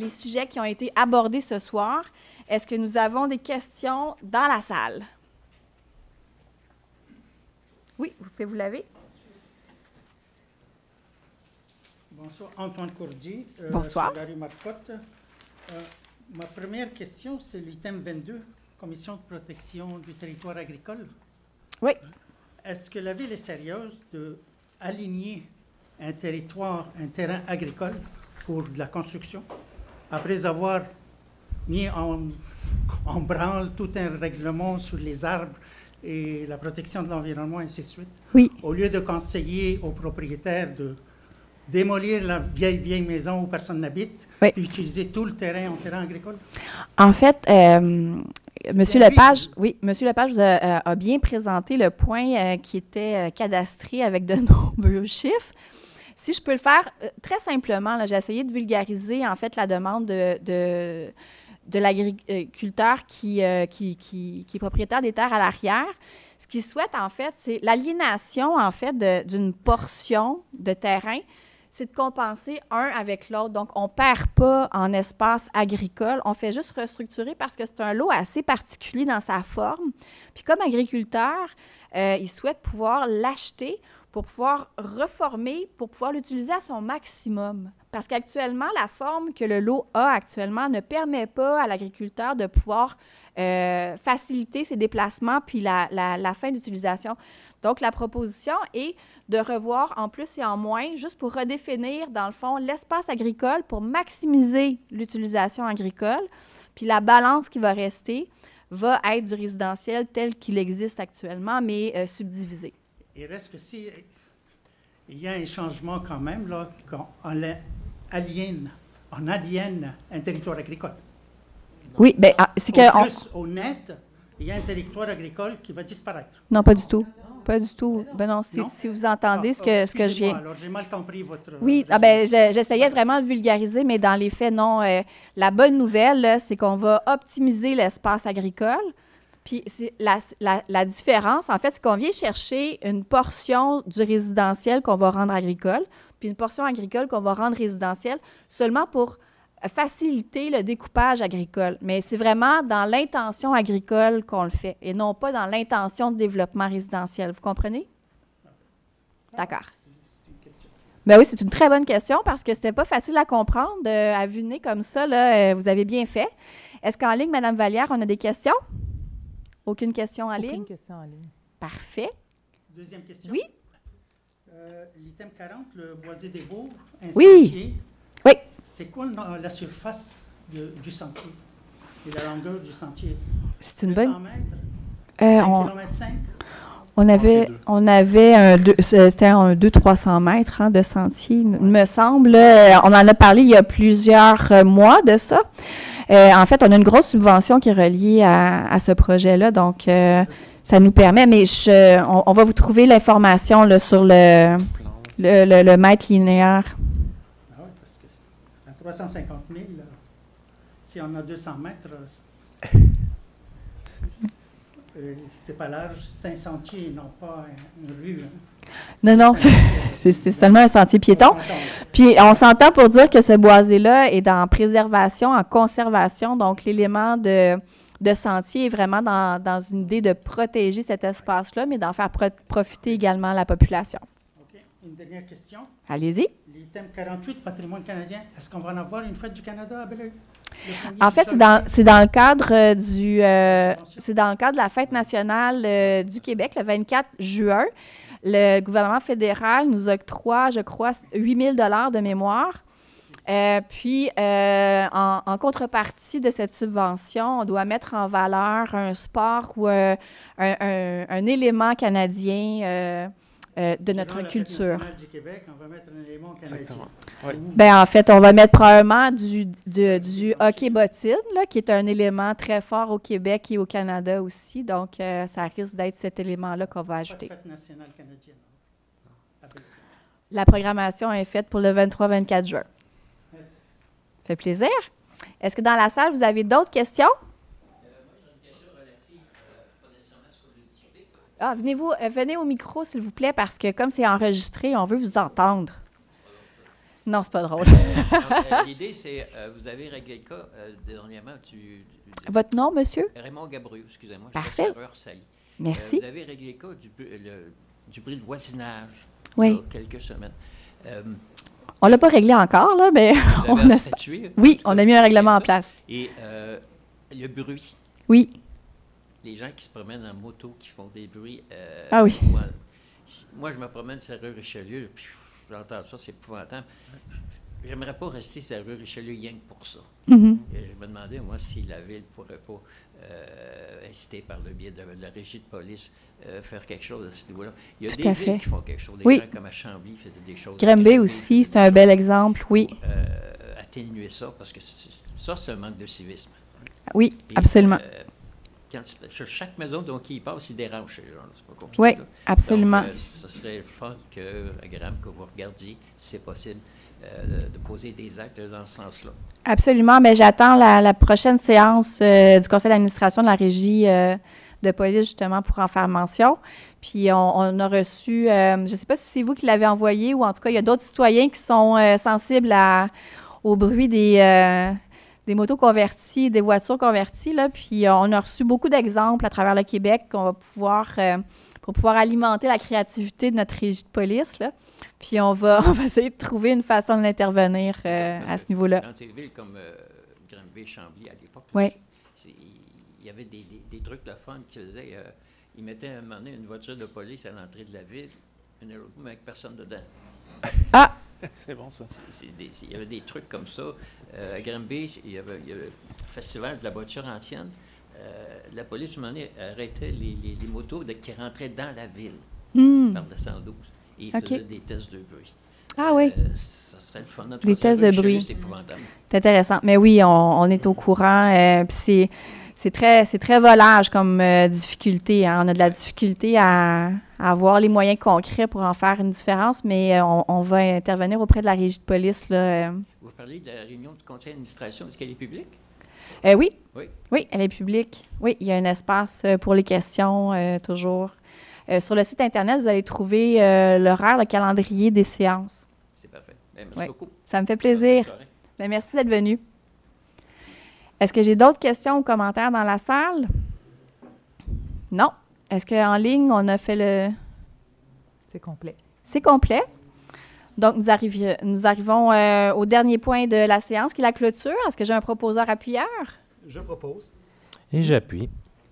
Speaker 1: sujets qui ont été abordés ce soir, est-ce que nous avons des questions dans la salle? Oui, vous pouvez vous lever.
Speaker 7: Bonsoir, Antoine Courdier.
Speaker 1: Bonsoir.
Speaker 7: Sur la rue Marcotte. Ma première question, c'est l'item 22, Commission de protection du territoire agricole.
Speaker 1: Oui.
Speaker 7: Est-ce que la Ville est sérieuse d'aligner un terrain agricole pour de la construction, après avoir mis en branle tout un règlement sur les arbres et la protection de l'environnement, et ainsi de suite?
Speaker 1: Oui.
Speaker 7: Au lieu de conseiller aux propriétaires de démolir la vieille maison où personne n'habite,
Speaker 1: oui,
Speaker 7: et utiliser tout le terrain en terrain agricole?
Speaker 1: En fait, M. Lepage, vous a bien présenté le point qui était cadastré avec de nombreux chiffres. Si je peux le faire très simplement, j'ai essayé de vulgariser en fait la demande de l'agriculteur qui est propriétaire des terres à l'arrière. Ce qu'il souhaite, en fait, c'est l'aliénation, en fait, d'une portion de terrain. C'est de compenser un avec l'autre. Donc, on ne perd pas en espace agricole. On fait juste restructurer parce que c'est un lot assez particulier dans sa forme. Puis, comme agriculteur, il souhaite pouvoir l'acheter pour pouvoir reformer, pour pouvoir l'utiliser à son maximum. Parce qu'actuellement, la forme que le lot a actuellement ne permet pas à l'agriculteur de pouvoir faciliter ses déplacements puis la fin d'utilisation. Donc, la proposition est de revoir en plus et en moins, juste pour redéfinir, dans le fond, l'espace agricole pour maximiser l'utilisation agricole. Puis la balance qui va rester va être du résidentiel tel qu'il existe actuellement, mais subdivisé.
Speaker 7: Il reste que si il y a un changement quand même, là, quand on aliène un territoire agricole.
Speaker 1: Oui, bien, c'est que...
Speaker 7: Plus, au net, il y a un territoire agricole qui va disparaître.
Speaker 1: Non, pas du tout. Pas du tout. Ben non, si vous entendez ce que je viens...
Speaker 7: Alors, j'ai mal compris votre...
Speaker 1: Oui, j'essayais vraiment de vulgariser, mais dans les faits, non. La bonne nouvelle, là, c'est qu'on va optimiser l'espace agricole. Puis la différence, en fait, c'est qu'on vient chercher une portion du résidentiel qu'on va rendre agricole, puis une portion agricole qu'on va rendre résidentielle, seulement pour faciliter le découpage agricole. Mais c'est vraiment dans l'intention agricole qu'on le fait et non pas dans l'intention de développement résidentiel. Vous comprenez? D'accord. Ben oui, c'est une très bonne question parce que c'était pas facile à comprendre à vue de nez comme ça. Là, vous avez bien fait. Est-ce qu'en ligne, Mme Vallière, on a des questions? Aucune question en ligne?
Speaker 2: Aucune question en ligne.
Speaker 1: Parfait.
Speaker 7: Deuxième question.
Speaker 1: Oui.
Speaker 7: L'item 40, le boisé des Bourgs, un
Speaker 1: Oui.
Speaker 7: sentier.
Speaker 1: Oui.
Speaker 7: C'est quoi la surface du sentier et la longueur du sentier?
Speaker 1: C'est une
Speaker 7: 200
Speaker 1: bonne...
Speaker 7: mètres? 1 km 5?
Speaker 1: On avait c'était un 200-300 mètres hein, de sentier, il me semble. On en a parlé il y a plusieurs mois de ça. En fait, on a une grosse subvention qui est reliée à ce projet-là, donc ça nous permet, mais on va vous trouver l'information là, sur le mètre linéaire.
Speaker 7: Ah oui, parce que à 350 000, si on a 200 mètres, c'est pas large, c'est un sentier, non pas une rue. Hein.
Speaker 1: Non, c'est seulement un sentier piéton. Puis on s'entend pour dire que ce boisé-là est en préservation, en conservation, donc l'élément de sentier est vraiment dans une idée de protéger cet espace-là, mais d'en faire profiter également la population.
Speaker 7: OK. Une dernière question.
Speaker 1: Allez-y.
Speaker 7: L'item 48, patrimoine canadien, est-ce qu'on va en avoir une fête du Canada à Belleuil?
Speaker 1: En fait, c'est dans le cadre c'est dans le cadre de la fête nationale du Québec, le 24 juin. Le gouvernement fédéral nous octroie, je crois, 8 000 $ de mémoire. Puis, en contrepartie de cette subvention, on doit mettre en valeur un sport ou un élément canadien de notre culture.
Speaker 7: La Fête nationale du Québec, on va mettre un élément canadien.
Speaker 13: Oui.
Speaker 1: Bien, en fait, on va mettre probablement du hockey bottine, là, qui est un élément très fort au Québec et au Canada aussi. Donc, ça risque d'être cet élément-là qu'on va ajouter.
Speaker 7: Pas de fête nationale canadienne.
Speaker 1: La programmation est faite pour le 23-24 juin.
Speaker 7: Merci.
Speaker 1: Ça fait plaisir. Est-ce que dans la salle, vous avez d'autres questions? Ah, venez au micro, s'il vous plaît, parce que comme c'est enregistré, on veut vous entendre. Non, c'est pas drôle.
Speaker 16: L'idée, c'est, vous avez réglé le cas dernièrement
Speaker 1: Votre nom, monsieur?
Speaker 16: Raymond Gabriel, excusez-moi.
Speaker 1: Parfait.
Speaker 16: Sali.
Speaker 1: Merci.
Speaker 16: Vous avez réglé le cas du bruit de voisinage il y a quelques semaines.
Speaker 1: On ne l'a pas réglé encore, là, mais
Speaker 16: on a statué.
Speaker 1: Oui, on a mis un règlement en place.
Speaker 16: Et le bruit.
Speaker 1: Oui.
Speaker 16: Les gens qui se promènent en moto, qui font des bruits.
Speaker 1: Ah oui.
Speaker 16: Moi, je me promène sur la rue Richelieu, puis j'entends ça, c'est épouvantable. J'aimerais pas rester sur la rue Richelieu rien que pour ça.
Speaker 1: Mm-hmm.
Speaker 16: Et je me demandais, moi, si la Ville ne pourrait pas inciter par le biais de la régie de police, faire quelque chose à ce niveau-là. Il y a des villes qui font quelque chose. Des gens comme à Chambly faisaient des choses.
Speaker 1: Granby aussi, c'est un bel exemple, oui.
Speaker 16: Atténuer ça, parce que ça, c'est un manque de civisme.
Speaker 1: Oui, absolument.
Speaker 16: Sur chaque maison dont il passe, il dérange ces gens. C'est pas compliqué.
Speaker 1: Oui, absolument.
Speaker 16: Donc, ce serait fun agréable que vous regardiez, si c'est possible, de poser des actes dans ce sens-là.
Speaker 1: Absolument. Mais j'attends la prochaine séance du conseil d'administration de la régie de police, justement, pour en faire mention. Puis, on a reçu, je ne sais pas si c'est vous qui l'avez envoyé ou en tout cas, il y a d'autres citoyens qui sont sensibles au bruit des motos converties, des voitures converties, là, puis on a reçu beaucoup d'exemples à travers le Québec qu'on va pouvoir, pour pouvoir alimenter la créativité de notre régie de police, là. Puis on va essayer de trouver une façon d'intervenir à ce niveau-là.
Speaker 16: Dans ces villes comme Granby, Chambly, à l'époque, il y avait des trucs de fun qui faisaient, ils mettaient à un moment donné une voiture de police à l'entrée de la ville, mais avec personne dedans.
Speaker 1: Ah!
Speaker 13: C'est bon, ça.
Speaker 16: Il y avait des trucs comme ça. À Granby, il y avait le festival de la voiture ancienne. La police, à un moment donné, arrêtait les motos qui rentraient dans la ville par le 112. Et ils faisaient des tests de bruit.
Speaker 1: Ah oui?
Speaker 16: Ça serait le fun.
Speaker 1: Des tests de bruit.
Speaker 16: C'est épouvantable.
Speaker 1: C'est intéressant. Mais oui, on est au courant. Puis c'est très volage comme difficulté. Hein. On a de la difficulté à avoir les moyens concrets pour en faire une différence, mais on va intervenir auprès de la régie de police. Là.
Speaker 16: Vous parlez de la réunion du conseil d'administration. Est-ce qu'elle est publique?
Speaker 1: Oui.
Speaker 16: Oui.
Speaker 1: Oui, elle est publique. Oui, il y a un espace pour les questions, toujours. Sur le site Internet, vous allez trouver l'horaire, le calendrier des séances.
Speaker 16: C'est parfait. Merci beaucoup.
Speaker 1: Ça me fait plaisir. Bien, merci d'être venu. Est-ce que j'ai d'autres questions ou commentaires dans la salle? Non. Est-ce qu'en ligne, on a fait le...
Speaker 2: C'est complet.
Speaker 1: C'est complet. Donc, nous arrivons au dernier point de la séance, qui est la clôture. Est-ce que j'ai un proposeur appuyeur?
Speaker 15: Je propose.
Speaker 9: Et j'appuie.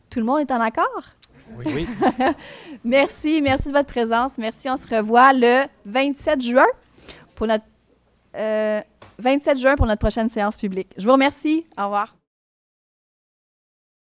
Speaker 1: Tout le monde est en accord?
Speaker 9: Oui.
Speaker 1: Merci de votre présence. Merci. On se revoit le 27 juin pour notre prochaine séance publique. Je vous remercie. Au revoir.